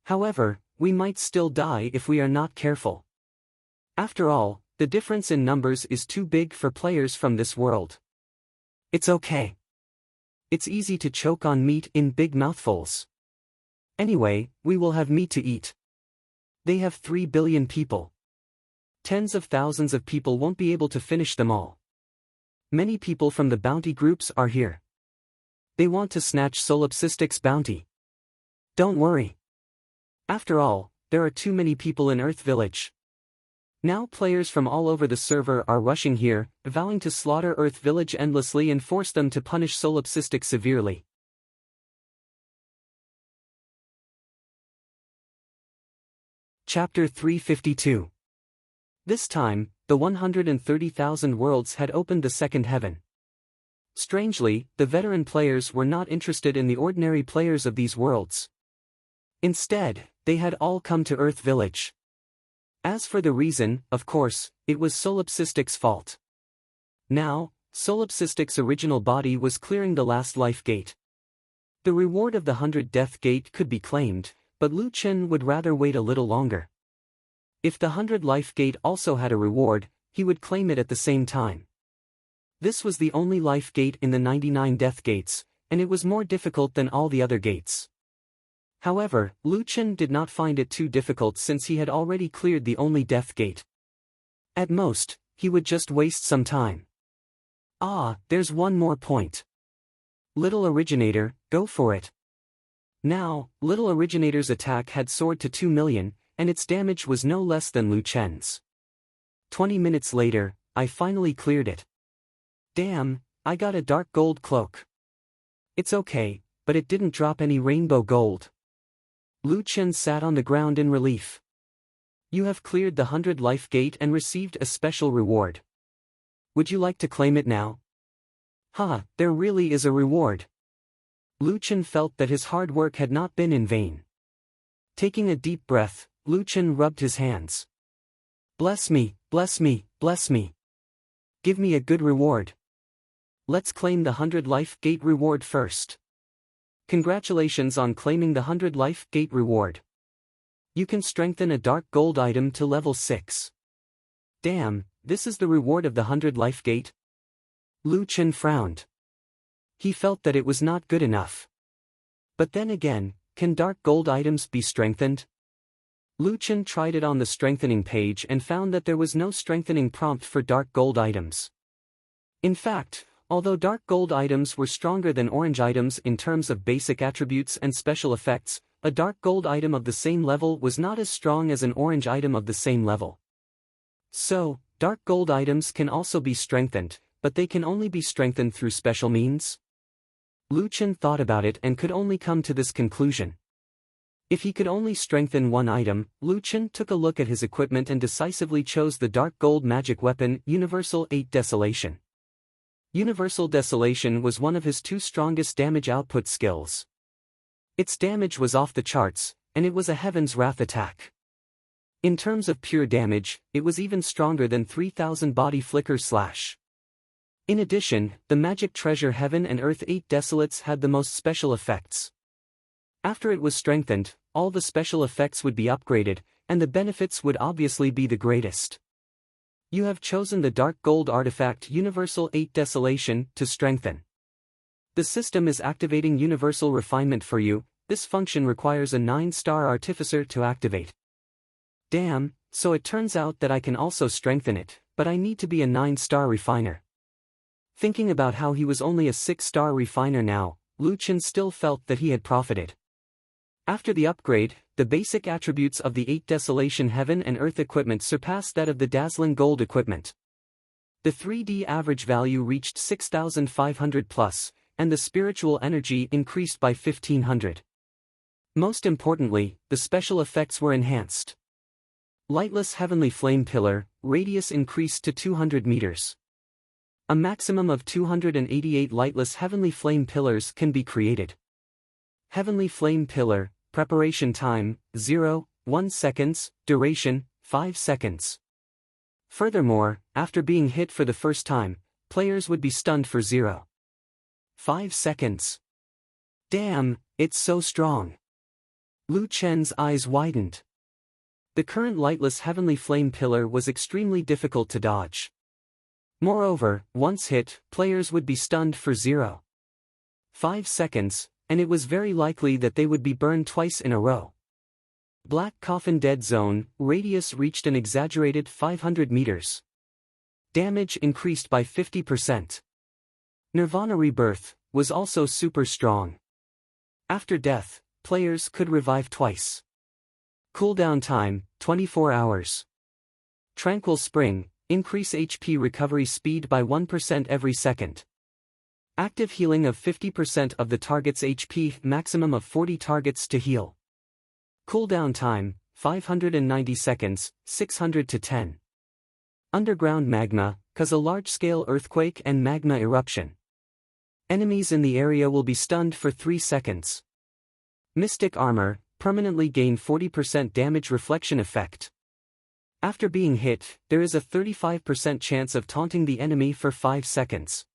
However, we might still die if we are not careful. After all, the difference in numbers is too big for players from this world. It's okay. It's easy to choke on meat in big mouthfuls. Anyway, we will have meat to eat. They have 3 billion people. Tens of thousands of people won't be able to finish them all. Many people from the bounty groups are here. They want to snatch Solipsistic's bounty. Don't worry. After all, there are too many people in Earth Village. Now players from all over the server are rushing here, vowing to slaughter Earth Village endlessly and force them to punish Solipsistic severely. Chapter 352. This time, the 130,000 worlds had opened the second heaven. Strangely, the veteran players were not interested in the ordinary players of these worlds. Instead, they had all come to Earth Village. As for the reason, of course, it was Solipsistic's fault. Now, Solipsistic's original body was clearing the last life gate. The reward of the 100 death gate could be claimed, but Lu Chen would rather wait a little longer. If the 100 life gate also had a reward, he would claim it at the same time. This was the only life gate in the 99 death gates, and it was more difficult than all the other gates. However, Lu Chen did not find it too difficult since he had already cleared the only death gate. At most, he would just waste some time. Ah, there's one more point. Little Originator, go for it. Now, Little Originator's attack had soared to 2 million, and its damage was no less than Lu Chen's. 20 minutes later, I finally cleared it. Damn, I got a dark gold cloak. It's okay, but it didn't drop any rainbow gold. Lu Chen sat on the ground in relief. You have cleared the 100 life gate and received a special reward. Would you like to claim it now? There really is a reward. Lu Chen felt that his hard work had not been in vain. Taking a deep breath, Lu Chen rubbed his hands. Bless me, bless me, bless me. Give me a good reward. Let's claim the 100 life gate reward first. Congratulations on claiming the 100 life gate reward. You can strengthen a dark gold item to level 6. Damn, this is the reward of the 100 life gate? Lu Chen frowned. He felt that it was not good enough. But then again, can dark gold items be strengthened? Lu Chen tried it on the strengthening page and found that there was no strengthening prompt for dark gold items. In fact, although dark gold items were stronger than orange items in terms of basic attributes and special effects, a dark gold item of the same level was not as strong as an orange item of the same level. So, dark gold items can also be strengthened, but they can only be strengthened through special means? Lu Chen thought about it and could only come to this conclusion. If he could only strengthen one item, Lu Chen took a look at his equipment and decisively chose the dark gold magic weapon, Universal 8 Desolation. Universal Desolation was one of his two strongest damage output skills. Its damage was off the charts, and it was a Heaven's Wrath attack. In terms of pure damage, it was even stronger than 3000 body flicker slash. In addition, the magic treasure Heaven and Earth 8 Desolates had the most special effects. After it was strengthened, all the special effects would be upgraded, and the benefits would obviously be the greatest. You have chosen the Dark Gold Artifact Universal 8 Desolation to strengthen. The system is activating Universal Refinement for you. This function requires a 9-star Artificer to activate. Damn, so it turns out that I can also strengthen it, but I need to be a 9-star Refiner. Thinking about how he was only a 6-star Refiner now, Lu Chen still felt that he had profited. After the upgrade, the basic attributes of the 8 Desolation Heaven and Earth equipment surpassed that of the Dazzling Gold equipment. The 3D average value reached 6,500 plus, and the spiritual energy increased by 1,500. Most importantly, the special effects were enhanced. Lightless Heavenly Flame Pillar, radius increased to 200 meters. A maximum of 288 lightless Heavenly Flame Pillars can be created. Heavenly Flame Pillar, preparation time, 0.1 seconds, duration, 5 seconds. Furthermore, after being hit for the first time, players would be stunned for 0.5 seconds. Damn, it's so strong. Lu Chen's eyes widened. The current lightless Heavenly Flame Pillar was extremely difficult to dodge. Moreover, once hit, players would be stunned for 0.5 seconds, and it was very likely that they would be burned twice in a row. Black Coffin Dead Zone, radius reached an exaggerated 500 meters. Damage increased by 50%. Nirvana Rebirth was also super strong. After death, players could revive twice. Cooldown time, 24 hours. Tranquil Spring, increase HP recovery speed by 1% every second. Active healing of 50% of the target's HP, maximum of 40 targets to heal. Cooldown time, 590 seconds, 600 to 10. Underground magma, cause a large-scale earthquake and magma eruption. Enemies in the area will be stunned for 3 seconds. Mystic armor, permanently gain 40% damage reflection effect. After being hit, there is a 35% chance of taunting the enemy for 5 seconds.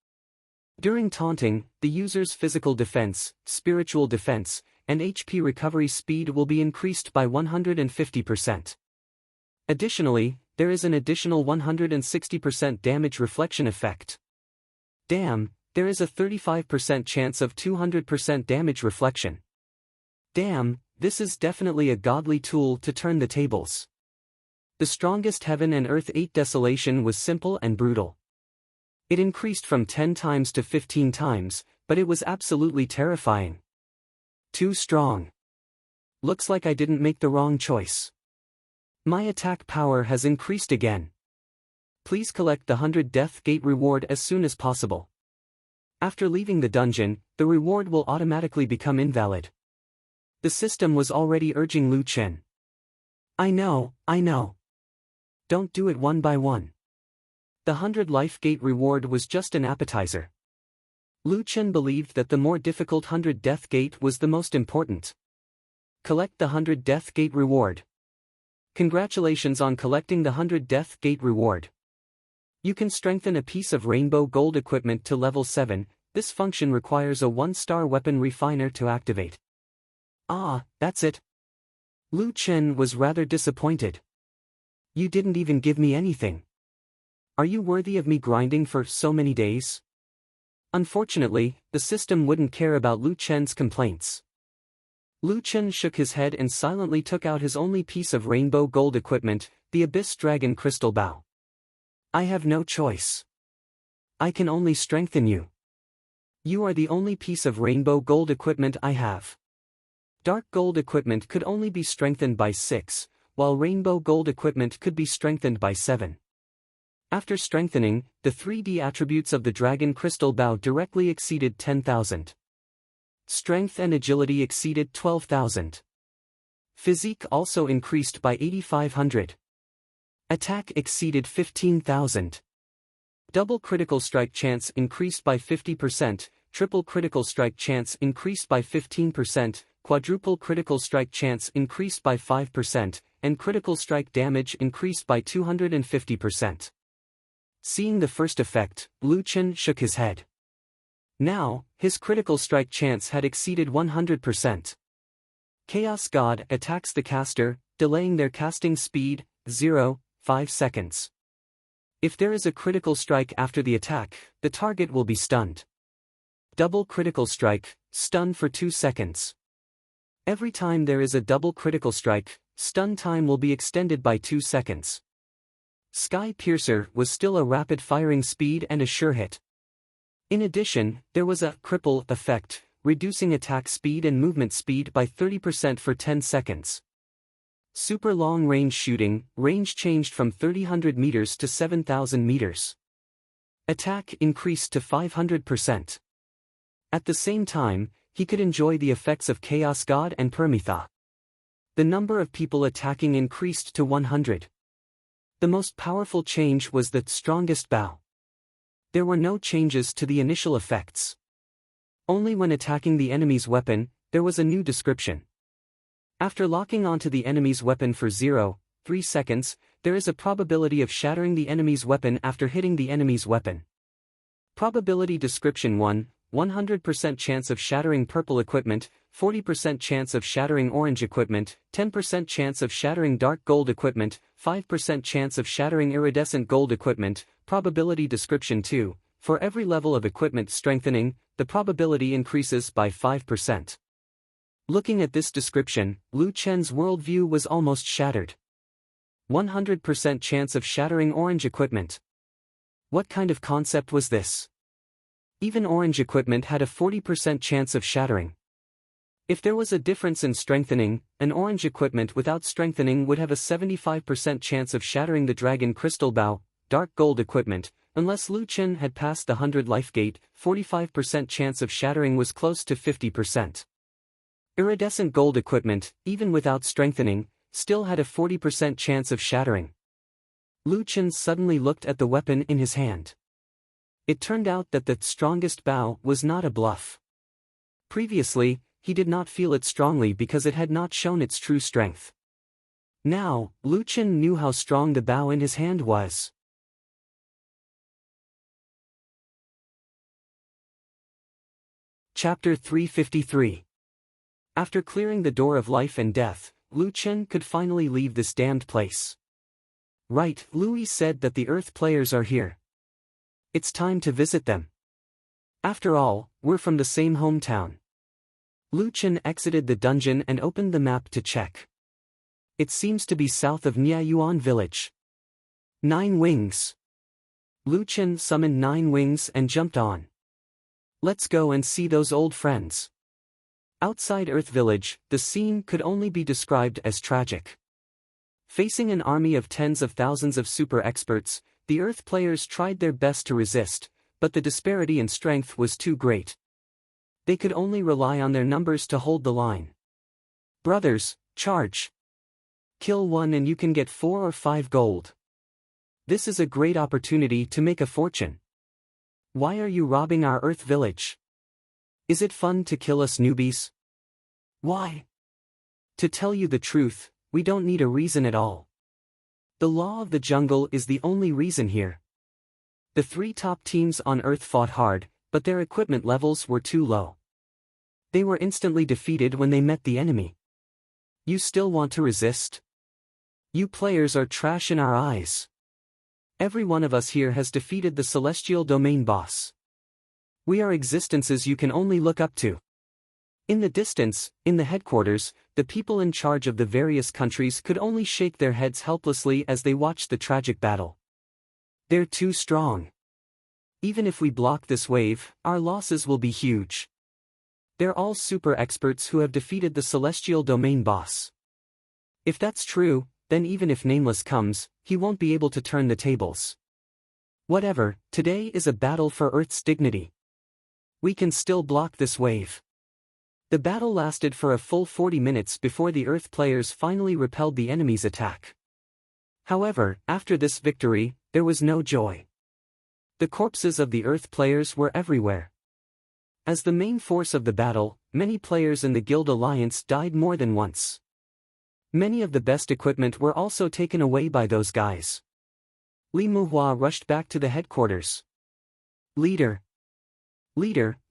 During taunting, the user's physical defense, spiritual defense, and HP recovery speed will be increased by 150%. Additionally, there is an additional 160% damage reflection effect. Damn, there is a 35% chance of 200% damage reflection. Damn, this is definitely a godly tool to turn the tables. The strongest Heaven and Earth 8 Desolation was simple and brutal. It increased from 10 times to 15 times, but it was absolutely terrifying. Too strong. Looks like I didn't make the wrong choice. My attack power has increased again. Please collect the 100 Death Gate reward as soon as possible. After leaving the dungeon, the reward will automatically become invalid. The system was already urging Lu Chen. I know. Don't do it one by one. The 100 Life Gate reward was just an appetizer. Lu Chen believed that the more difficult 100 Death Gate was the most important. Collect the 100 Death Gate reward. Congratulations on collecting the 100 Death Gate reward. You can strengthen a piece of rainbow gold equipment to level 7, this function requires a 1-star weapon refiner to activate. Ah, that's it. Lu Chen was rather disappointed. You didn't even give me anything. Are you worthy of me grinding for so many days? Unfortunately, the system wouldn't care about Lu Chen's complaints. Lu Chen shook his head and silently took out his only piece of rainbow gold equipment, the Abyss Dragon Crystal Bow. I have no choice. I can only strengthen you. You are the only piece of rainbow gold equipment I have. Dark gold equipment could only be strengthened by 6, while rainbow gold equipment could be strengthened by 7. After strengthening, the 3D attributes of the Dragon Crystal Bow directly exceeded 10,000. Strength and agility exceeded 12,000. Physique also increased by 8,500. Attack exceeded 15,000. Double critical strike chance increased by 50%, triple critical strike chance increased by 15%, quadruple critical strike chance increased by 5%, and critical strike damage increased by 250%. Seeing the first effect, Lu Chen shook his head. Now, his critical strike chance had exceeded 100%. Chaos God attacks the caster, delaying their casting speed, 0.5 seconds. If there is a critical strike after the attack, the target will be stunned. Double critical strike, stun for 2 seconds. Every time there is a double critical strike, stun time will be extended by 2 seconds. Sky Piercer was still a rapid firing speed and a sure hit. In addition, there was a cripple effect, reducing attack speed and movement speed by 30% for 10 seconds. Super long range shooting, range changed from 300 meters to 7,000 meters. Attack increased to 500%. At the same time, he could enjoy the effects of Chaos God and Permitha. The number of people attacking increased to 100. The most powerful change was the strongest bow. There were no changes to the initial effects. Only when attacking the enemy's weapon, there was a new description. After locking onto the enemy's weapon for 0.3 seconds, there is a probability of shattering the enemy's weapon after hitting the enemy's weapon. Probability description 1, 100% chance of shattering purple equipment, 40% chance of shattering orange equipment, 10% chance of shattering dark gold equipment, 5% chance of shattering iridescent gold equipment. Probability description 2, for every level of equipment strengthening, the probability increases by 5%. Looking at this description, Lu Chen's worldview was almost shattered. 100% chance of shattering orange equipment. What kind of concept was this? Even orange equipment had a 40% chance of shattering. If there was a difference in strengthening, an orange equipment without strengthening would have a 75% chance of shattering the dragon crystal bow. Dark gold equipment, unless Lu Chen had passed the 100 life gate, 45% chance of shattering was close to 50%. Iridescent gold equipment, even without strengthening, still had a 40% chance of shattering. Lu Chen suddenly looked at the weapon in his hand. It turned out that the strongest bow was not a bluff. Previously, he did not feel it strongly because it had not shown its true strength. Now, Lu Chen knew how strong the bow in his hand was. Chapter 353. After clearing the door of life and death, Lu Chen could finally leave this damned place. Right, Louis said that the Earth players are here. It's time to visit them. After all, we're from the same hometown. Lu Chen exited the dungeon and opened the map to check. It seems to be south of Niayuan village. 9 wings. Lu Chen summoned 9 wings and jumped on. Let's go and see those old friends. Outside Earth Village, the scene could only be described as tragic. Facing an army of tens of thousands of super experts, the Earth players tried their best to resist, but the disparity in strength was too great. They could only rely on their numbers to hold the line. Brothers, charge! Kill one and you can get 4 or 5 gold. This is a great opportunity to make a fortune. Why are you robbing our Earth village? Is it fun to kill us newbies? Why? To tell you the truth, we don't need a reason at all. The law of the jungle is the only reason here. The 3 top teams on Earth fought hard, but their equipment levels were too low. They were instantly defeated when they met the enemy. You still want to resist? You players are trash in our eyes. Every one of us here has defeated the celestial domain boss. We are existences you can only look up to. In the distance, in the headquarters, the people in charge of the various countries could only shake their heads helplessly as they watched the tragic battle. They're too strong. Even if we block this wave, our losses will be huge. They're all super experts who have defeated the celestial domain boss. If that's true, then even if Nameless comes, he won't be able to turn the tables. Whatever, today is a battle for Earth's dignity. We can still block this wave. The battle lasted for a full 40 minutes before the Earth players finally repelled the enemy's attack. However, after this victory, there was no joy. The corpses of the Earth players were everywhere. As the main force of the battle, many players in the Guild Alliance died more than once. Many of the best equipment were also taken away by those guys. Li Muhua rushed back to the headquarters. Leader,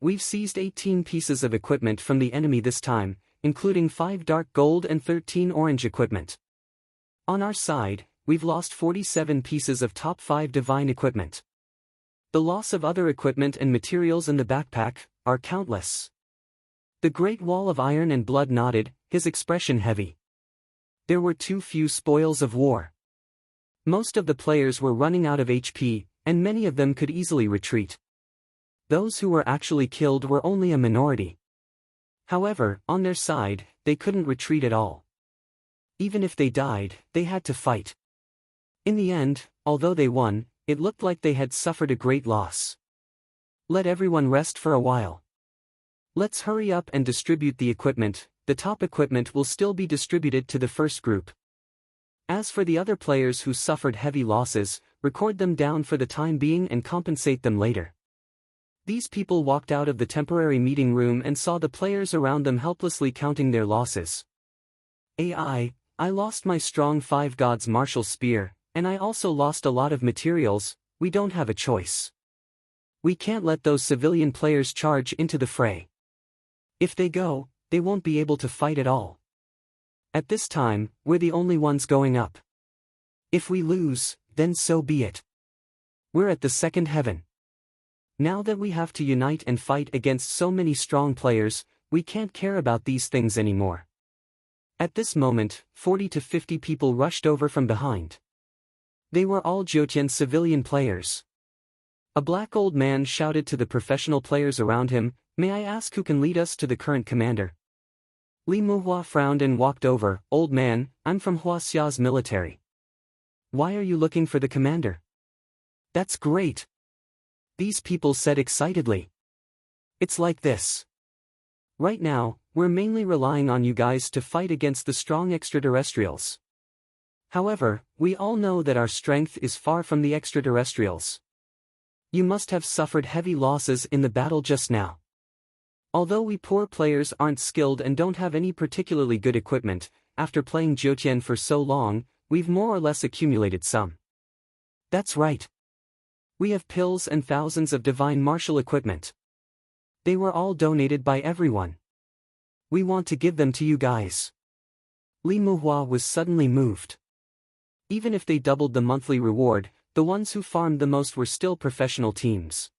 we've seized 18 pieces of equipment from the enemy this time, including 5 dark gold and 13 orange equipment. On our side, we've lost 47 pieces of top 5 divine equipment. The loss of other equipment and materials in the backpack are countless. The Great Wall of Iron and Blood nodded, his expression heavy. There were too few spoils of war. Most of the players were running out of HP, and many of them could easily retreat. Those who were actually killed were only a minority. However, on their side, they couldn't retreat at all. Even if they died, they had to fight. In the end, although they won, it looked like they had suffered a great loss. Let everyone rest for a while. Let's hurry up and distribute the equipment. The top equipment will still be distributed to the first group. As for the other players who suffered heavy losses, record them down for the time being and compensate them later. These people walked out of the temporary meeting room and saw the players around them helplessly counting their losses. I lost my strong 5 gods martial spear, and I also lost a lot of materials. We don't have a choice. We can't let those civilian players charge into the fray. If they go, they won't be able to fight at all. At this time, we're the only ones going up. If we lose, then so be it. We're at the second heaven. Now that we have to unite and fight against so many strong players, we can't care about these things anymore. At this moment, 40 to 50 people rushed over from behind. They were all Jyotian civilian players. A black old man shouted to the professional players around him, "May I ask who can lead us to the current commander?" Li Muhua frowned and walked over. Old man, I'm from Huaxia's military. Why are you looking for the commander? That's great. These people said excitedly. It's like this. Right now, we're mainly relying on you guys to fight against the strong extraterrestrials. However, we all know that our strength is far from the extraterrestrials. You must have suffered heavy losses in the battle just now. Although we poor players aren't skilled and don't have any particularly good equipment, after playing Jiutian for so long, we've more or less accumulated some. That's right. We have pills and thousands of divine martial equipment. They were all donated by everyone. We want to give them to you guys. Li Muhua was suddenly moved. Even if they doubled the monthly reward, the ones who farmed the most were still professional teams.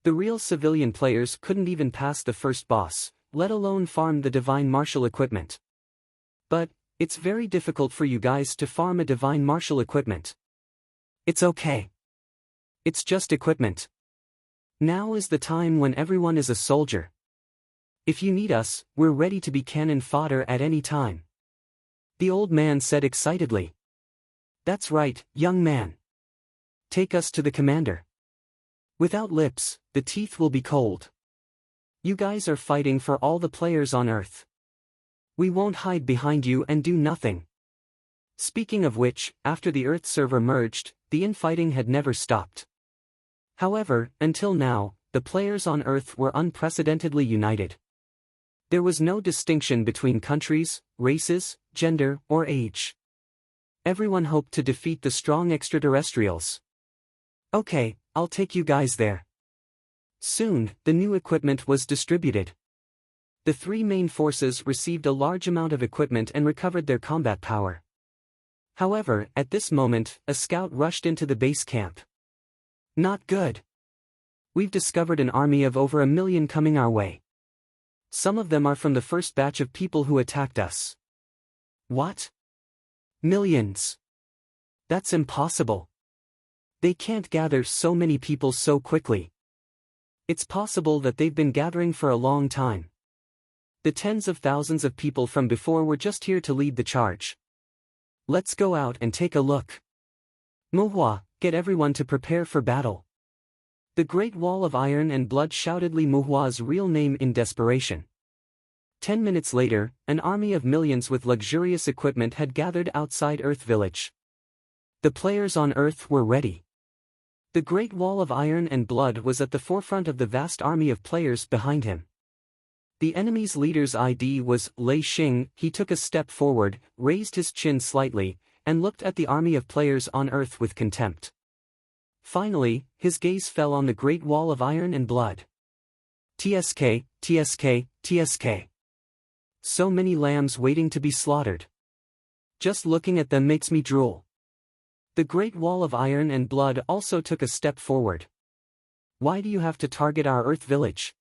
The real civilian players couldn't even pass the first boss, let alone farm the divine martial equipment. But, it's very difficult for you guys to farm a divine martial equipment. It's okay. It's just equipment. Now is the time when everyone is a soldier. If you need us, we're ready to be cannon fodder at any time. The old man said excitedly. That's right, young man. Take us to the commander. Without lips, the teeth will be cold. You guys are fighting for all the players on Earth. We won't hide behind you and do nothing. Speaking of which, after the Earth server merged, the infighting had never stopped. However, until now, the players on Earth were unprecedentedly united. There was no distinction between countries, races, gender, or age. Everyone hoped to defeat the strong extraterrestrials. Okay, I'll take you guys there. Soon, the new equipment was distributed. The three main forces received a large amount of equipment and recovered their combat power. However, at this moment, a scout rushed into the base camp. Not good. We've discovered an army of over 1 million coming our way. Some of them are from the first batch of people who attacked us. What? Millions? That's impossible. They can't gather so many people so quickly. It's possible that they've been gathering for a long time. The tens of thousands of people from before were just here to lead the charge. Let's go out and take a look. Muhua, get everyone to prepare for battle. The Great Wall of Iron and Blood shouted Li Muhua's real name in desperation. 10 minutes later, an army of millions with luxurious equipment had gathered outside Earth Village. The players on Earth were ready. The Great Wall of Iron and Blood was at the forefront of the vast army of players behind him. The enemy's leader's ID was Lei Xing. He took a step forward, raised his chin slightly, and looked at the army of players on Earth with contempt. Finally, his gaze fell on the Great Wall of Iron and Blood. TSK, TSK, TSK. So many lambs waiting to be slaughtered. Just looking at them makes me drool. The Great Wall of Iron and Blood also took a step forward. Why do you have to target our Earth village?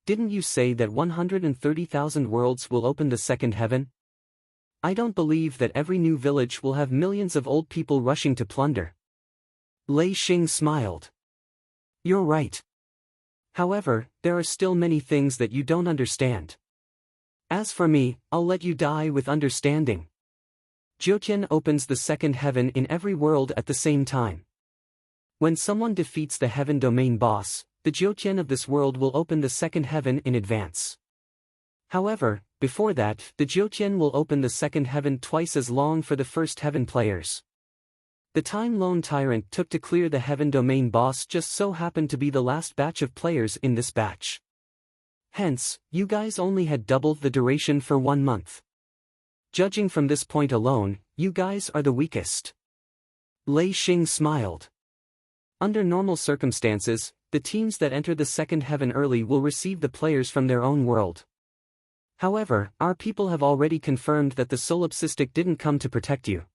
Didn't you say that 130,000 worlds will open the second heaven? I don't believe that every new village will have millions of old people rushing to plunder. Lei Xing smiled. You're right. However, there are still many things that you don't understand. As for me, I'll let you die with understanding. Jiutian opens the second heaven in every world at the same time. When someone defeats the heaven domain boss, the Jiutian of this world will open the second heaven in advance. However, before that, the Jiutian will open the second heaven twice as long for the first heaven players. The time Lone Tyrant took to clear the heaven domain boss just so happened to be the last batch of players in this batch. Hence, you guys only had doubled the duration for 1 month. Judging from this point alone, you guys are the weakest. Lei Xing smiled. Under normal circumstances, the teams that enter the second heaven early will receive the players from their own world. However, our people have already confirmed that the solipsistic didn't come to protect you.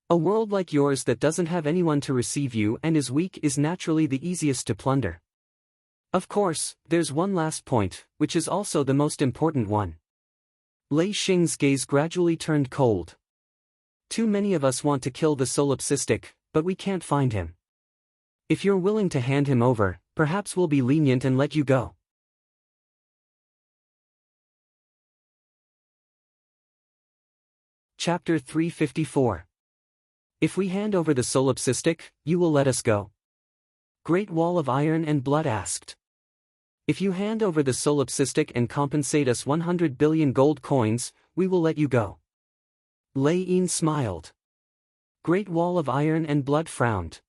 A world like yours that doesn't have anyone to receive you and is weak is naturally the easiest to plunder. Of course, there's one last point, which is also the most important one. Lei Xing's gaze gradually turned cold. Too many of us want to kill the solipsistic, but we can't find him. If you're willing to hand him over, perhaps we'll be lenient and let you go. Chapter 354. If we hand over the solipsistic, you will let us go? Great Wall of Iron and Blood asked. If you hand over the solipsistic and compensate us 100 billion gold coins, we will let you go. Lei Yin smiled. Great Wall of Iron and Blood frowned.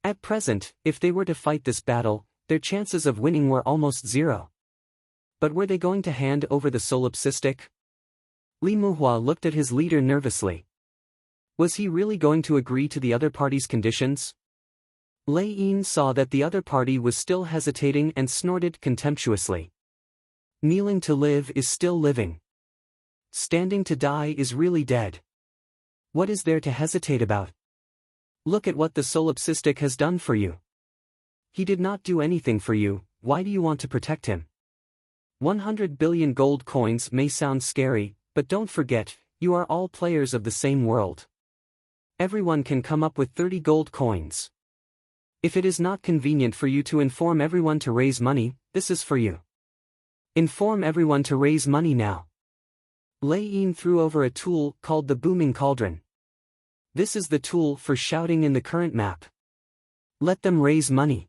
At present, if they were to fight this battle, their chances of winning were almost zero. But were they going to hand over the solipsistic? Li Muhua looked at his leader nervously. Was he really going to agree to the other party's conditions? Lei Yin saw that the other party was still hesitating and snorted contemptuously. Kneeling to live is still living. Standing to die is really dead. What is there to hesitate about? Look at what the solipsistic has done for you. He did not do anything for you, why do you want to protect him? 100 billion gold coins may sound scary, but don't forget, you are all players of the same world. Everyone can come up with 30 gold coins. If it is not convenient for you to inform everyone to raise money, this is for you. Inform everyone to raise money now. Lei Yin threw over a tool called the Booming Cauldron. This is the tool for shouting in the current map. Let them raise money.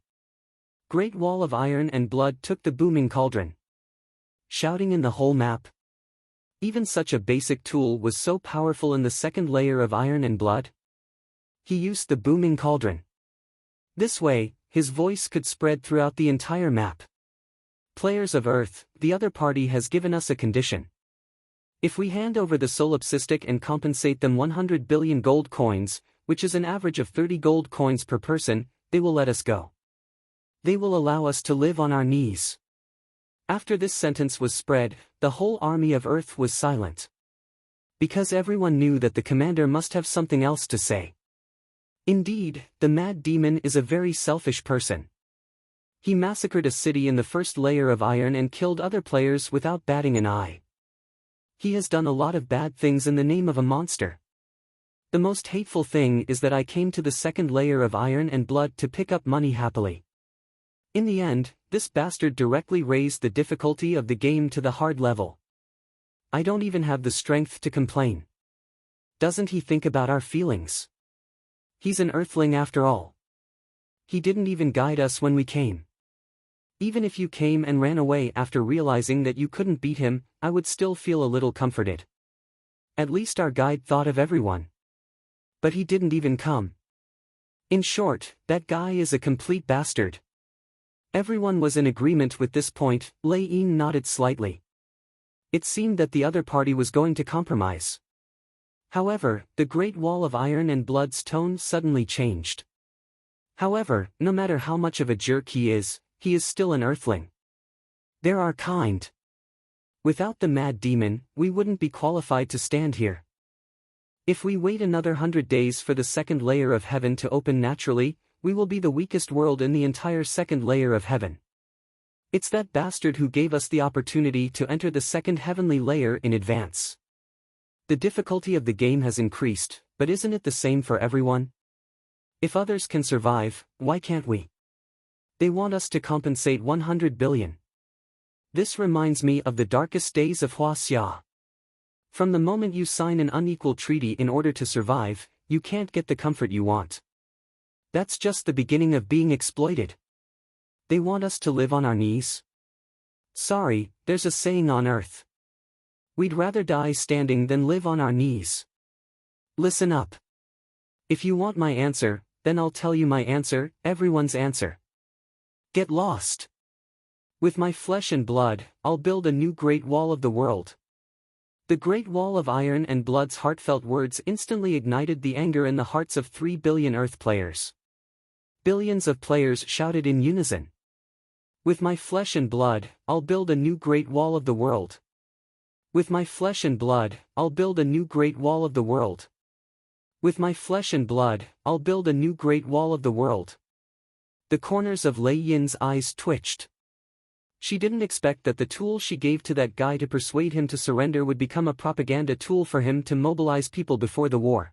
Great Wall of Iron and Blood took the Booming Cauldron. Shouting in the whole map. Even such a basic tool was so powerful in the second layer of Iron and Blood. He used the Booming Cauldron. This way, his voice could spread throughout the entire map. Players of Earth, the other party has given us a condition. If we hand over the solipsistic and compensate them 100 billion gold coins, which is an average of 30 gold coins per person, they will let us go. They will allow us to live on our knees. After this sentence was spread, the whole army of Earth was silent. Because everyone knew that the commander must have something else to say. Indeed, the mad demon is a very selfish person. He massacred a city in the first layer of Iron and killed other players without batting an eye. He has done a lot of bad things in the name of a monster. The most hateful thing is that I came to the second layer of Iron and Blood to pick up money happily. In the end, this bastard directly raised the difficulty of the game to the hard level. I don't even have the strength to complain. Doesn't he think about our feelings? He's an earthling after all. He didn't even guide us when we came. Even if you came and ran away after realizing that you couldn't beat him, I would still feel a little comforted. At least our guide thought of everyone. But he didn't even come. In short, that guy is a complete bastard. Everyone was in agreement with this point. Lei Yin nodded slightly. It seemed that the other party was going to compromise. However, the Great Wall of Iron and Blood's tone suddenly changed. However, no matter how much of a jerk he is still an earthling. There are kind. Without the mad demon, we wouldn't be qualified to stand here. If we wait another 100 days for the second layer of heaven to open naturally, we will be the weakest world in the entire second layer of heaven. It's that bastard who gave us the opportunity to enter the second heavenly layer in advance. The difficulty of the game has increased, but isn't it the same for everyone? If others can survive, why can't we? They want us to compensate 100 billion. This reminds me of the darkest days of Huaxia. From the moment you sign an unequal treaty in order to survive, you can't get the comfort you want. That's just the beginning of being exploited. They want us to live on our knees? Sorry, there's a saying on Earth. We'd rather die standing than live on our knees. Listen up. If you want my answer, then I'll tell you my answer, everyone's answer. Get lost. With my flesh and blood, I'll build a new Great Wall of the world. The Great Wall of Iron and Blood's heartfelt words instantly ignited the anger in the hearts of 3 billion Earth players. Billions of players shouted in unison. With my flesh and blood, I'll build a new Great Wall of the world. With my flesh and blood, I'll build a new Great Wall of the world. With my flesh and blood, I'll build a new Great Wall of the world. The corners of Lei Yin's eyes twitched. She didn't expect that the tool she gave to that guy to persuade him to surrender would become a propaganda tool for him to mobilize people before the war.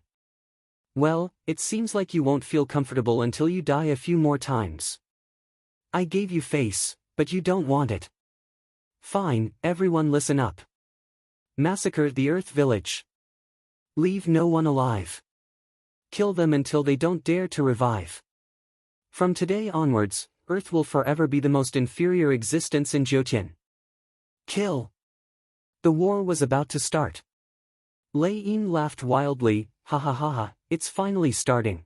Well, it seems like you won't feel comfortable until you die a few more times. I gave you face, but you don't want it. Fine, everyone listen up. Massacre the Earth Village. Leave no one alive. Kill them until they don't dare to revive. From today onwards, Earth will forever be the most inferior existence in Jyotian. Kill. The war was about to start. Lei Yin laughed wildly, ha ha ha ha, it's finally starting.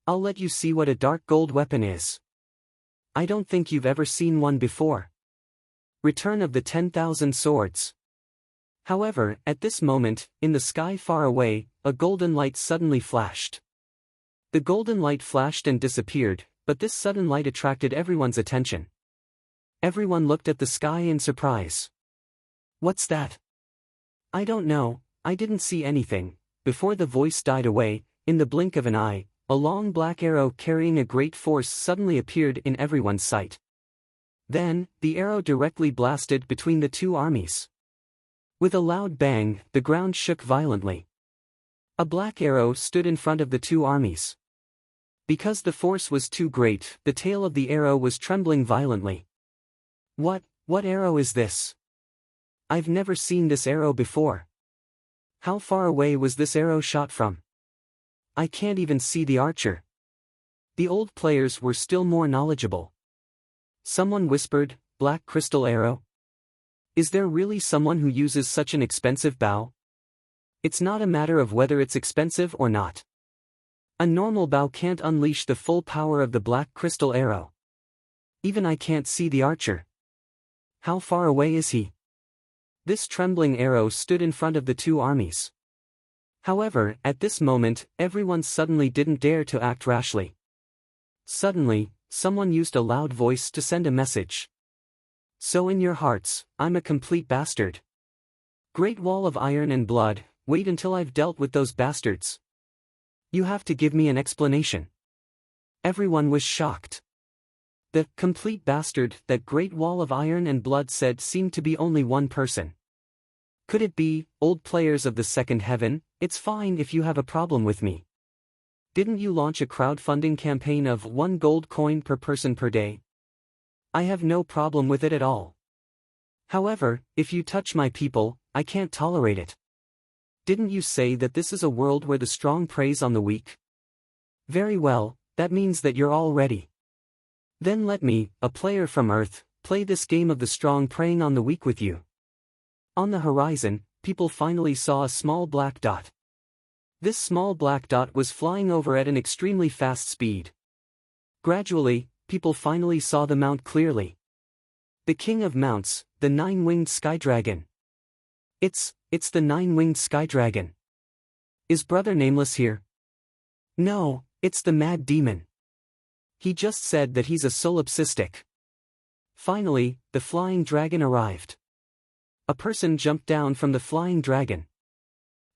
I'll let you see what a dark gold weapon is. I don't think you've ever seen one before. Return of the 10,000 swords. However, at this moment, in the sky far away, a golden light suddenly flashed. The golden light flashed and disappeared, but this sudden light attracted everyone's attention. Everyone looked at the sky in surprise. What's that? I don't know, I didn't see anything. Before the voice died away, in the blink of an eye, a long black arrow carrying a great force suddenly appeared in everyone's sight. Then, the arrow directly blasted between the two armies. With a loud bang, the ground shook violently. A black arrow stood in front of the two armies. Because the force was too great, the tail of the arrow was trembling violently. What arrow is this? I've never seen this arrow before. How far away was this arrow shot from? I can't even see the archer. The old players were still more knowledgeable. Someone whispered, "Black crystal arrow? Is there really someone who uses such an expensive bow? It's not a matter of whether it's expensive or not. A normal bow can't unleash the full power of the black crystal arrow. Even I can't see the archer. How far away is he?" This trembling arrow stood in front of the two armies. However, at this moment, everyone suddenly didn't dare to act rashly. Suddenly, someone used a loud voice to send a message. "So in your hearts, I'm a complete bastard. Great wall of iron and blood, wait until I've dealt with those bastards. You have to give me an explanation." Everyone was shocked. The complete bastard that Great Wall of Iron and Blood said seemed to be only one person. Could it be, old players of the second heaven? It's fine if you have a problem with me. Didn't you launch a crowdfunding campaign of 1 gold coin per person per day? I have no problem with it at all. However, if you touch my people, I can't tolerate it. Didn't you say that this is a world where the strong preys on the weak? Very well, that means that you're all ready. Then let me, a player from Earth, play this game of the strong preying on the weak with you. On the horizon, people finally saw a small black dot. This small black dot was flying over at an extremely fast speed. Gradually, people finally saw the mount clearly. The king of mounts, the nine-winged sky dragon. It's the nine-winged sky dragon. Is Brother Nameless here? No, it's the mad demon. He just said that he's a solipsistic. Finally, the flying dragon arrived. A person jumped down from the flying dragon.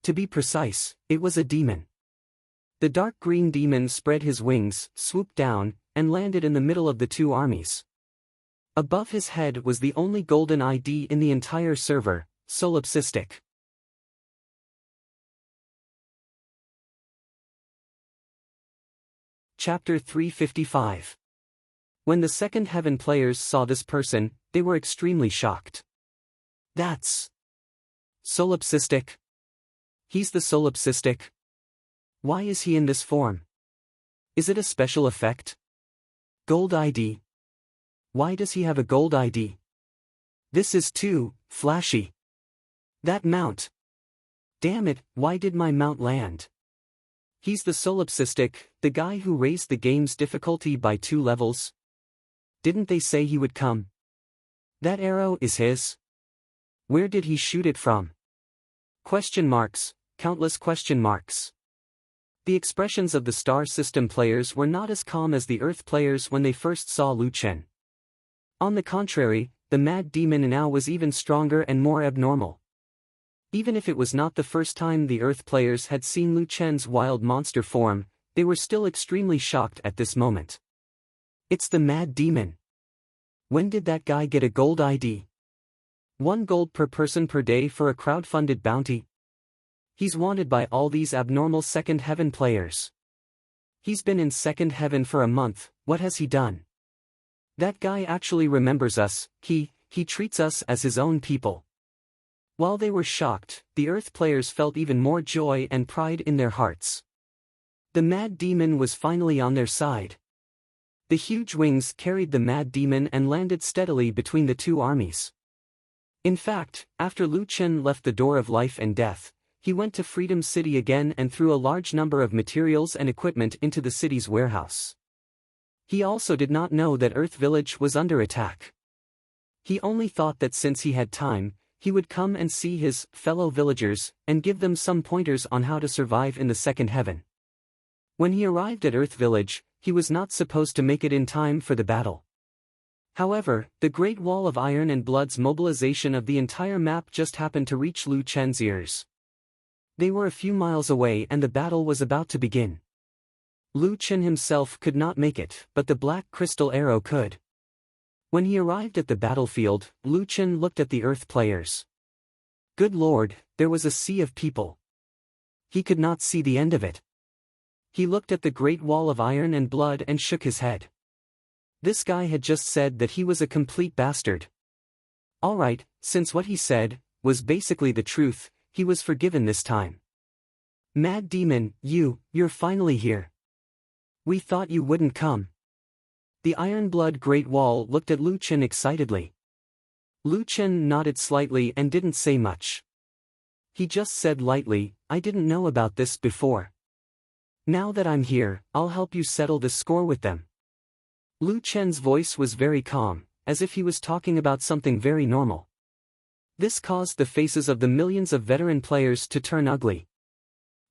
To be precise, it was a demon. The dark green demon spread his wings, swooped down, and landed in the middle of the two armies. Above his head was the only golden ID in the entire server, solipsistic. Chapter 355. When the second heaven players saw this person, they were extremely shocked. That's solipsistic. He's the solipsistic. Why is he in this form? Is it a special effect? Gold ID. Why does he have a gold ID? This is too flashy. That mount. Damn it, why did my mount land? He's the solipsistic, the guy who raised the game's difficulty by 2 levels. Didn't they say he would come? That arrow is his? Where did he shoot it from? Question marks, countless question marks. The expressions of the star system players were not as calm as the Earth players when they first saw Lu Chen. On the contrary, the mad demon now was even stronger and more abnormal. Even if it was not the first time the Earth players had seen Lu Chen's wild monster form, they were still extremely shocked at this moment. It's the mad demon. When did that guy get a gold ID? 1 gold per person per day for a crowdfunded bounty? He's wanted by all these abnormal second heaven players. He's been in second heaven for a month, what has he done? That guy actually remembers us, he treats us as his own people. While they were shocked, the Earth players felt even more joy and pride in their hearts. The Mad Demon was finally on their side. The huge wings carried the Mad Demon and landed steadily between the two armies. In fact, after Lu Chen left the Door of Life and Death, he went to Freedom City again and threw a large number of materials and equipment into the city's warehouse. He also did not know that Earth Village was under attack. He only thought that since he had time, he would come and see his fellow villagers and give them some pointers on how to survive in the second heaven. When he arrived at Earth Village, he was not supposed to make it in time for the battle. However, the Great Wall of Iron and Blood's mobilization of the entire map just happened to reach Lu Chen's ears. They were a few miles away and the battle was about to begin. Lu Chen himself could not make it, but the Black Crystal Arrow could. When he arrived at the battlefield, Lu Chen looked at the Earth players. Good Lord, there was a sea of people. He could not see the end of it. He looked at the Great Wall of Iron and Blood and shook his head. This guy had just said that he was a complete bastard. Alright, since what he said was basically the truth, he was forgiven this time. Mad Demon, you're finally here. We thought you wouldn't come. The Iron Blood Great Wall looked at Lu Chen excitedly. Lu Chen nodded slightly and didn't say much. He just said lightly, I didn't know about this before. Now that I'm here, I'll help you settle this score with them. Lu Chen's voice was very calm, as if he was talking about something very normal. This caused the faces of the millions of veteran players to turn ugly.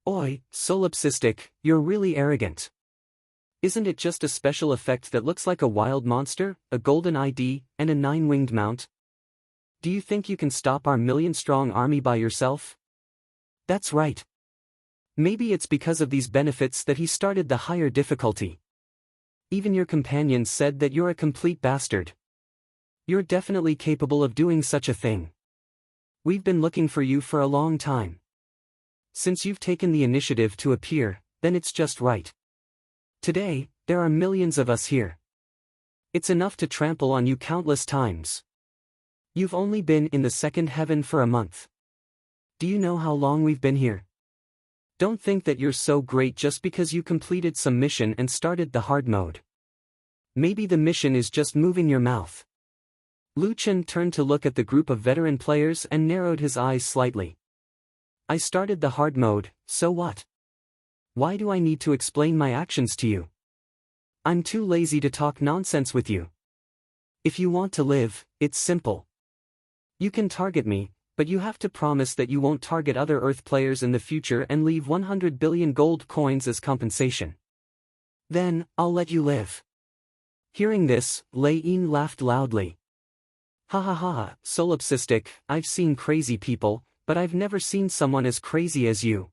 Oi, Solipsistic, you're really arrogant. Isn't it just a special effect that looks like a wild monster, a golden ID, and a 9-winged mount? Do you think you can stop our million-strong army by yourself? That's right. Maybe it's because of these benefits that he started the higher difficulty. Even your companions said that you're a complete bastard. You're definitely capable of doing such a thing. We've been looking for you for a long time. Since you've taken the initiative to appear, then it's just right. Today, there are millions of us here. It's enough to trample on you countless times. You've only been in the second heaven for a month. Do you know how long we've been here? Don't think that you're so great just because you completed some mission and started the hard mode. Maybe the mission is just moving your mouth. Lu Chen turned to look at the group of veteran players and narrowed his eyes slightly. I started the hard mode, so what? Why do I need to explain my actions to you? I'm too lazy to talk nonsense with you. If you want to live, it's simple. You can target me, but you have to promise that you won't target other Earth players in the future and leave 100 billion gold coins as compensation. Then, I'll let you live. Hearing this, Lei Yin laughed loudly. Ha ha ha, Solipsistic, I've seen crazy people, but I've never seen someone as crazy as you.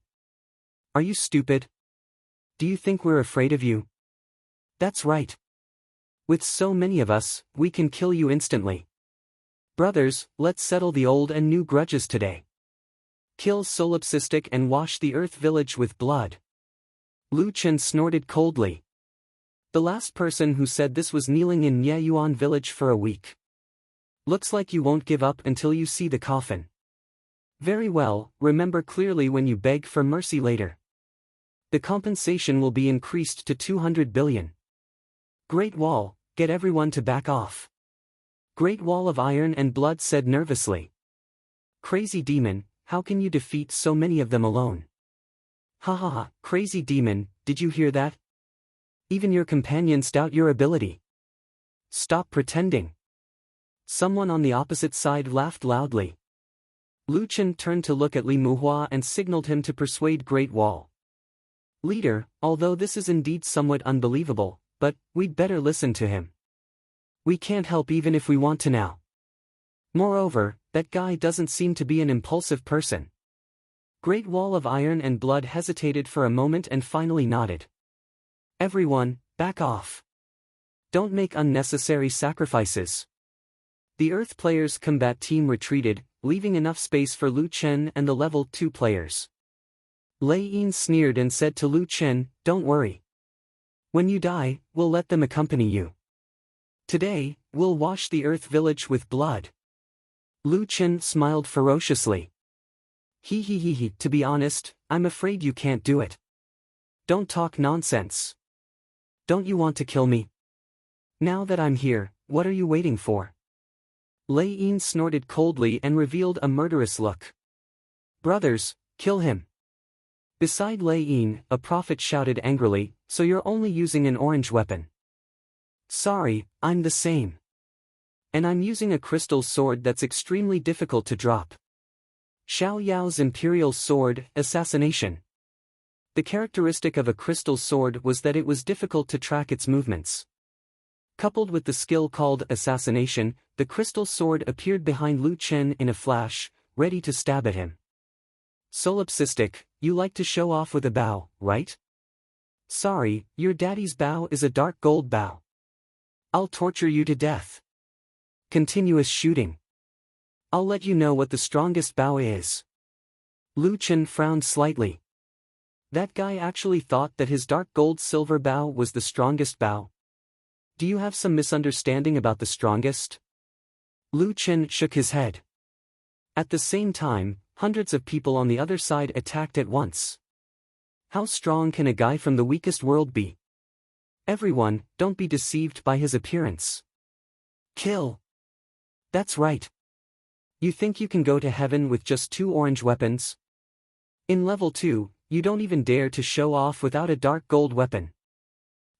Are you stupid? Do you think we're afraid of you? That's right. With so many of us, we can kill you instantly. Brothers, let's settle the old and new grudges today. Kill Solipsistic and wash the Earth Village with blood. Lu Chen snorted coldly. The last person who said this was kneeling in Nyeyuan Village for a week. Looks like you won't give up until you see the coffin. Very well, remember clearly when you beg for mercy later. The compensation will be increased to 200 billion. Great Wall, get everyone to back off. Great Wall of Iron and Blood said nervously. Crazy Demon, how can you defeat so many of them alone? Ha ha ha, Crazy Demon, did you hear that? Even your companions doubt your ability. Stop pretending. Someone on the opposite side laughed loudly. Lu Chen turned to look at Li Muhua and signaled him to persuade Great Wall. Leader, although this is indeed somewhat unbelievable, but we'd better listen to him. We can't help even if we want to now. Moreover, that guy doesn't seem to be an impulsive person. Great Wall of Iron and Blood hesitated for a moment and finally nodded. Everyone, back off. Don't make unnecessary sacrifices. The Earth players' combat team retreated, leaving enough space for Lu Chen and the level 2 players. Lei Yin sneered and said to Lu Chen, don't worry. When you die, we'll let them accompany you. Today, we'll wash the Earth Village with blood. Lu Chen smiled ferociously. He, to be honest, I'm afraid you can't do it. Don't talk nonsense. Don't you want to kill me? Now that I'm here, what are you waiting for? Lei Yin snorted coldly and revealed a murderous look. Brothers, kill him. Beside Lei Yin, a prophet shouted angrily, so you're only using an orange weapon. Sorry, I'm the same. And I'm using a crystal sword that's extremely difficult to drop. Xiao Yao's imperial sword, assassination. The characteristic of a crystal sword was that it was difficult to track its movements. Coupled with the skill called assassination, the crystal sword appeared behind Lu Chen in a flash, ready to stab at him. Solipsistic, you like to show off with a bow, right? Sorry, your daddy's bow is a dark gold bow. I'll torture you to death. Continuous shooting. I'll let you know what the strongest bow is. Lu Chen frowned slightly. That guy actually thought that his dark gold silver bow was the strongest bow. Do you have some misunderstanding about the strongest? Lu Chen shook his head. At the same time, hundreds of people on the other side attacked at once. How strong can a guy from the weakest world be? Everyone, don't be deceived by his appearance. Kill. That's right. You think you can go to heaven with just 2 orange weapons? In level 2, you don't even dare to show off without a dark gold weapon.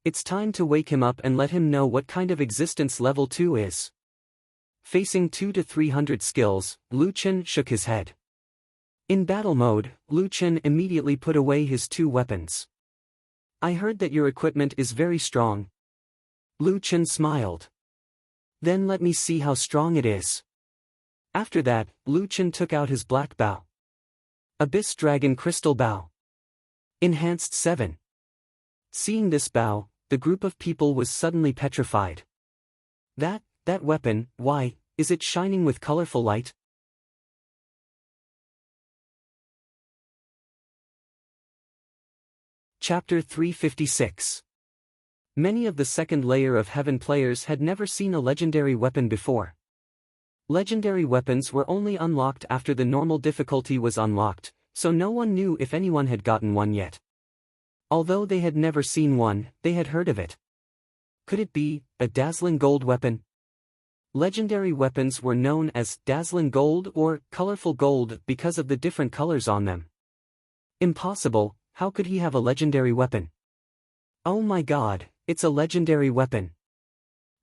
It's time to wake him up and let him know what kind of existence level 2 is. Facing 200 to 300 skills, Lu Chen shook his head. In battle mode, Lu Chen immediately put away his 2 weapons. I heard that your equipment is very strong. Lu Chen smiled. Then let me see how strong it is. After that, Lu Chen took out his black bow. Abyss Dragon Crystal Bow. Enhanced 7. Seeing this bow, the group of people was suddenly petrified. That weapon, why, is it shining with colorful light? Chapter 356. Many of the second layer of heaven players had never seen a legendary weapon before. Legendary weapons were only unlocked after the normal difficulty was unlocked, so no one knew if anyone had gotten one yet. Although they had never seen one, they had heard of it. Could it be a dazzling gold weapon? Legendary weapons were known as dazzling gold or colorful gold because of the different colors on them. Impossible, how could he have a legendary weapon? Oh my god, it's a legendary weapon.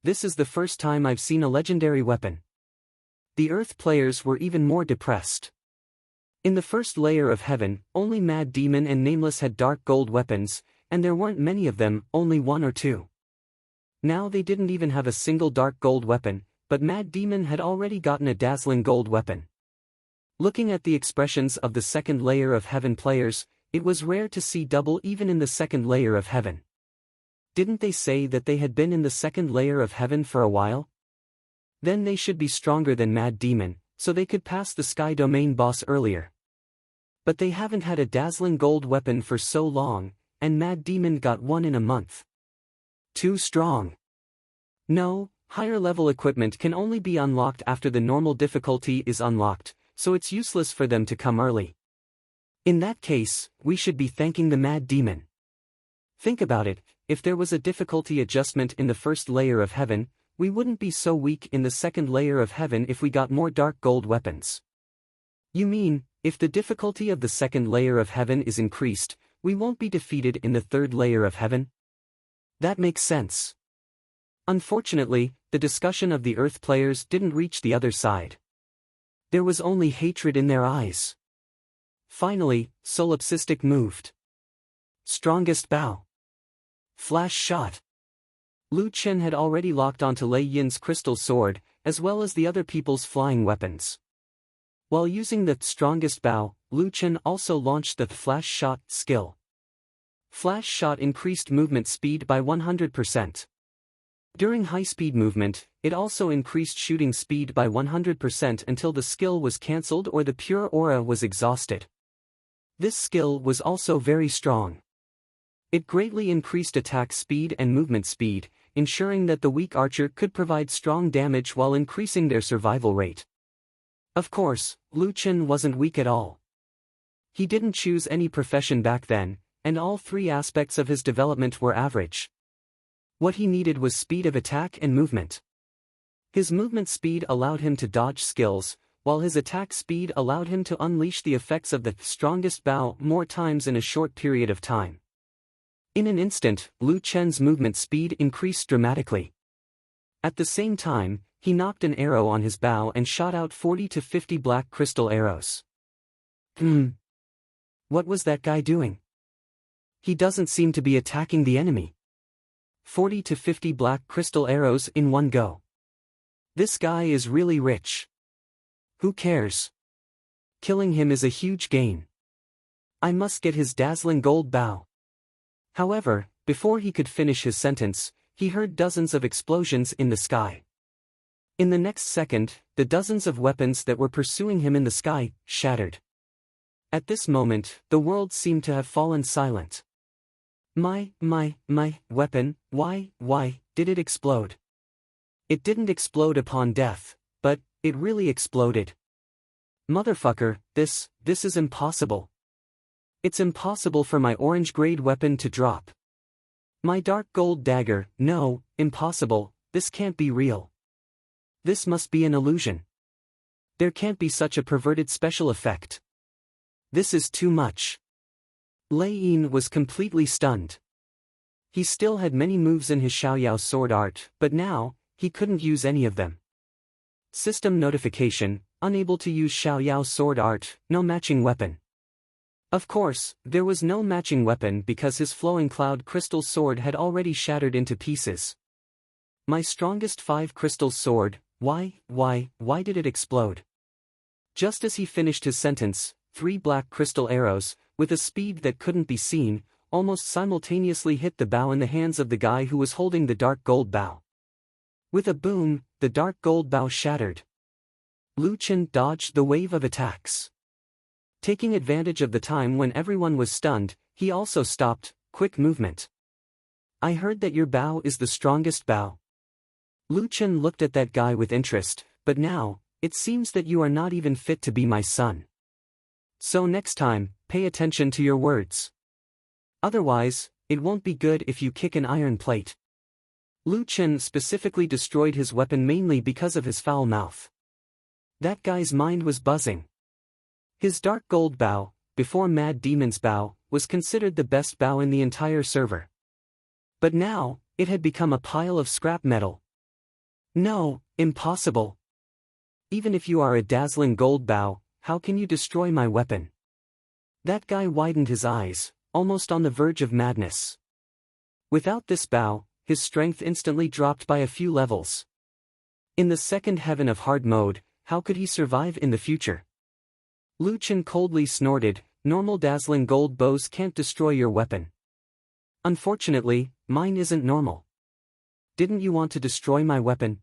This is the first time I've seen a legendary weapon. The Earth players were even more depressed. In the first layer of heaven, only Mad Demon and Nameless had dark gold weapons, and there weren't many of them, only 1 or 2. Now they didn't even have a single dark gold weapon, but Mad Demon had already gotten a dazzling gold weapon. Looking at the expressions of the second layer of heaven players, it was rare to see double even in the second layer of heaven. Didn't they say that they had been in the second layer of heaven for a while? Then they should be stronger than Mad Demon, so they could pass the Sky Domain boss earlier. But they haven't had a dazzling gold weapon for so long, and Mad Demon got one in a month. Too strong. No, higher level equipment can only be unlocked after the normal difficulty is unlocked, so it's useless for them to come early. In that case, we should be thanking the Mad Demon. Think about it, if there was a difficulty adjustment in the first layer of heaven, we wouldn't be so weak in the second layer of heaven if we got more dark gold weapons. You mean, if the difficulty of the second layer of heaven is increased, we won't be defeated in the third layer of heaven? That makes sense. Unfortunately, the discussion of the Earth players didn't reach the other side. There was only hatred in their eyes. Finally, Solipsistic moved. Strongest bow. Flash shot. Lu Chen had already locked onto Lei Yin's crystal sword, as well as the other people's flying weapons. While using the strongest bow, Lu Chen also launched the flash shot skill. Flash shot increased movement speed by 100%. During high-speed movement, it also increased shooting speed by 100% until the skill was cancelled or the pure aura was exhausted. This skill was also very strong. It greatly increased attack speed and movement speed, ensuring that the weak archer could provide strong damage while increasing their survival rate. Of course, Lu Chen wasn't weak at all. He didn't choose any profession back then, and all three aspects of his development were average. What he needed was speed of attack and movement. His movement speed allowed him to dodge skills, while his attack speed allowed him to unleash the effects of the strongest bow more times in a short period of time. In an instant, Lu Chen's movement speed increased dramatically. At the same time, he knocked an arrow on his bow and shot out 40 to 50 black crystal arrows. What was that guy doing? He doesn't seem to be attacking the enemy. 40 to 50 black crystal arrows in one go. This guy is really rich. Who cares? Killing him is a huge gain. I must get his dazzling gold bow. However, before he could finish his sentence, he heard dozens of explosions in the sky. In the next second, the dozens of weapons that were pursuing him in the sky shattered. At this moment, the world seemed to have fallen silent. My weapon, why did it explode? It didn't explode upon death, but it really exploded. Motherfucker, this is impossible. It's impossible for my orange-grade weapon to drop. My dark gold dagger, no, impossible, this can't be real. This must be an illusion. There can't be such a perverted special effect. This is too much. Lei Yin was completely stunned. He still had many moves in his Xiaoyao sword art, but now, he couldn't use any of them. System notification, unable to use Xiaoyao sword art, no matching weapon. Of course, there was no matching weapon because his flowing cloud crystal sword had already shattered into pieces. My strongest 5 crystal sword, why did it explode? Just as he finished his sentence, 3 black crystal arrows, with a speed that couldn't be seen, almost simultaneously hit the bow in the hands of the guy who was holding the dark gold bow. With a boom, the dark gold bow shattered. Lu Chen dodged the wave of attacks. Taking advantage of the time when everyone was stunned, he also stopped, quick movement. I heard that your bow is the strongest bow. Lu Chen looked at that guy with interest, but now, it seems that you are not even fit to be my son. So next time, pay attention to your words. Otherwise, it won't be good if you kick an iron plate. Lu Chen specifically destroyed his weapon mainly because of his foul mouth. That guy's mind was buzzing. His dark gold bow, before Mad Demon's bow, was considered the best bow in the entire server. But now, it had become a pile of scrap metal. No, impossible. Even if you are a dazzling gold bow, how can you destroy my weapon? That guy widened his eyes, almost on the verge of madness. Without this bow, his strength instantly dropped by a few levels. In the second heaven of hard mode, how could he survive in the future? Lu Chen coldly snorted, normal dazzling gold bows can't destroy your weapon. Unfortunately, mine isn't normal. Didn't you want to destroy my weapon?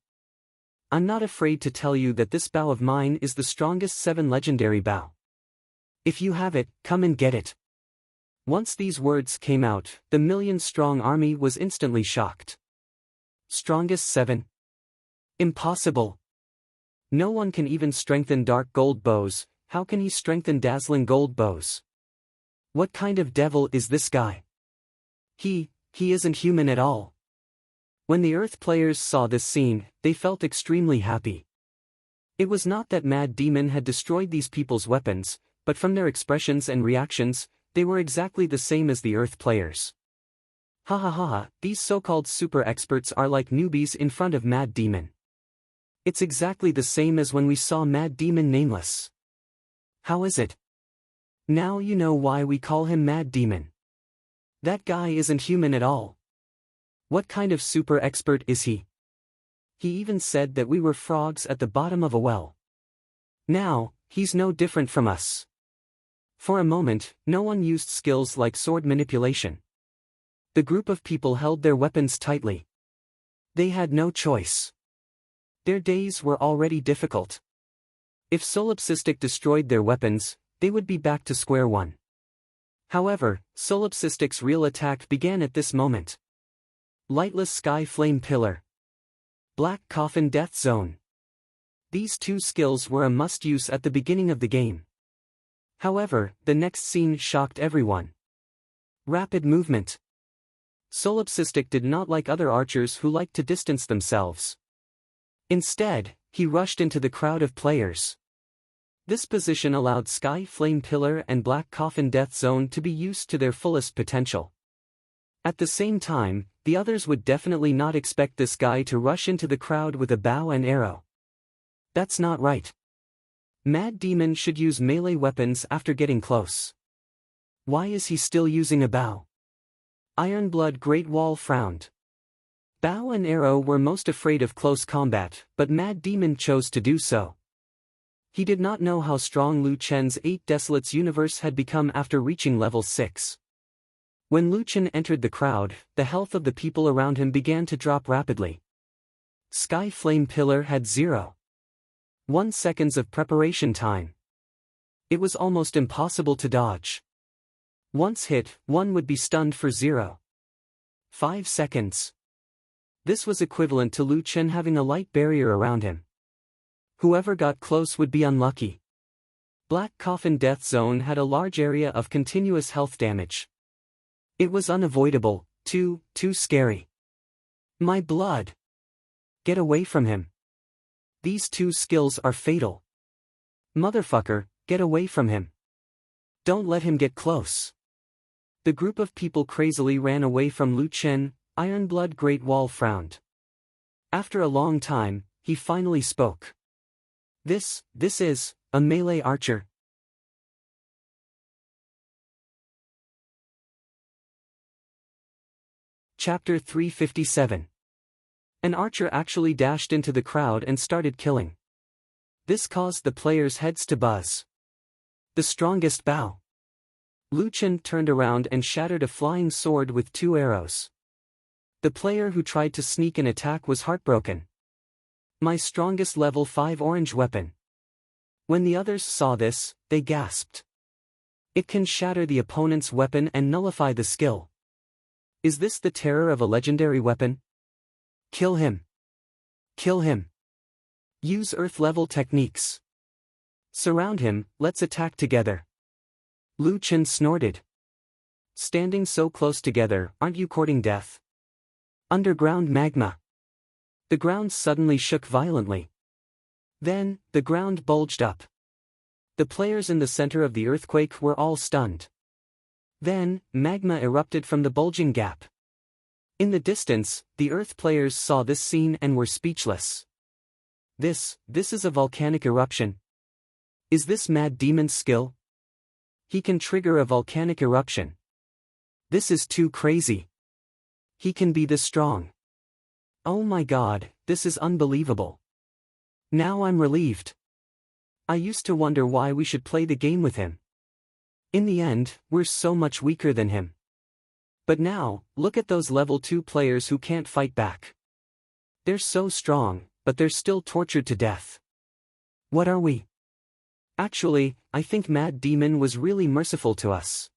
I'm not afraid to tell you that this bow of mine is the strongest 7 legendary bow. If you have it, come and get it. Once these words came out, the million-strong army was instantly shocked. Strongest 7? Impossible. No one can even strengthen dark gold bows, how can he strengthen dazzling gold bows? What kind of devil is this guy? He isn't human at all. When the Earth players saw this scene, they felt extremely happy. It was not that Mad Demon had destroyed these people's weapons, but from their expressions and reactions, they were exactly the same as the Earth players. Ha ha ha, these so-called super experts are like newbies in front of Mad Demon. It's exactly the same as when we saw Mad Demon Nameless. How is it? Now you know why we call him Mad Demon. That guy isn't human at all. What kind of super expert is he? He even said that we were frogs at the bottom of a well. Now, he's no different from us. For a moment, no one used skills like sword manipulation. The group of people held their weapons tightly. They had no choice. Their days were already difficult. If Solipsistic destroyed their weapons, they would be back to square one. However, Solipsistic's real attack began at this moment. Lightless Sky Flame Pillar. Black Coffin Death Zone. These two skills were a must-use at the beginning of the game. However, the next scene shocked everyone. Rapid movement. Solipsistic did not like other archers who liked to distance themselves. Instead, he rushed into the crowd of players. This position allowed Sky Flame Pillar and Black Coffin Death Zone to be used to their fullest potential. At the same time, the others would definitely not expect this guy to rush into the crowd with a bow and arrow. That's not right. Mad Demon should use melee weapons after getting close. Why is he still using a bow? Ironblood Great Wall frowned. Bow and arrow were most afraid of close combat, but Mad Demon chose to do so. He did not know how strong Lu Chen's 8 Desolates universe had become after reaching level 6. When Lu Chen entered the crowd, the health of the people around him began to drop rapidly. Sky Flame Pillar had 0.1 seconds of preparation time. It was almost impossible to dodge. Once hit, one would be stunned for 0.5 seconds. This was equivalent to Lu Chen having a light barrier around him. Whoever got close would be unlucky. Black Coffin Death Zone had a large area of continuous health damage. It was unavoidable, too scary. My blood! Get away from him. These two skills are fatal. Motherfucker, get away from him. Don't let him get close. The group of people crazily ran away from Lu Chen. Ironblood Great Wall frowned. After a long time, he finally spoke. This is a melee archer. Chapter 357. An archer actually dashed into the crowd and started killing. This caused the players' heads to buzz. The strongest bow. Lu Chen turned around and shattered a flying sword with 2 arrows. The player who tried to sneak an attack was heartbroken. My strongest level 5 orange weapon. When the others saw this, they gasped. It can shatter the opponent's weapon and nullify the skill. Is this the terror of a legendary weapon? Kill him. Kill him. Use earth-level techniques. Surround him, let's attack together. Lu Chen snorted. Standing so close together, aren't you courting death? Underground magma. The ground suddenly shook violently. Then, the ground bulged up. The players in the center of the earthquake were all stunned. Then, magma erupted from the bulging gap. In the distance, the Earth players saw this scene and were speechless. This is a volcanic eruption. Is this Mad Demon's skill? He can trigger a volcanic eruption. This is too crazy. He can be this strong. Oh my god, this is unbelievable. Now I'm relieved. I used to wonder why we should play the game with him. In the end, we're so much weaker than him. But now, look at those level 2 players who can't fight back. They're so strong, but they're still tortured to death. What are we? Actually, I think Mad Demon was really merciful to us.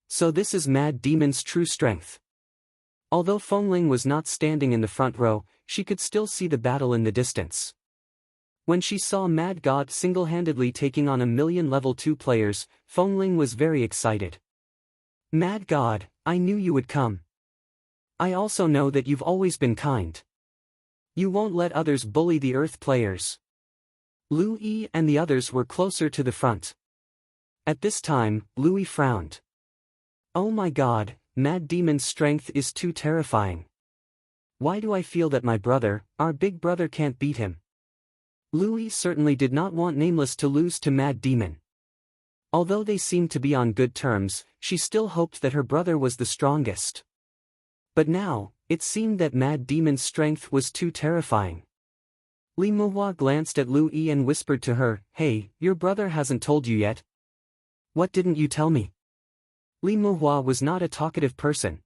So this is Mad Demon's true strength. Although Fengling was not standing in the front row, she could still see the battle in the distance. When she saw Mad God single-handedly taking on 1,000,000 level 2 players, Fengling was very excited. Mad God, I knew you would come. I also know that you've always been kind. You won't let others bully the Earth players. Lu Yi and the others were closer to the front. At this time, Louis frowned. Oh my god, Mad Demon's strength is too terrifying. Why do I feel that my brother, our big brother, can't beat him? Louis certainly did not want Nameless to lose to Mad Demon. Although they seemed to be on good terms, she still hoped that her brother was the strongest. But now, it seemed that Mad Demon's strength was too terrifying. Li Muhua glanced at Lu Yi and whispered to her, "Hey, your brother hasn't told you yet? What didn't you tell me?" Li Muhua was not a talkative person.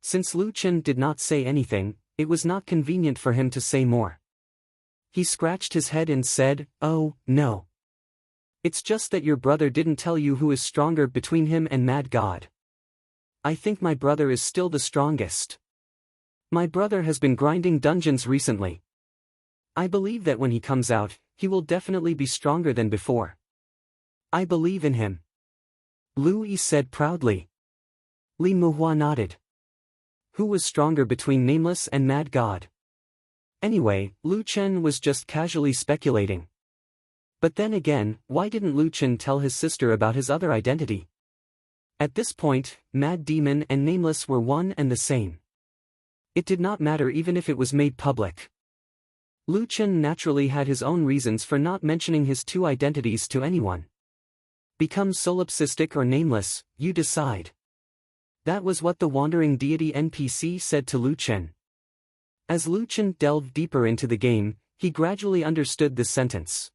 Since Lu Chen did not say anything, it was not convenient for him to say more. He scratched his head and said, "Oh, no. It's just that your brother didn't tell you who is stronger between him and Mad God. I think my brother is still the strongest. My brother has been grinding dungeons recently. I believe that when he comes out, he will definitely be stronger than before. I believe in him. Lu Yi said proudly. Li Muhua nodded. Who was stronger between Nameless and Mad God? Anyway, Lu Chen was just casually speculating. But then again, why didn't Lu Chen tell his sister about his other identity? At this point, Mad Demon and Nameless were one and the same. It did not matter even if it was made public. Lu Chen naturally had his own reasons for not mentioning his two identities to anyone. Become solipsistic or nameless, you decide. That was what the wandering deity NPC said to Lu Chen. As Lu Chen delved deeper into the game, he gradually understood this sentence.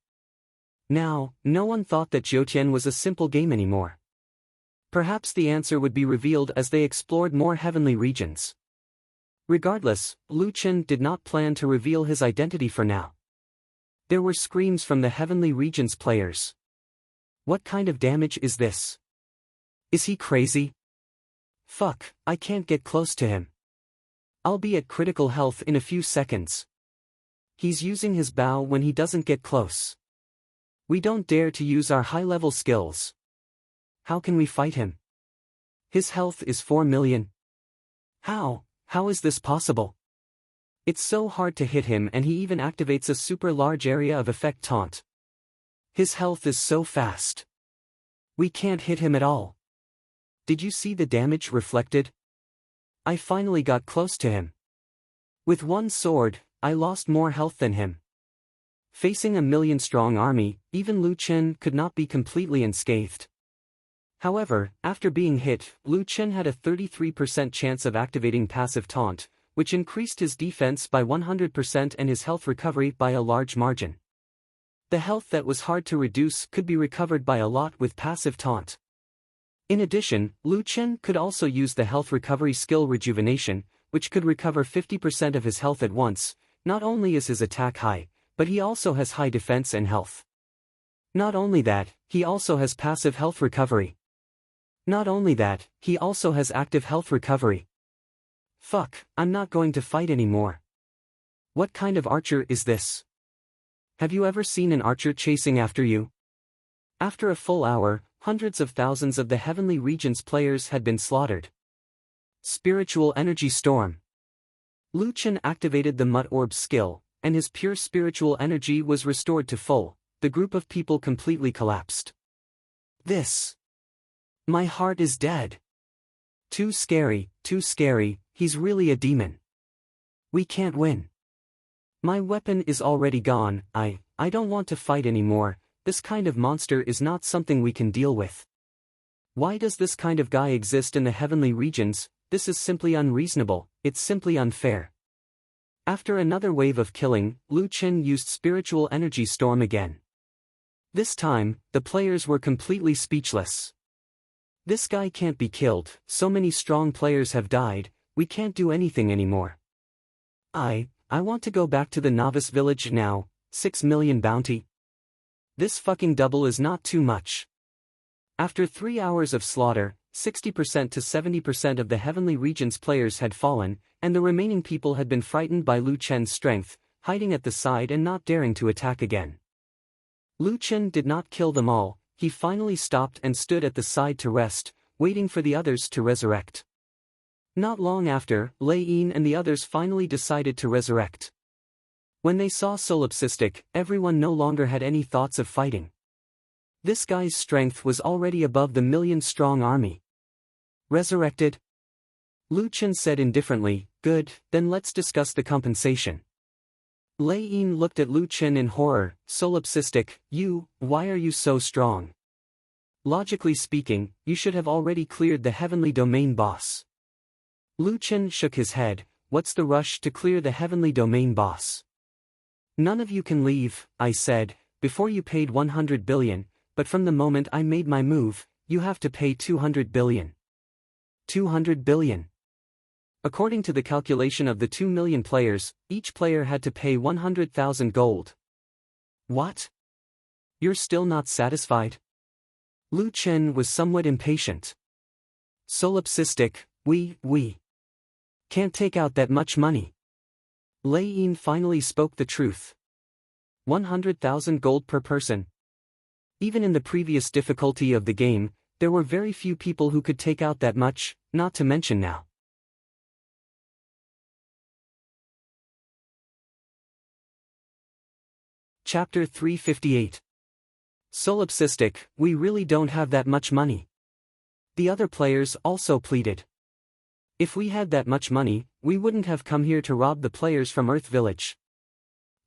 Now, no one thought that Jiutian was a simple game anymore. Perhaps the answer would be revealed as they explored more heavenly regions. Regardless, Lu Chen did not plan to reveal his identity for now. There were screams from the heavenly regions players. What kind of damage is this? Is he crazy? Fuck, I can't get close to him. I'll be at critical health in a few seconds. He's using his bow when he doesn't get close. We don't dare to use our high-level skills. How can we fight him? His health is 4 million. How is this possible? It's so hard to hit him, and he even activates a super large area of effect taunt. His health is so fast. We can't hit him at all. Did you see the damage reflected? I finally got close to him. With one sword, I lost more health than him. Facing a million-strong army, even Lu Chen could not be completely unscathed. However, after being hit, Lu Chen had a 33% chance of activating passive taunt, which increased his defense by 100% and his health recovery by a large margin. The health that was hard to reduce could be recovered by a lot with passive taunt. In addition, Lu Chen could also use the health recovery skill Rejuvenation, which could recover 50% of his health at once. Not only is his attack high, but he also has high defense and health. Not only that, he also has passive health recovery. Not only that, he also has active health recovery. Fuck, I'm not going to fight anymore. What kind of archer is this? Have you ever seen an archer chasing after you? After a full hour, hundreds of thousands of the Heavenly Regions players had been slaughtered. Spiritual Energy Storm. Lu Chen activated the Mud Orb skill, and his pure spiritual energy was restored to full. The group of people completely collapsed. My heart is dead. Too scary, he's really a demon. We can't win. My weapon is already gone. I don't want to fight anymore. This kind of monster is not something we can deal with. Why does this kind of guy exist in the heavenly regions? This is simply unreasonable, it's simply unfair. After another wave of killing, Lu Chen used Spiritual Energy Storm again. This time, the players were completely speechless. This guy can't be killed, so many strong players have died, we can't do anything anymore. I want to go back to the novice village now. 6 million bounty. This fucking double is not too much. After 3 hours of slaughter, 60% to 70% of the Heavenly Regions players had fallen, and the remaining people had been frightened by Lu Chen's strength, hiding at the side and not daring to attack again. Lu Chen did not kill them all. He finally stopped and stood at the side to rest, waiting for the others to resurrect. Not long after, Lei Yin and the others finally decided to resurrect. When they saw Solipsistic, everyone no longer had any thoughts of fighting. This guy's strength was already above the million-strong army. Resurrected? Lu Chen said indifferently, good, then let's discuss the compensation. Lei Yin looked at Lu Chen in horror. Solipsistic, why are you so strong? Logically speaking, you should have already cleared the heavenly domain boss. Lu Chen shook his head. What's the rush to clear the heavenly domain boss? None of you can leave, I said, before you paid 100 billion, but from the moment I made my move, you have to pay 200 billion. 200 billion. According to the calculation of the 2 million players, each player had to pay 100,000 gold. What? You're still not satisfied? Lu Chen was somewhat impatient. Solipsistic, we can't take out that much money. Lei Yin finally spoke the truth. 100,000 gold per person. Even in the previous difficulty of the game, there were very few people who could take out that much, not to mention now. Chapter 358. Solipsistic, we really don't have that much money. The other players also pleaded. If we had that much money, we wouldn't have come here to rob the players from Earth Village.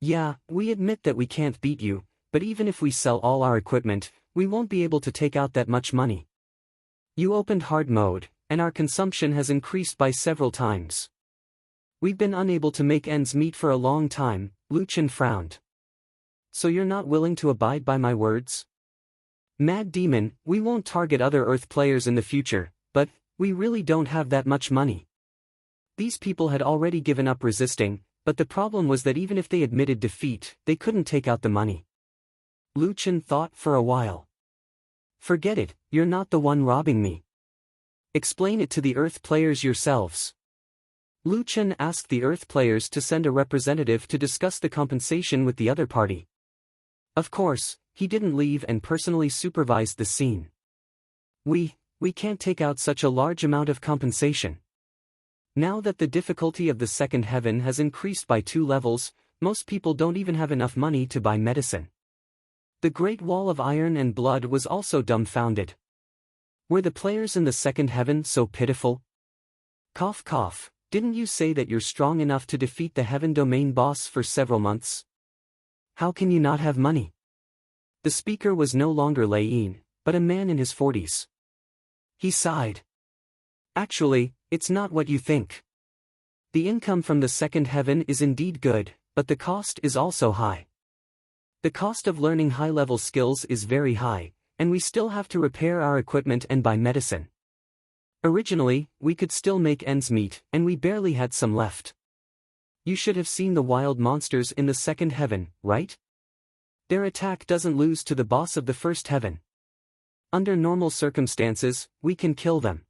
Yeah, we admit that we can't beat you, but even if we sell all our equipment, we won't be able to take out that much money. You opened hard mode, and our consumption has increased by several times. We've been unable to make ends meet for a long time, Luchin frowned. So you're not willing to abide by my words? Mad Demon, we won't target other Earth players in the future, but we really don't have that much money. These people had already given up resisting, but the problem was that even if they admitted defeat, they couldn't take out the money. Luchin thought for a while. Forget it, you're not the one robbing me. Explain it to the Earth players yourselves. Luchin asked the Earth players to send a representative to discuss the compensation with the other party. Of course, he didn't leave and personally supervised the scene. We can't take out such a large amount of compensation. Now that the difficulty of the second heaven has increased by 2 levels, most people don't even have enough money to buy medicine. The Great Wall of Iron and Blood was also dumbfounded. Were the players in the second heaven so pitiful? Cough cough, didn't you say that you're strong enough to defeat the heaven domain boss for several months? How can you not have money? The speaker was no longer Lei-yin, but a man in his 40s. He sighed. Actually, it's not what you think. The income from the second heaven is indeed good, but the cost is also high. The cost of learning high-level skills is very high, and we still have to repair our equipment and buy medicine. Originally, we could still make ends meet, and we barely had some left. You should have seen the wild monsters in the second heaven, right? Their attack doesn't lose to the boss of the first heaven. Under normal circumstances, we can kill them.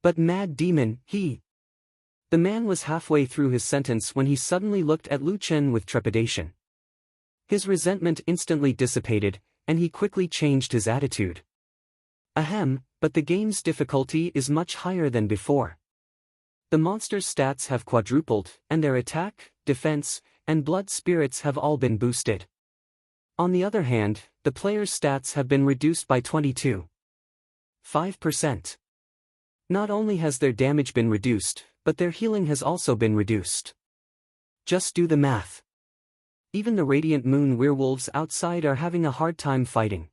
But Mad Demon, The man was halfway through his sentence when he suddenly looked at Luchin with trepidation. His resentment instantly dissipated, and he quickly changed his attitude. Ahem, but the game's difficulty is much higher than before. The monster's stats have quadrupled, and their attack, defense, and blood spirits have all been boosted. On the other hand, the player's stats have been reduced by 22.5%. Not only has their damage been reduced, but their healing has also been reduced. Just do the math. Even the Radiant Moon werewolves outside are having a hard time fighting.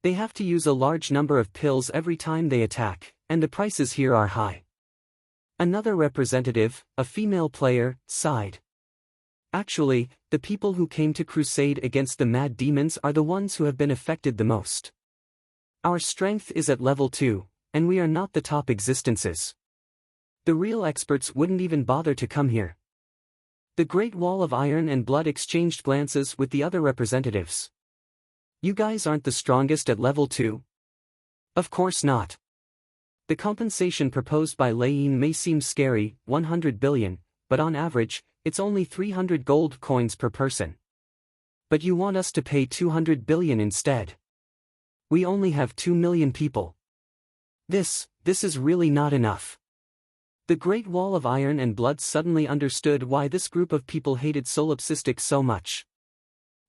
They have to use a large number of pills every time they attack, and the prices here are high. Another representative, a female player, sighed. Actually, the people who came to crusade against the mad demons are the ones who have been affected the most. Our strength is at level 2, and we are not the top existences. The real experts wouldn't even bother to come here. The Great Wall of Iron and Blood exchanged glances with the other representatives. You guys aren't the strongest at level 2? Of course not. The compensation proposed by Lei-yin may seem scary, 100 billion, but on average, it's only 300 gold coins per person. But you want us to pay 200 billion instead. We only have 2 million people. This is really not enough. The Great Wall of Iron and Blood suddenly understood why this group of people hated Solipsistic so much.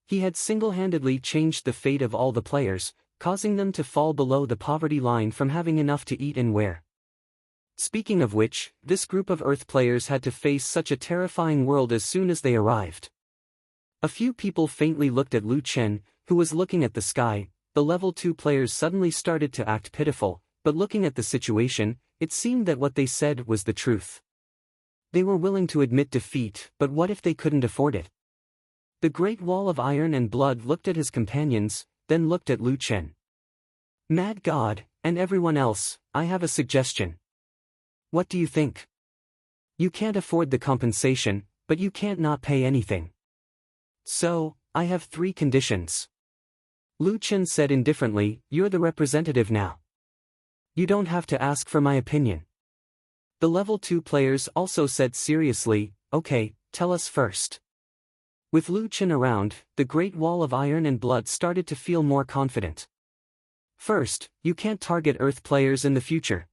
He had single-handedly changed the fate of all the players, causing them to fall below the poverty line from having enough to eat and wear. Speaking of which, this group of Earth players had to face such a terrifying world as soon as they arrived. A few people faintly looked at Lu Chen, who was looking at the sky. The level 2 players suddenly started to act pitiful, but looking at the situation, it seemed that what they said was the truth. They were willing to admit defeat, but what if they couldn't afford it? The Great Wall of Iron and Blood looked at his companions, then looked at Lu Chen. Mad God, and everyone else, I have a suggestion. What do you think? You can't afford the compensation, but you can't not pay anything. So, I have 3 conditions. Lu Chen said indifferently, you're the representative now. You don't have to ask for my opinion. The level 2 players also said seriously, okay, tell us first. With Lu Chen around, the Great Wall of Iron and Blood started to feel more confident. First, you can't target Earth players in the future.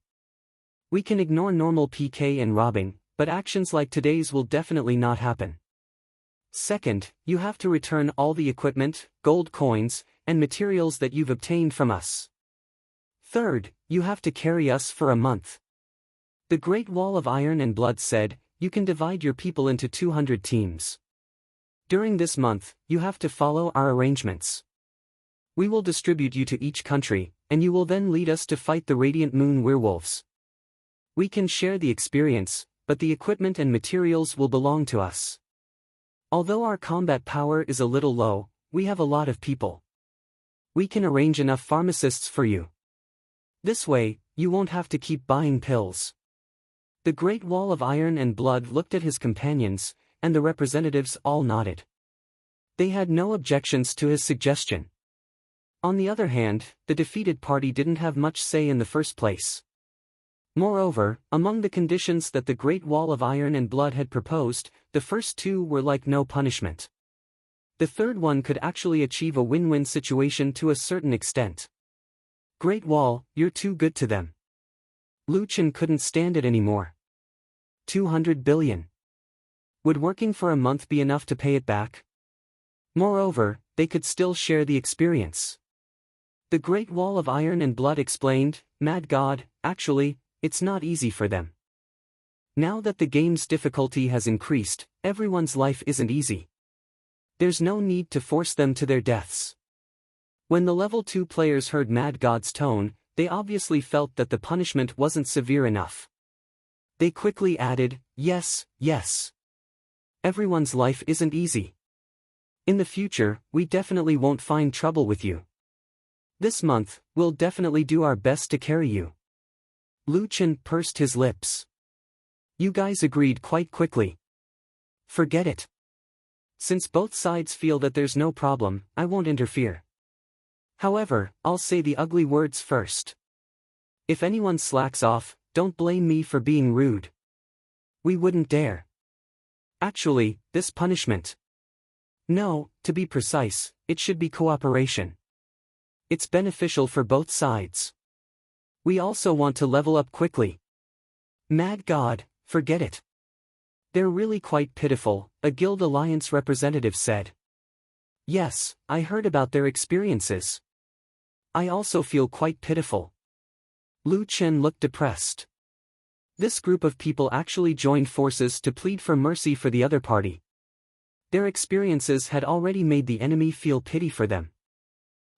We can ignore normal PK and robbing, but actions like today's will definitely not happen. Second, you have to return all the equipment, gold coins, and materials that you've obtained from us. Third, you have to carry us for a month. The Great Wall of Iron and Blood said, you can divide your people into 200 teams. During this month, you have to follow our arrangements. We will distribute you to each country, and you will then lead us to fight the Radiant Moon werewolves. We can share the experience, but the equipment and materials will belong to us. Although our combat power is a little low, we have a lot of people. We can arrange enough pharmacists for you. This way, you won't have to keep buying pills. The Great Wall of Iron and Blood looked at his companions, and the representatives all nodded. They had no objections to his suggestion. On the other hand, the defeated party didn't have much say in the first place. Moreover, among the conditions that the Great Wall of Iron and Blood had proposed, the first two were like no punishment. The third one could actually achieve a win-win situation to a certain extent. Great Wall, you're too good to them. Lu Chen couldn't stand it anymore. 200 billion. Would working for a month be enough to pay it back? Moreover, they could still share the experience. The Great Wall of Iron and Blood explained, Mad God, actually, it's not easy for them. Now that the game's difficulty has increased, everyone's life isn't easy. There's no need to force them to their deaths. When the level 2 players heard Mad God's tone, they obviously felt that the punishment wasn't severe enough. They quickly added, yes, yes. Everyone's life isn't easy. In the future, we definitely won't find trouble with you. This month, we'll definitely do our best to carry you. Lu Chen pursed his lips. You guys agreed quite quickly. Forget it. Since both sides feel that there's no problem, I won't interfere. However, I'll say the ugly words first. If anyone slacks off, don't blame me for being rude. We wouldn't dare. Actually, this punishment. No, to be precise, it should be cooperation. It's beneficial for both sides. We also want to level up quickly. Mad God, forget it. They're really quite pitiful, a Guild Alliance representative said. Yes, I heard about their experiences. I also feel quite pitiful. Lu Chen looked depressed. This group of people actually joined forces to plead for mercy for the other party. Their experiences had already made the enemy feel pity for them.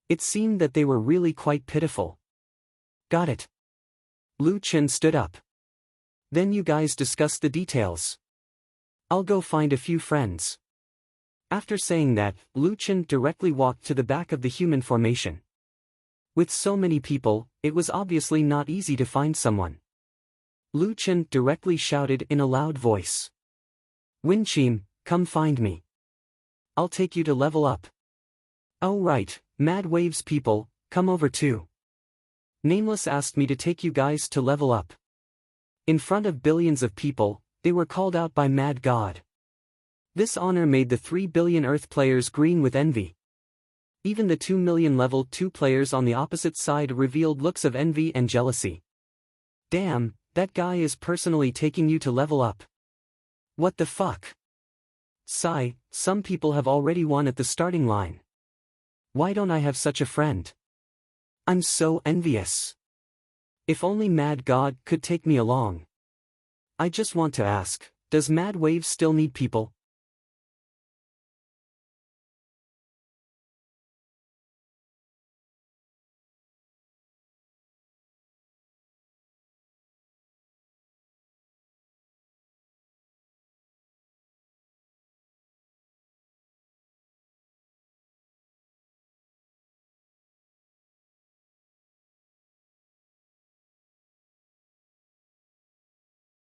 It seemed that they were really quite pitiful. Got it. Lu Chen stood up. Then you guys discuss the details. I'll go find a few friends. After saying that, Lu Chen directly walked to the back of the human formation. With so many people, it was obviously not easy to find someone. Lu Chen directly shouted in a loud voice. Winchim, come find me. I'll take you to level up. Oh right, Mad Waves people, come over too. Nameless asked me to take you guys to level up. In front of billions of people, they were called out by Mad God. This honor made the 3 billion Earth players green with envy. Even the 2 million level 2 players on the opposite side revealed looks of envy and jealousy. Damn, that guy is personally taking you to level up. What the fuck? Sigh, some people have already won at the starting line. Why don't I have such a friend? I'm so envious. If only Mad God could take me along. I just want to ask, does Mad Waves still need people?